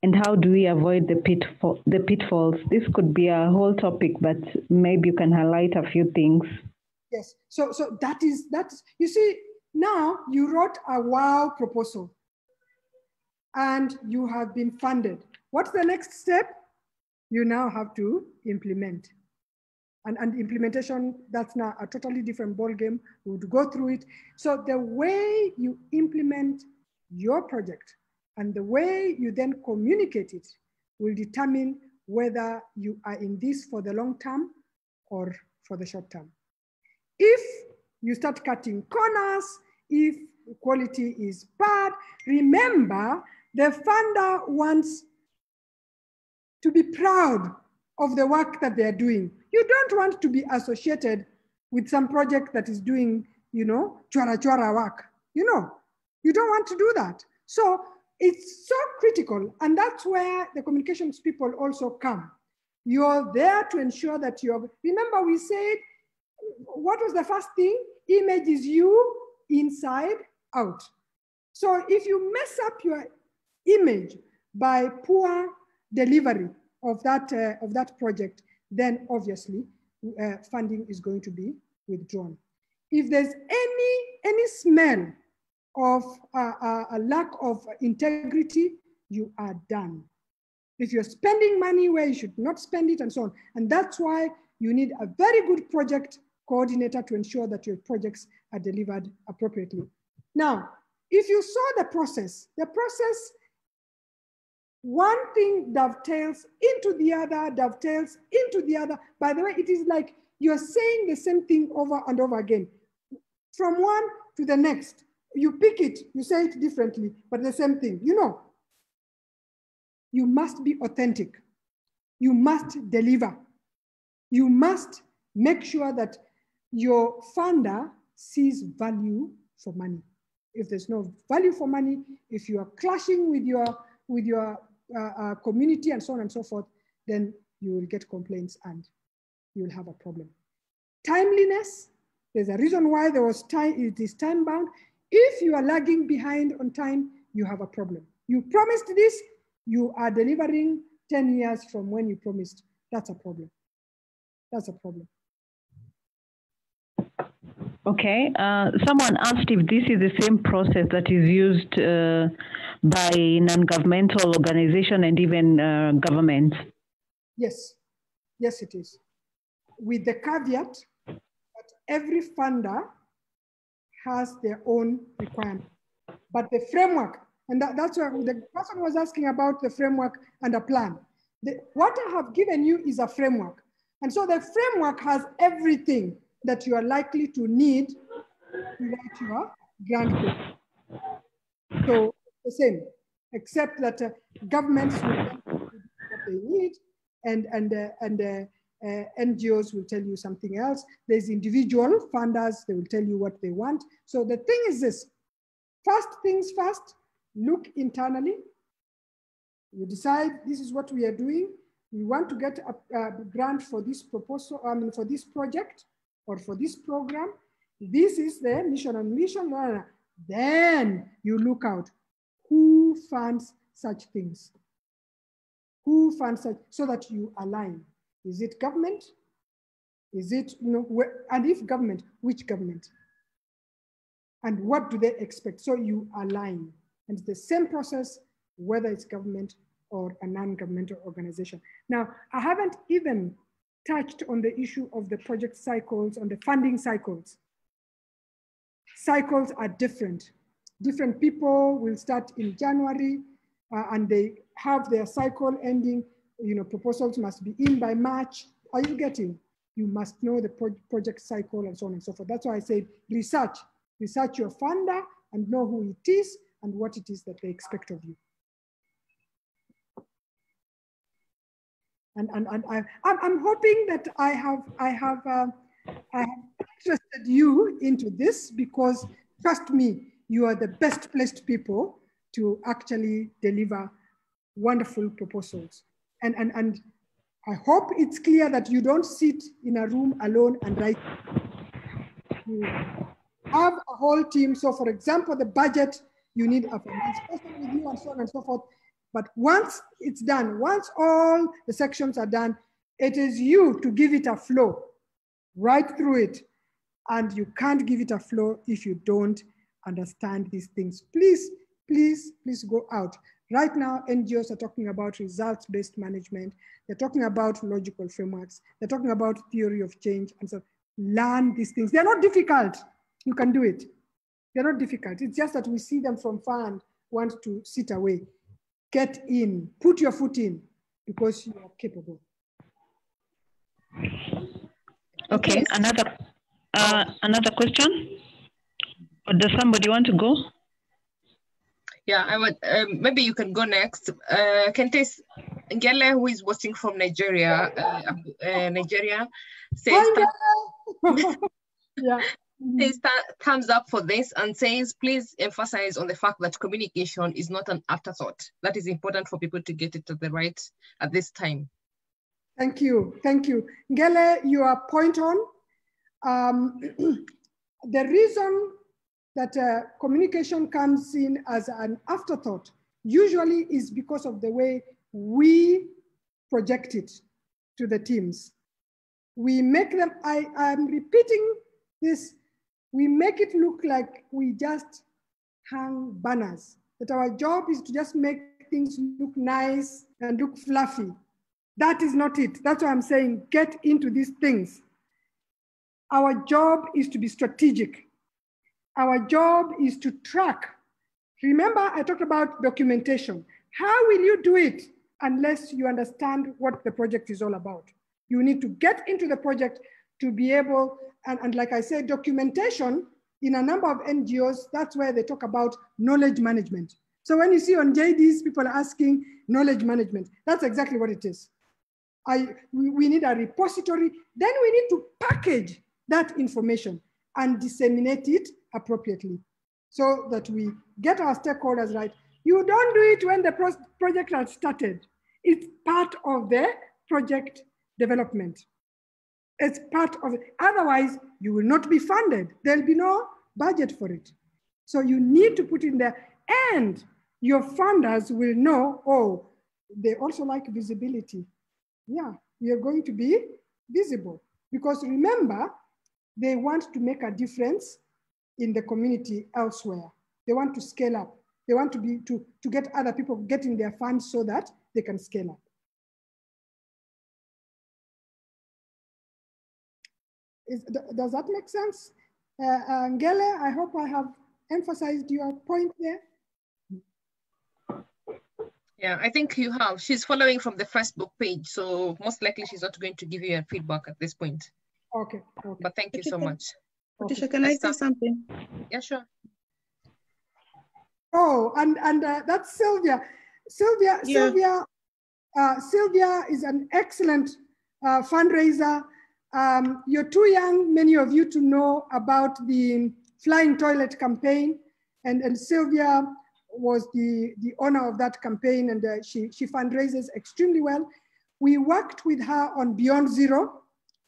and how do we avoid the pitfalls? This could be a whole topic, but maybe you can highlight a few things. Yes, so that is, you see, now you wrote a WOW proposal and you have been funded. What's the next step? You now have to implement. And implementation, that's now a totally different ballgame. We would go through it. So the way you implement your project and the way you then communicate it will determine whether you are in this for the long term or for the short term. If you start cutting corners, if quality is bad, remember the funder wants to be proud of the work that they're doing. You don't want to be associated with some project that is doing, chwara work. You don't want to do that. So it's so critical, and that's where the communications people also come. You're there to ensure that remember we said, what was the first thing? Image is you, inside out. So if you mess up your image by poor delivery of that project, then obviously funding is going to be withdrawn. If there's any smell of a lack of integrity, you are done. If you're spending money where you should not spend it and so on. And that's why you need a very good project coordinator to ensure that your projects are delivered appropriately. Now, if you saw the process, one thing dovetails into the other, dovetails into the other. By the way, it is like you're saying the same thing over and over again. From one to the next, you pick it, you say it differently, but the same thing. You must be authentic. You must deliver. You must make sure that your funder sees value for money. If there's no value for money, if you are clashing with your community and so on and so forth, then you will get complaints and you will have a problem. Timeliness, there's a reason why there was time, it is time bound. If you are lagging behind on time, you have a problem. You promised this, you are delivering 10 years from when you promised. That's a problem. That's a problem. Okay, someone asked if this is the same process that is used by non-governmental organization and even government. Yes, yes it is. With the caveat that every funder has their own requirement. But the framework, and that's why the person was asking about the framework and a plan. What I have given you is a framework. And so the framework has everything that you are likely to need to write your grant book. So the same, except that governments will tell you what they need, and NGOs will tell you something else. There's individual funders, they will tell you what they want. So the thing is this, first things first, look internally. You decide this is what we are doing. We want to get a grant for this proposal, for this project or for this program. This is the mission and mission. Then you look out who funds such things. Who funds such, so that you align. Is it government? Is it, and if government, which government? And what do they expect? So you align. And it's the same process, whether it's government or a non-governmental organization. Now, I haven't even touched on the issue of the project cycles, on the funding cycles. Cycles are different. Different people will start in January and they have their cycle ending. Proposals must be in by March. Are you getting? You must know the project cycle and so on and so forth. That's why I said research. Research your funder and know who it is and what it is that they expect of you. And I'm hoping that I have interested you into this, because trust me, you are the best placed people to actually deliver wonderful proposals. And I hope it's clear that you don't sit in a room alone and write. You have a whole team. So for example, the budget, you need a finance person with you and so on and so forth. But once it's done, once all the sections are done, it is you to give it a flow right through it. And you can't give it a flow if you don't understand these things. Please, please, please go out. Right now, NGOs are talking about results-based management. They're talking about logical frameworks. They're talking about theory of change. And so learn these things. They're not difficult. You can do it. They're not difficult. It's just that we see them from far and want to sit away. Get in, put your foot in, because you are capable. Okay, another question? Or does somebody want to go? Yeah, I would. Maybe you can go next. Kentes Ngele, who is watching from Nigeria, says, yeah. Says thumbs up for this and says, please emphasize on the fact that communication is not an afterthought. That is important for people to get it at this time. Thank you, thank you. Ngele, you are point on. The reason that communication comes in as an afterthought usually is because of the way we project it to the teams. We make them, I'm repeating this, we make it look like we just hang banners, that our job is to just make things look nice and look fluffy. That is not it. That's why I'm saying get into these things. Our job is to be strategic. Our job is to track. Remember, I talked about documentation. How will you do it unless you understand what the project is all about? You need to get into the project to be able, and like I said, documentation in a number of NGOs, that's where they talk about knowledge management. So when you see on JDs, people are asking knowledge management, that's exactly what it is. We need a repository, then we need to package that information and disseminate it appropriately so that we get our stakeholders right. You don't do it when the project has started. It's part of the project development. It's part of it. Otherwise, you will not be funded. There'll be no budget for it. So you need to put in there, and your funders will know, oh, they also like visibility. Yeah, we are going to be visible. Because remember, they want to make a difference in the community elsewhere. They want to scale up. They want to get other people getting their funds so that they can scale up. Does that make sense? Ngele, I hope I have emphasized your point there. Yeah, I think you have. She's following from the Facebook page, so most likely she's not going to give you a feedback at this point. Okay. Okay. But thank you so much. Patricia, can I say something? Yeah, sure. Oh, and that's Sylvia. Sylvia, Yeah. Sylvia is an excellent fundraiser. You're too young, many of you, to know about the Flying Toilet campaign, and Sylvia was the owner of that campaign, and she fundraises extremely well. We worked with her on Beyond Zero,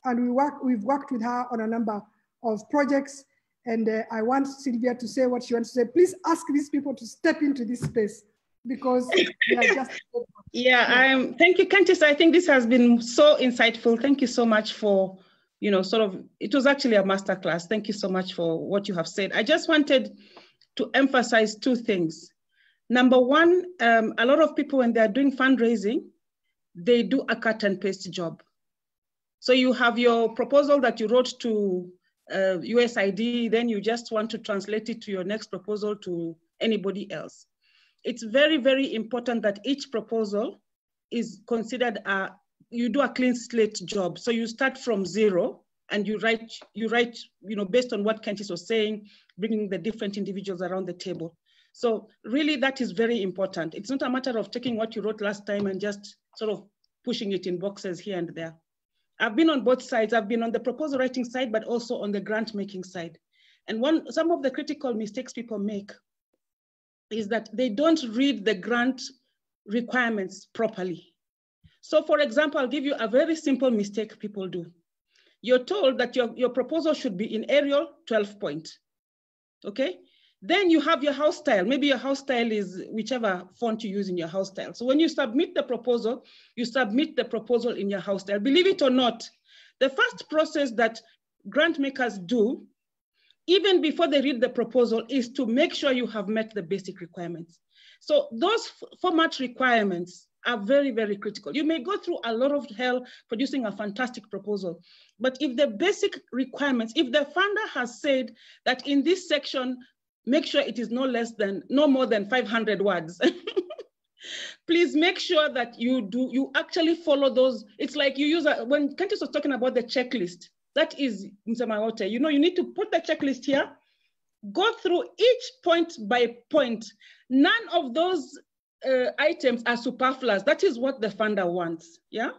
and we've worked with her on a number of projects. And I want Sylvia to say what she wants to say. Please ask these people to step into this space, because they are just. Yeah, thank you, Candice. I think this has been so insightful. Thank you so much for, it was actually a masterclass. Thank you so much for what you have said. I just wanted to emphasize two things. Number one, a lot of people, when they're doing fundraising, they do a cut and paste job. So you have your proposal that you wrote to USAID, then you just want to translate it to your next proposal to anybody else. It's very, very important that each proposal is considered you do a clean slate job. So you start from zero and you write, based on what Candice was saying, bringing the different individuals around the table. So really that is very important. It's not a matter of taking what you wrote last time and just sort of pushing it in boxes here and there. I've been on both sides. I've been on the proposal writing side, but also on the grant making side. And some of the critical mistakes people make is that they don't read the grant requirements properly. So for example, I'll give you a very simple mistake people do. You're told that your proposal should be in Arial 12 point, okay? Then you have your house style. Maybe your house style is whichever font you use in your house style. So when you submit the proposal, you submit the proposal in your house style. Believe it or not, the first process that grant makers do, even before they read the proposal, is to make sure you have met the basic requirements. So those format requirements are very, very critical. You may go through a lot of hell producing a fantastic proposal, but if the basic requirements, if the funder has said that in this section, make sure it is no more than 500 words. Please make sure that you actually follow those. It's like you use, when Candice was talking about the checklist, that is Msemawote. You need to put the checklist here, go through each point by point. None of those items are superfluous. That is what the funder wants, yeah?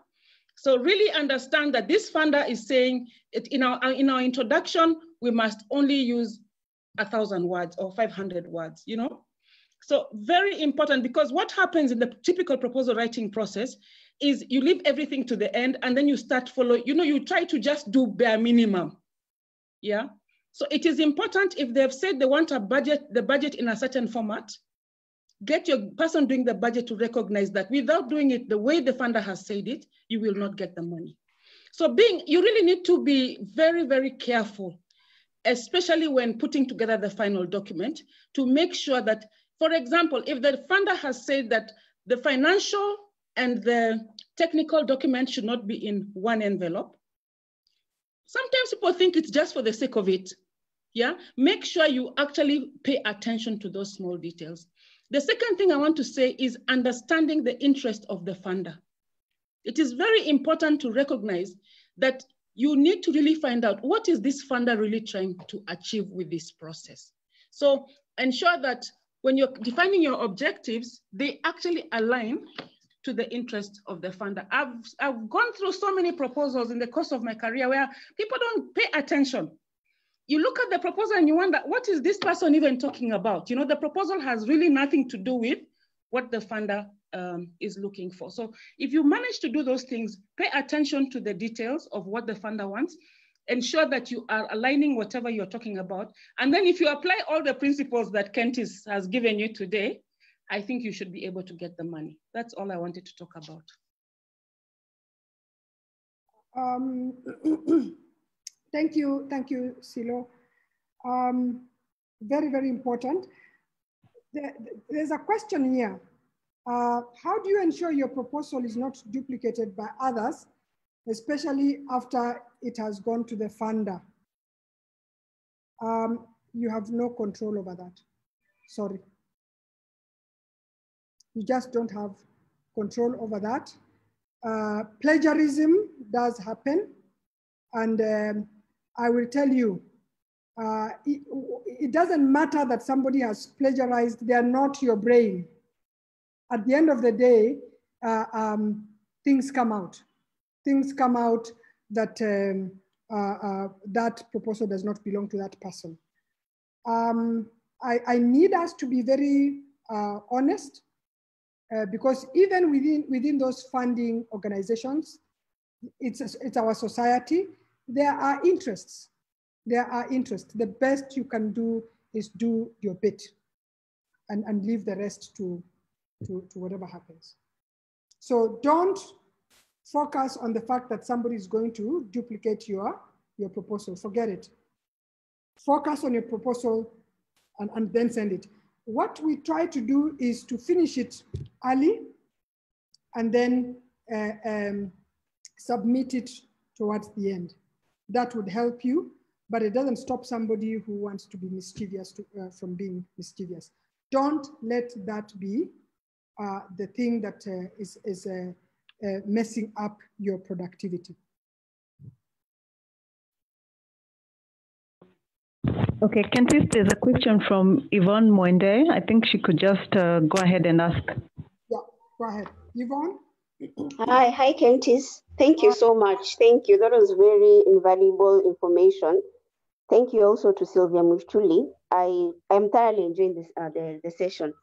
So really understand that this funder is saying, in our introduction, we must only use 1,000 words or 500 words, So very important, because what happens in the typical proposal writing process is you leave everything to the end and then you start following, you try to just do bare minimum, yeah? So it is important, if they've said they want the budget in a certain format, get your person doing the budget to recognize that without doing it the way the funder has said it, you will not get the money. So you really need to be very, very careful, especially when putting together the final document, to make sure that, for example, if the funder has said that the financial and the technical document should not be in one envelope, sometimes people think it's just for the sake of it, yeah? Make sure you actually pay attention to those small details. The second thing I want to say is understanding the interest of the funder. It is very important to recognize that you need to really find out, what is this funder really trying to achieve with this process? So ensure that when you're defining your objectives, they actually align to the interest of the funder. I've gone through so many proposals in the course of my career where people don't pay attention. You look at the proposal and you wonder, what is this person even talking about? The proposal has really nothing to do with what the funder is looking for. So if you manage to do those things, pay attention to the details of what the funder wants, ensure that you are aligning whatever you're talking about. And then if you apply all the principles that Candice has given you today, I think you should be able to get the money. That's all I wanted to talk about. Thank you, Silo. Very, very important. There's a question here. How do you ensure your proposal is not duplicated by others, especially after it has gone to the funder? You have no control over that. Sorry. You just don't have control over that. Plagiarism does happen. And I will tell you, It doesn't matter that somebody has plagiarized, they are not your brain. At the end of the day, things come out. Things come out that that proposal does not belong to that person. I need us to be very honest, because even within those funding organizations, it's our society, there are interests. There are interests. The best you can do is do your bit and leave the rest to whatever happens. So don't focus on the fact that somebody is going to duplicate your proposal. Forget it. Focus on your proposal and then send it. What we try to do is to finish it early and then submit it towards the end. That would help you, but it doesn't stop somebody who wants to be mischievous from being mischievous. Don't let that be the thing that is messing up your productivity. Okay, Kentis, there's a question from Yvonne Moinde. I think she could just go ahead and ask. Yeah, go ahead. Yvonne? Hi, Kentis. Thank you so much. Thank you. That was very invaluable information. Thank you also to Sylvia Mushuli. I am thoroughly enjoying this the session.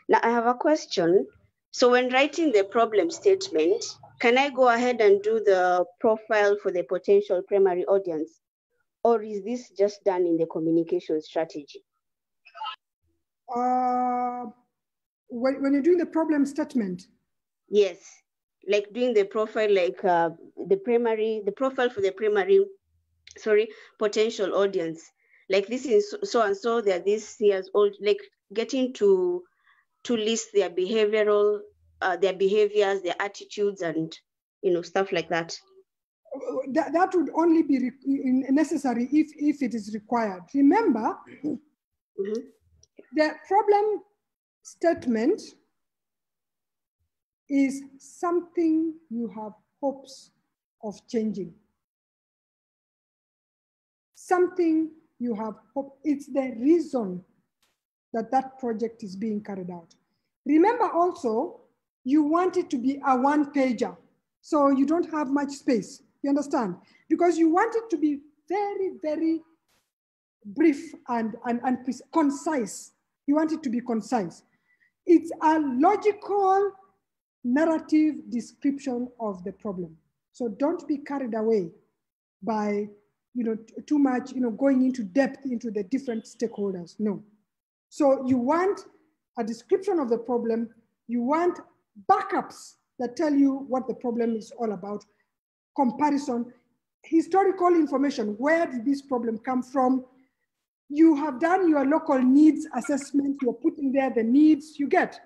Now I have a question. So when writing the problem statement, can I go ahead and do the profile for the potential primary audience? Or is this just done in the communication strategy? When you're doing the problem statement? Yes, like doing the profile, like the profile for the primary, potential audience. Like this is so and so, they're this years old, like getting to list their behavioral, their behaviors, their attitudes, and stuff like that. That would only be necessary if it is required. Remember, the problem statement is something you have hopes of changing. Something you have hope. It's the reason that that project is being carried out. Remember also, you want it to be a one-pager, so you don't have much space. You understand? Because you want it to be very, very brief and concise. You want it to be concise. It's a logical narrative description of the problem. So don't be carried away by too much going into depth into the different stakeholders. No. So you want a description of the problem. You want backups that tell you what the problem is all about. Comparison, historical information. Where did this problem come from? You have done your local needs assessment. You're putting there the needs you get.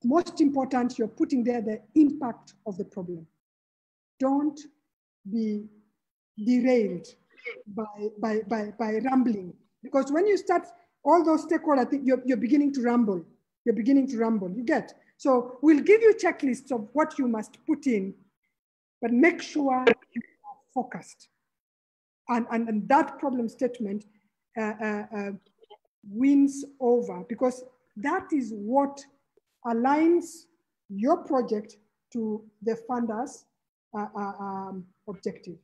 Most important, you're putting there the impact of the problem. Don't be derailed by rambling. Because when you start all those stakeholders, I think you're beginning to ramble. You're beginning to ramble, you get? So we'll give you checklists of what you must put in, but make sure you are focused. And that problem statement wins over, because that is what aligns your project to the funders' objective.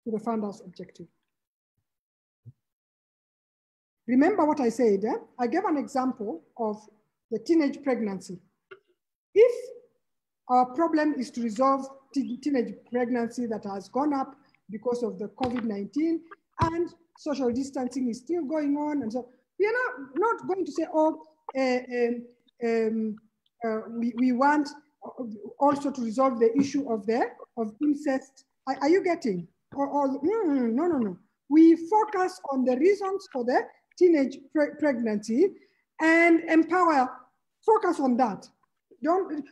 To the funders' objective. Remember what I said, eh? I gave an example of the teenage pregnancy. If our problem is to resolve teenage pregnancy that has gone up because of the COVID-19 and social distancing is still going on, and so we are not going to say, oh, we want also to resolve the issue of incest. Are you getting? No. We focus on the reasons for the teenage pregnancy and empower, focus on that.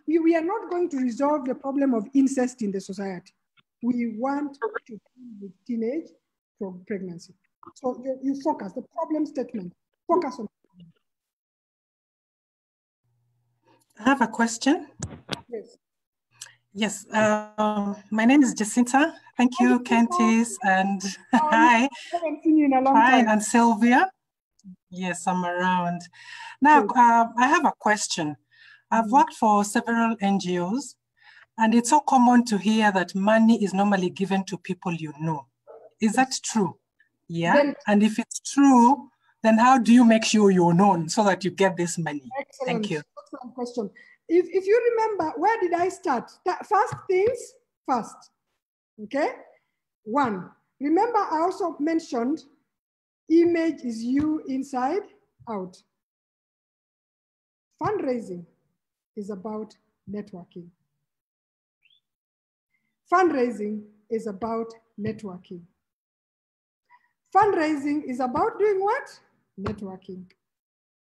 We are not going to resolve the problem of incest in the society. We want to deal with teenage pregnancy. So you focus, the problem statement, focus on. I have a question. Yes. Yes, my name is Jacinta. Thank you, Kentis, and hi. I haven't seen you in a long Fine, time. and Sylvia. Yes, I'm around. Now, I have a question. I've worked for several NGOs, and it's so common to hear that money is normally given to people you know. Is that true? Yeah. And if it's true, then how do you make sure you're known so that you get this money? Excellent. Thank you. Excellent question. If you remember, where did I start? First things first. Okay. One. Remember, I also mentioned image is you inside out. Fundraising is about networking. Fundraising is about networking. Fundraising is about doing what? Networking.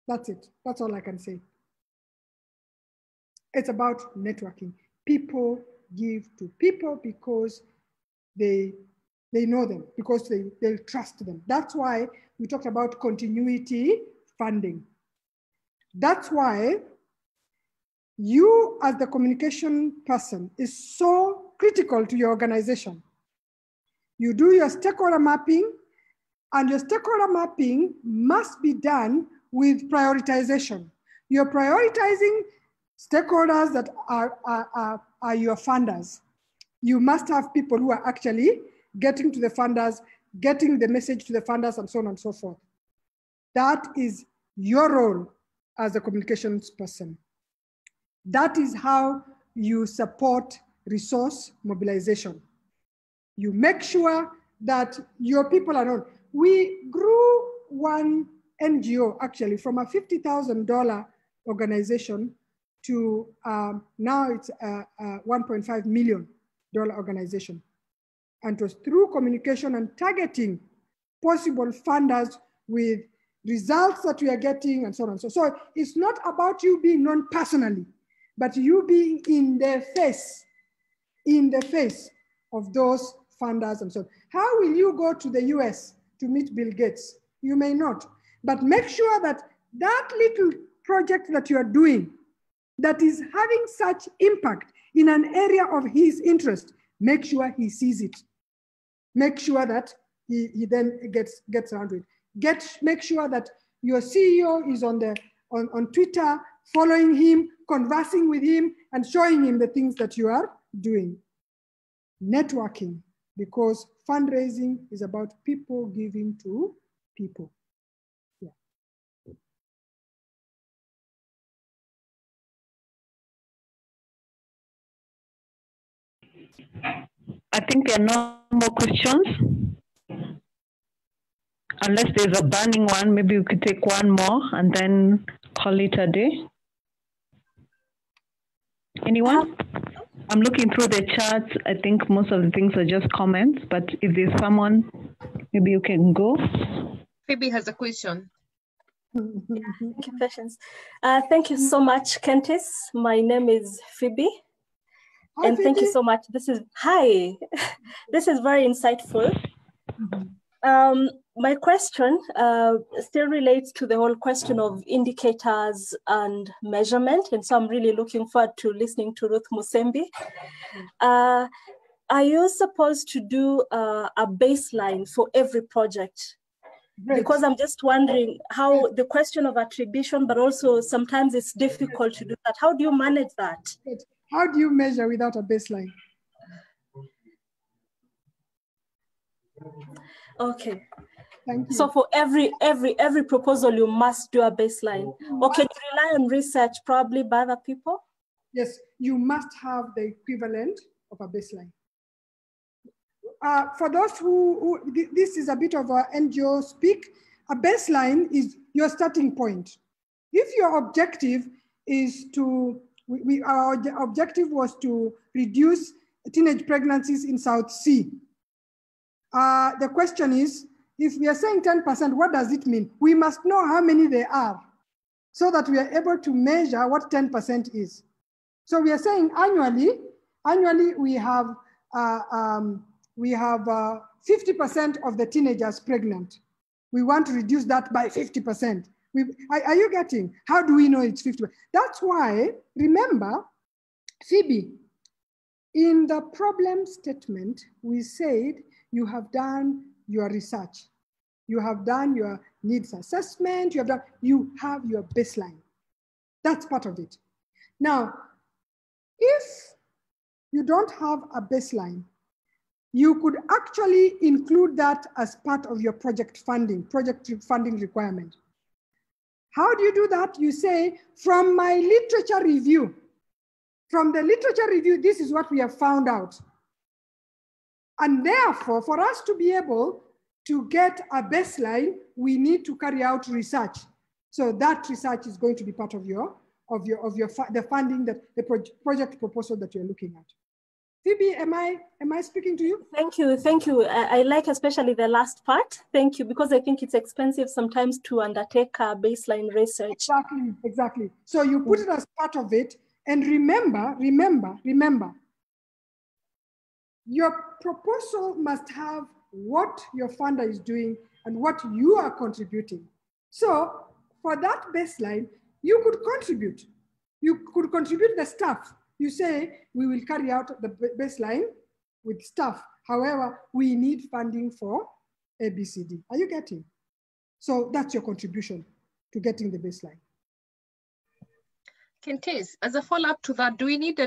That's it. That's all I can say. It's about networking. People give to people because they know them, because they trust them. That's why we talked about continuity funding. That's why you as the communication person is so critical to your organization. You do your stakeholder mapping, and your stakeholder mapping must be done with prioritization. You're prioritizing stakeholders that are your funders. You must have people who are actually getting to the funders, getting the message to the funders, and so on and so forth. That is your role as a communications person. That is how you support resource mobilization. You make sure that your people are known. We grew one NGO actually from a $50,000 organization to now it's a $1.5 million organization. And it was through communication and targeting possible funders with results that we are getting and so on and so on. So it's not about you being known personally, but you being in the face of those funders and so on. How will you go to the US to meet Bill Gates? You may not, but make sure that that little project that you are doing that is having such impact in an area of his interest, make sure he sees it. Make sure that he then gets around it. Make sure that your CEO is on Twitter, following him, conversing with him, and showing him the things that you are doing. Networking, because fundraising is about people giving to people. Yeah. I think there are no more questions. Unless there's a burning one, maybe we could take one more and then call it a day. Anyone? I'm looking through the chats. I think most of the things are just comments, but if there's someone, maybe you can go. Phoebe has a question. Thank you, Patience. Thank you so much, Kentis. My name is Phoebe. Hi, and Phoebe. Thank you so much. This is very insightful. My question still relates to the whole question of indicators and measurement. And so I'm really looking forward to listening to Ruth Musembi. Are you supposed to do a baseline for every project? Right. Because I'm just wondering how the question of attribution, but also sometimes it's difficult to do that. How do you manage that? How do you measure without a baseline? Okay. Thank you. So for every proposal, you must do a baseline. Or can you rely on research probably by other people? Yes, you must have the equivalent of a baseline. For those who this is a bit of a NGO speak, a baseline is your starting point. If your objective is to, our objective was to reduce teenage pregnancies in South Sea. The question is, if we are saying 10%, what does it mean? We must know how many there are so that we are able to measure what 10% is. So we are saying annually we have 50% of the teenagers pregnant. We want to reduce that by 50%. Are you getting? How do we know it's 50%? That's why, remember, Phoebe, In the problem statement, we said you have done your research. You have done your needs assessment. You have your baseline. That's part of it. Now, if you don't have a baseline, you could actually include that as part of your project funding requirement. How do you do that? You say, from my literature review, this is what we have found out. And therefore, for us to be able to get a baseline, we need to carry out research. So that research is going to be part of the funding, the project proposal that you're looking at. Phoebe, am I speaking to you? Thank you. I like especially the last part. Thank you, because I think it's expensive sometimes to undertake a baseline research. Exactly. So you put it as part of it, and remember, your proposal must have what your funder is doing and what you are contributing. So for that baseline, you could contribute. You could contribute the staff. You say, we will carry out the baseline with staff. However, we need funding for ABCD. Are you getting? So that's your contribution to getting the baseline. Kentis, as a follow-up to that, do you need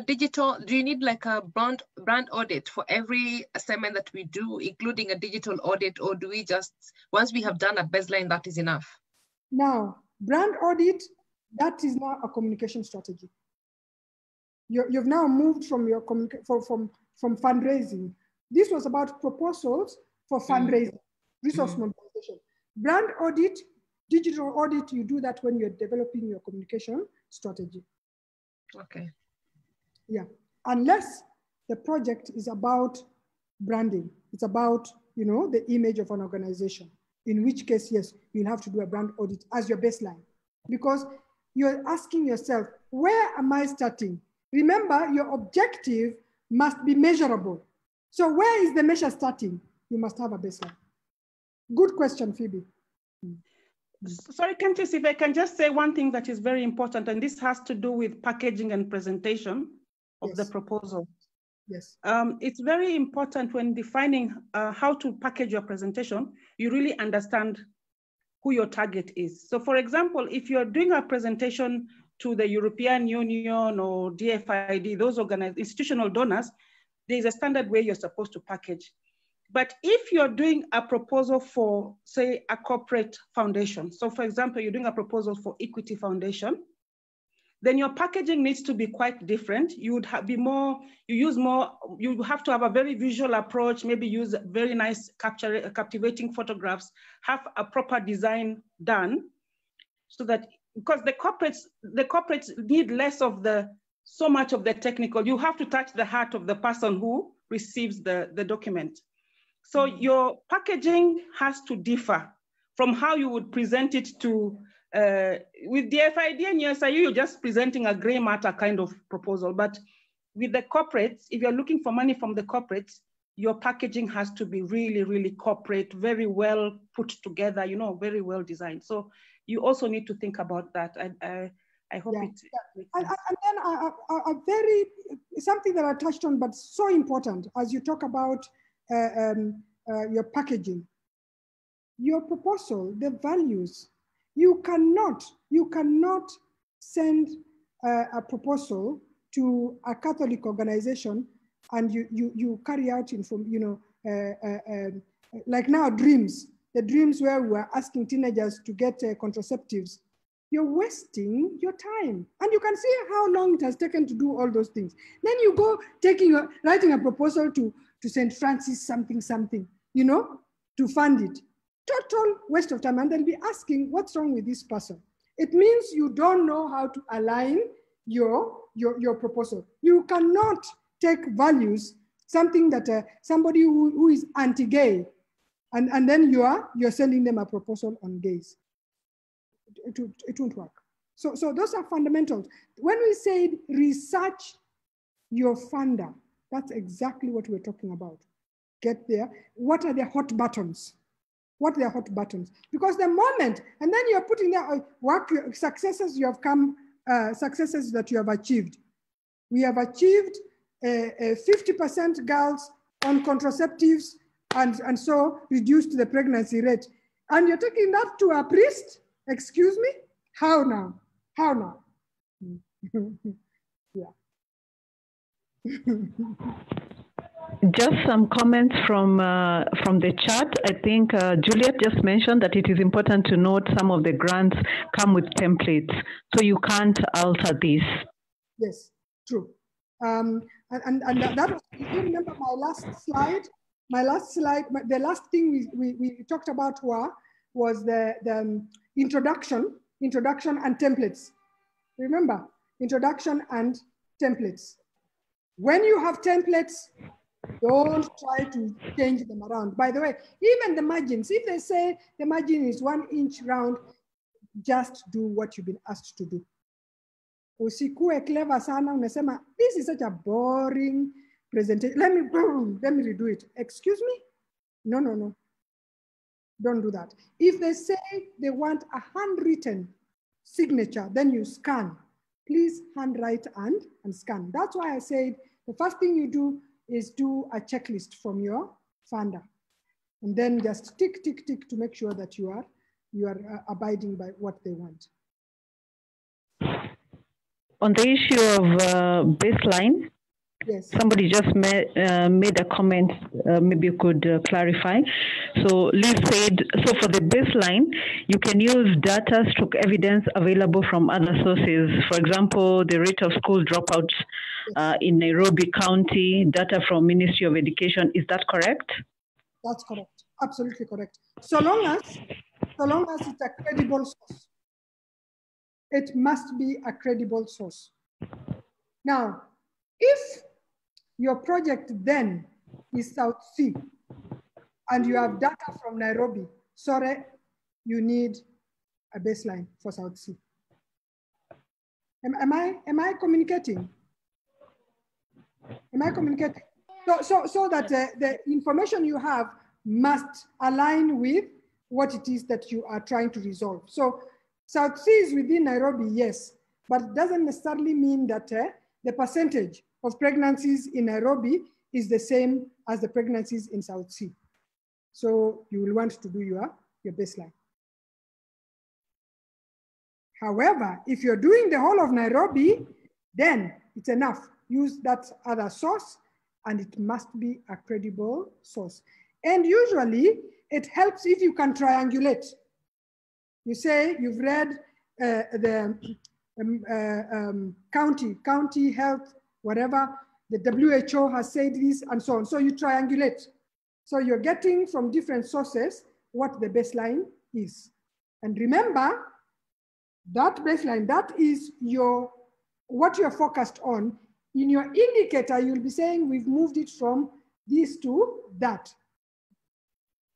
like a brand audit for every assignment that we do, including a digital audit, or do we just, once we have done a baseline, that is enough? Now, brand audit, that is now a communication strategy. You've now moved from your from fundraising. This was about proposals for fundraising, resource mobilization. Brand audit, digital audit, you do that when you're developing your communication strategy. Okay. Yeah, unless the project is about branding. It's about, the image of an organization. In which case, yes, you'll have to do a brand audit as your baseline, because you're asking yourself, where am I starting? Remember, your objective must be measurable. So where is the measure starting? You must have a baseline. Good question, Phoebe. Sorry, Kentis, if I can just say one thing that is very important, and this has to do with packaging and presentation of the proposal. Yes. It's very important when defining how to package your presentation, you really understand who your target is. So for example, if you're doing a presentation to the European Union or DFID, those institutional donors, there's a standard way you're supposed to package. But if you're doing a proposal for, say, a corporate foundation, so for example, you're doing a proposal for Equity Foundation, then your packaging needs to be quite different. You would have you have to have a very visual approach, maybe use very nice captivating photographs, have a proper design done, so that, because the corporates need less of so much of the technical. You have to touch the heart of the person who receives the document. So your packaging has to differ from how you would present it to, with the FID and USIU, you're just presenting a gray matter kind of proposal. But with the corporates, if you're looking for money from the corporates, your packaging has to be really, really corporate, very well put together, very well designed. So you also need to think about that. I hope it. And then something that I touched on, but so important as you talk about your packaging, your proposal, the values. You cannot send a proposal to a Catholic organization and you carry out like now the dreams where we are asking teenagers to get contraceptives. You're wasting your time. And you can see how long it has taken to do all those things. Then you go writing a proposal to St. Francis something, to fund it. Total waste of time. And they'll be asking, what's wrong with this person? It means you don't know how to align your proposal. You cannot take values, something that somebody who is anti-gay, and then you're sending them a proposal on gays. It won't work. So those are fundamentals. When we said research your funder, that's exactly what we're talking about. Get there. What are the hot buttons? What are the hot buttons? Because the moment, and then you're putting there successes you have successes that you have achieved. We have achieved 50% girls on contraceptives and so reduced the pregnancy rate. And you're taking that to a priest? Excuse me? How now? How now? Yeah. Just some comments from the chat. I think Juliet just mentioned that it is important to note some of the grants come with templates, so you can't alter this. Yes, true. And that was, if you remember my last slide, the last thing we talked about was the introduction and templates. Remember, introduction and templates. When you have templates, don't try to change them around. By the way, even the margins, if they say the margin is 1 inch round, just do what you've been asked to do. Usikue clever sana, unasema, this is such a boring presentation. Let me redo it. Excuse me? No. Don't do that. If they say they want a handwritten signature, then you scan. Please handwrite and scan. That's why I said the first thing you do is do a checklist from your funder. And then just tick, tick, tick to make sure that you are abiding by what they want. On the issue of baseline, yes. Somebody just made a comment, maybe you could clarify. So Liz said, so for the baseline, you can use data stroke evidence available from other sources. For example, the rate of school dropouts in Nairobi County, data from Ministry of Education. Is that correct? That's correct, absolutely correct. So long as it's a credible source. It must be a credible source. Now, if your project then is South Sea and you have data from Nairobi, sorry, you need a baseline for South Sea. Am I communicating? Am I communicating? So that the information you have must align with what it is that you are trying to resolve. So South Sea is within Nairobi, yes, but it doesn't necessarily mean that the percentage of pregnancies in Nairobi is the same as the pregnancies in South Sea. So you will want to do your baseline. However, if you're doing the whole of Nairobi, then it's enough. Use that other source, and it must be a credible source. And usually it helps if you can triangulate. You say you've read the county health, whatever, the WHO has said this and so on. So you triangulate. So you're getting from different sources what the baseline is. And remember, that baseline, that is what you're focused on. In your indicator, you'll be saying we've moved it from this to that.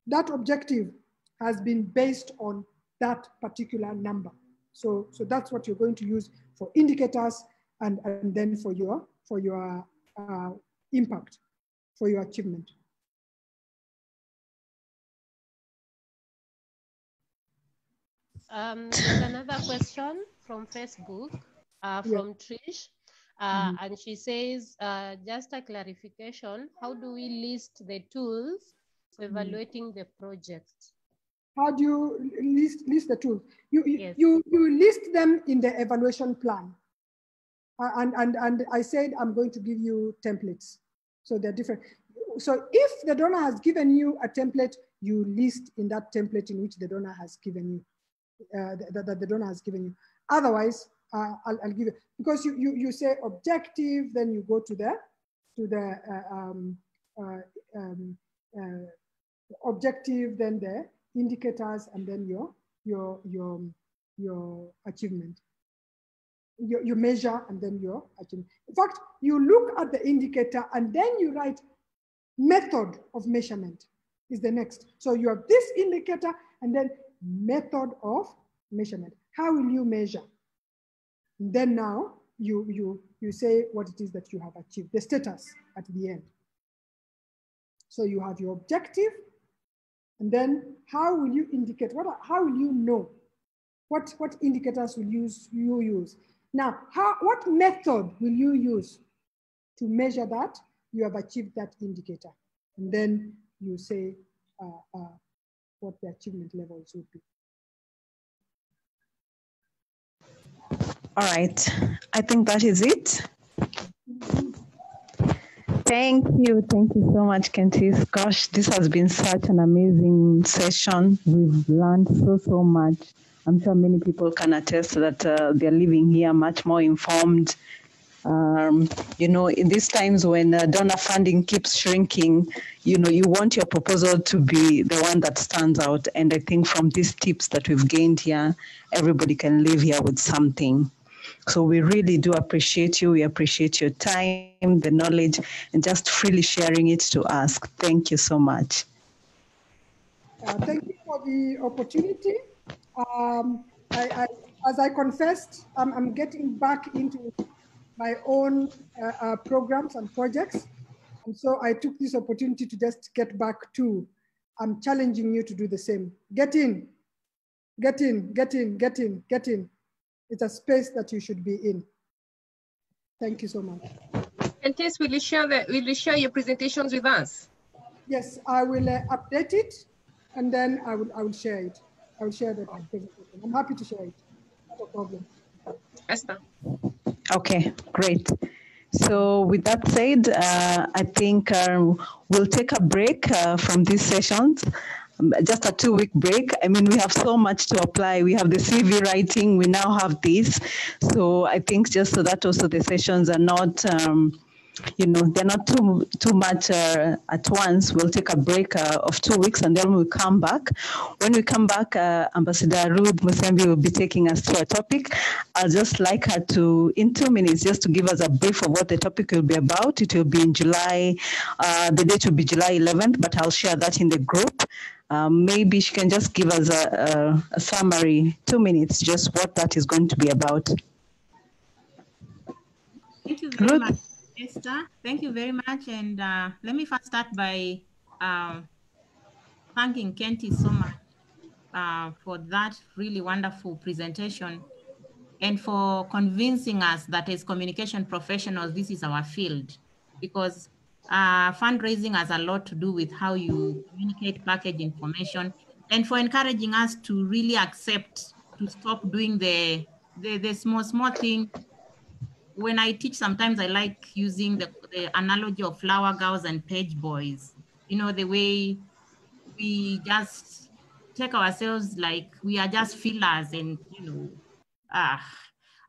That objective has been based on that particular number. So that's what you're going to use for indicators and then for your impact, for your achievement. There's another question from Facebook from Trish. And she says, just a clarification, how do we list the tools for evaluating the project? How do you list the tools? You list them in the evaluation plan. And I said, I'm going to give you templates. So they're different. So if the donor has given you a template, you list in that template in which the donor has given you, that the donor has given you. Otherwise, I'll give you, because you say objective, then you go to the objective, then the indicators, and then your achievement. You measure and then your achievement. In fact, you look at the indicator and then you write method of measurement is the next. So you have this indicator and then method of measurement. How will you measure? And then now you say what it is that you have achieved, the status at the end. So you have your objective, and then how will you indicate, how will you know? What indicators will you use? Now, what method will you use? to measure that you have achieved that indicator. And then you say what the achievement levels would be. All right, I think that is it. Thank you so much, Kentis. Gosh, this has been such an amazing session. We've learned so much. I'm sure many people can attest that they're living here much more informed. You know, in these times when donor funding keeps shrinking, you know, you want your proposal to be the one that stands out. And I think from these tips that we've gained here, everybody can live here with something. So we really do appreciate you. We appreciate your time, the knowledge, and just freely sharing it to us. Thank you so much. Thank you for the opportunity. As I confessed, I'm getting back into my own programs and projects. And so I took this opportunity to just get back to, I'm challenging you to do the same. Get in, get in, get in, get in, get in. It's a space that you should be in. Thank you so much. And Tess, will you share your presentations with us? Yes, I will update it, and then I will share it. I will share that presentation. I'm happy to share it. No problem. Esther. Okay, great. So with that said, I think we'll take a break from these sessions. Just a 2-week break. I mean, we have so much to apply. We have the CV writing, we now have this. So I think just so that also the sessions are not, you know, they're not too much at once. We'll take a break of 2 weeks and then we'll come back. When we come back, Ambassador Ruth Musembi will be taking us to a topic. I'll just like her to, in 2 minutes, just to give us a brief of what the topic will be about. It will be in July, the date will be July 11th, but I'll share that in the group. Maybe she can just give us a summary, 2 minutes, just what that is going to be about. Thank you very much, Esther. Thank you very much. And let me first start by thanking Kenty so much for that really wonderful presentation and for convincing us that as communication professionals, this is our field, because fundraising has a lot to do with how you communicate, package information, and for encouraging us to really accept, to stop doing the small thing. When I teach, sometimes I like using the analogy of flower girls and page boys. You know, the way we just take ourselves like we are just fillers, and, you know, I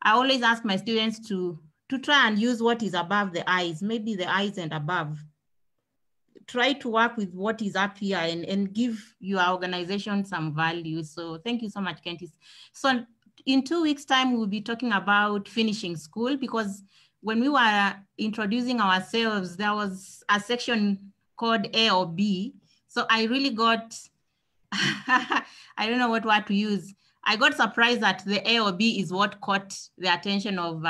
always ask my students to try and use what is above the eyes, maybe the eyes and above. Try to work with what is up here and give your organization some value. So thank you so much, Kentis. So in 2 weeks' time, we'll be talking about finishing school, because when we were introducing ourselves, there was a section called A or B. So I really got, I don't know what word to use. I got surprised that the A or B is what caught the attention of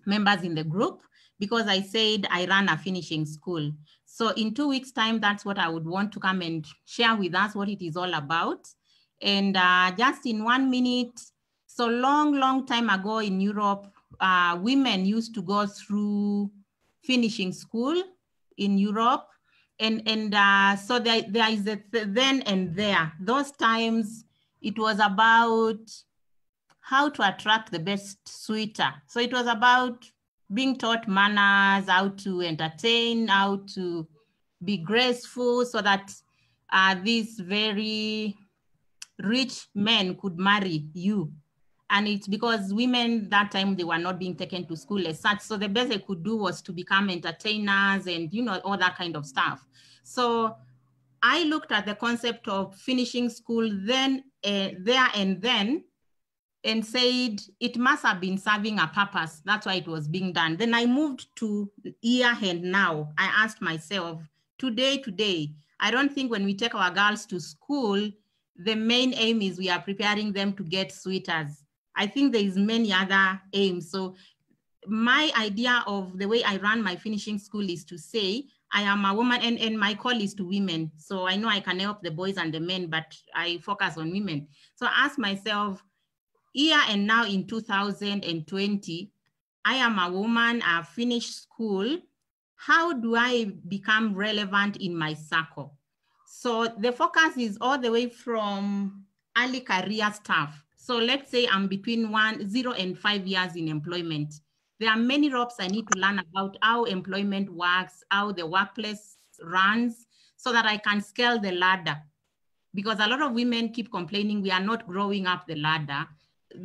members in the group, because I said I ran a finishing school. So in 2 weeks' time, that's what I would want to come and share with us what it is all about. And just in 1 minute, so long time ago in Europe, women used to go through finishing school in Europe. And so there is a then and there. Those times, it was about how to attract the best suitor. So it was about being taught manners, how to entertain, how to be graceful, so that these very rich men could marry you. And it's because women that time, they were not being taken to school as such. So the best they could do was to become entertainers and, you know, all that kind of stuff. So I looked at the concept of finishing school then, there and then, and said it must have been serving a purpose. That's why it was being done. Then I moved to here and now. I asked myself, today, I don't think when we take our girls to school, the main aim is we are preparing them to get suitors. I think there is many other aims. So my idea of the way I run my finishing school is to say, I am a woman, and my call is to women. So I know I can help the boys and the men, but I focus on women. So I asked myself, here and now in 2020, I am a woman, I've finished school. How do I become relevant in my circle? So the focus is all the way from early career stuff. So let's say I'm between 0 and 5 years in employment. There are many ropes I need to learn about how employment works, how the workplace runs, so that I can scale the ladder. Because a lot of women keep complaining we are not growing up the ladder.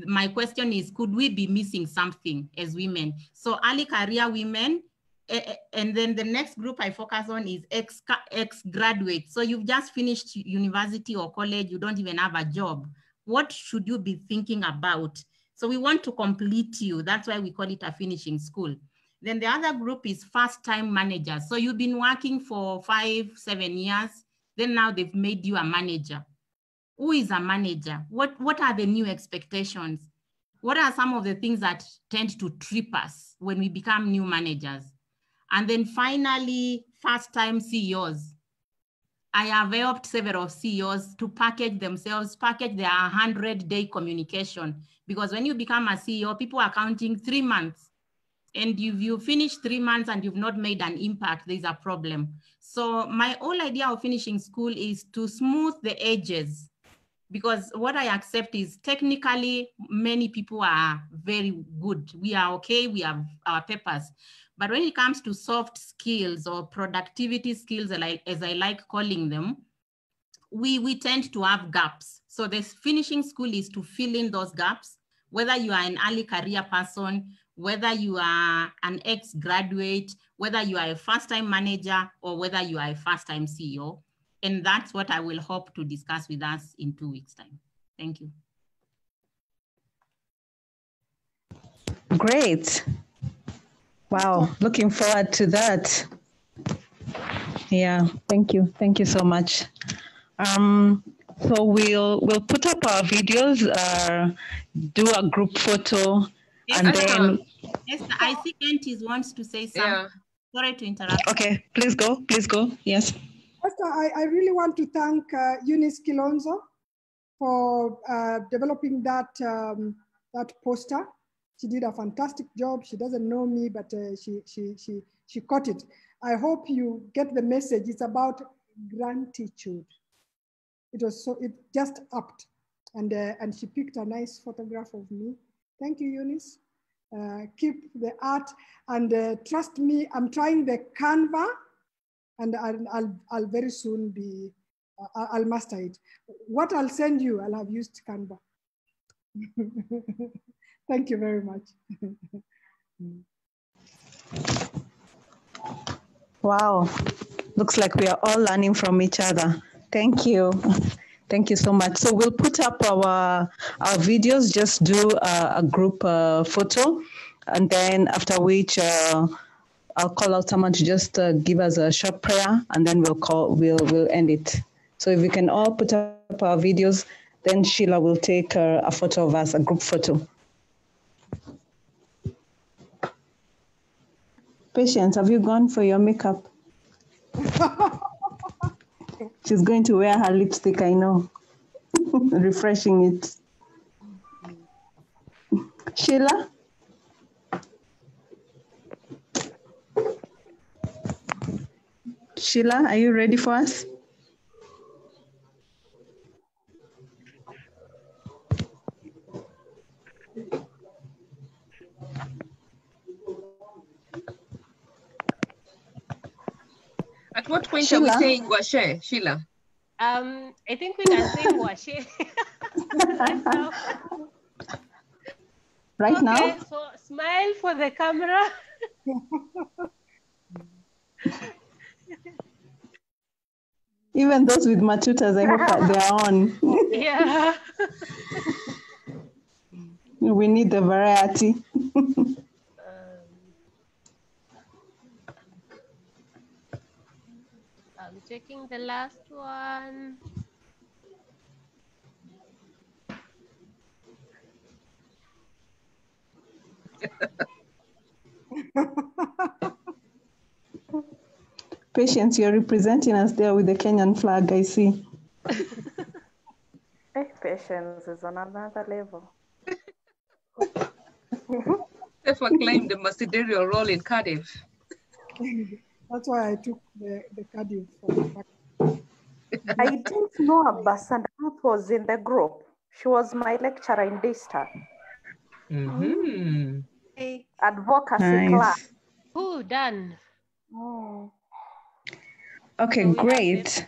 My question is, could we be missing something as women? So early career women, and then the next group I focus on is ex-graduates. So you've just finished university or college, you don't even have a job. What should you be thinking about? So we want to complete you. That's why we call it a finishing school. Then the other group is first-time managers. So you've been working for 5-7 years, then now they've made you a manager. Who is a manager? What are the new expectations? What are some of the things that tend to trip us when we become new managers? And then finally, first-time CEOs. I have helped several CEOs to package themselves, package their 100-day communication. Because when you become a CEO, people are counting 3 months. And if you finish 3 months and you've not made an impact, there's a problem. So my whole idea of finishing school is to smooth the edges. Because what I accept is technically many people are very good. We are okay, we have our papers. But when it comes to soft skills or productivity skills, as I like calling them, we tend to have gaps. So this finishing school is to fill in those gaps, whether you are an early career person, whether you are an ex-graduate, whether you are a first-time manager, or whether you are a first-time CEO. And that's what I will hope to discuss with us in 2 weeks' time. Thank you. Great. Wow, looking forward to that. Yeah, thank you. Thank you so much. So we'll put up our videos, do a group photo, and then... Esther, I think Kentis wants to say something. Yeah. Sorry to interrupt. Okay, please go, yes. Esther, I really want to thank Eunice Kilonzo for developing that, that poster. She did a fantastic job. She doesn't know me, but she caught it. I hope you get the message. It's about gratitude. It just upped, and she picked a nice photograph of me. Thank you, Eunice. Keep the art, and trust me, I'm trying the Canva, and I'll very soon be, I'll master it. What I'll send you, I'll have used Canva. Thank you very much. Wow, looks like we are all learning from each other. Thank you. Thank you so much. So we'll put up our videos, just do a group photo, and then after which I'll call out someone to just give us a short prayer, and then we'll end it. So if we can all put up our videos, then Sheila will take a photo of us, a group photo. Patience, have you gone for your makeup? She's going to wear her lipstick, I know. Refreshing it. Sheila? Sheila, are you ready for us? At what point Sheila? Are we saying Washe, Sheila? I think we can say Washe. Right now? Okay, so smile for the camera. Even those with matutas, I hope they are on. Yeah. We need the variety. I'm checking the last one. Patience, you're representing us there with the Kenyan flag, I see. Patience is on another level. Steph claimed the magisterial role in Cardiff. That's why I took the Cardiff for the fact. I didn't know Ambassador Ruth was in the group. She was my lecturer in DSTA. Advocacy class. Oh, done. Oh. Okay, So great.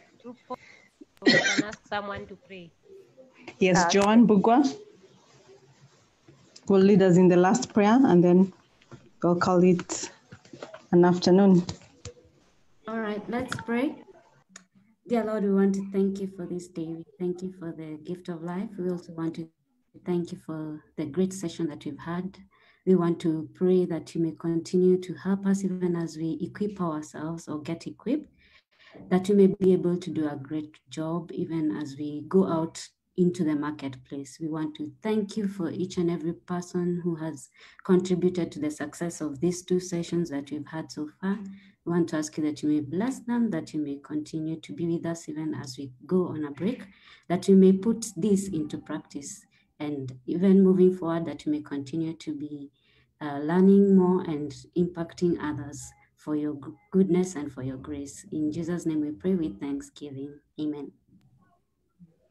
We can ask someone to pray. Yes, Joan Bugwa will lead us in the last prayer, and then we'll call it an afternoon. All right, let's pray. Dear Lord, we want to thank you for this day. We thank you for the gift of life. We also want to thank you for the great session that we've had. We want to pray that you may continue to help us even as we equip ourselves or get equipped, that we may be able to do a great job even as we go out into the marketplace. We want to thank you for each and every person who has contributed to the success of these 2 sessions that we've had so far. We want to ask you that you may bless them, that you may continue to be with us even as we go on a break, that you may put this into practice, and even moving forward, that you may continue to be learning more and impacting others for your goodness and for your grace. In Jesus' name we pray with thanksgiving. Amen.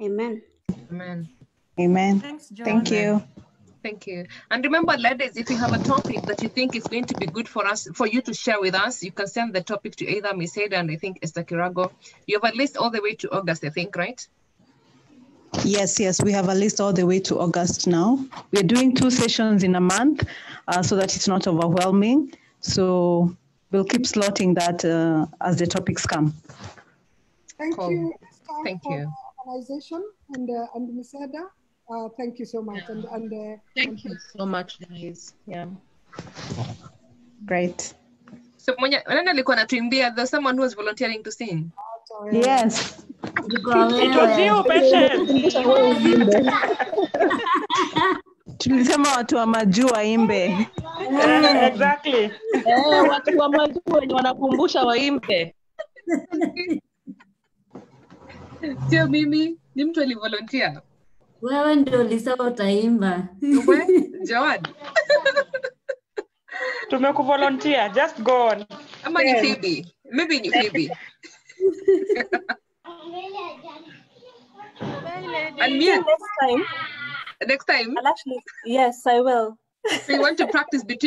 Amen. Amen. Amen. Thanks, John. Thank you. Thank you. And remember, ladies, if you have a topic that you think is going to be good for us, for you to share with us, you can send the topic to either Miss Ada and I think Esther Kirago. You have a list all the way to August, I think, right? Yes, we have a list all the way to August now. We're doing 2 sessions in a month so that it's not overwhelming. So we'll keep slotting that as the topics come. Thank you. Thank you. Organization and Ms. Ada. Thank you so much. Thank you so much, guys. Yeah. Great. So, nani alikuwa anatuimbia? There's someone who was volunteering to sing. Yes. It was you, Patience. Tulisema watu wa majuu waimbe. Exactly. Watu wa majuu wenye wanakumbusha waimbe. Sio mimi, ni mtu alivolunteer. Wewe ndio ulisema utaimba. Joan. Tumekuvolunteer, just go on. Ama ni Phoebe. Maybe ni Phoebe. And me next time. Next time? I'll actually, yes, I will. So you want to practice between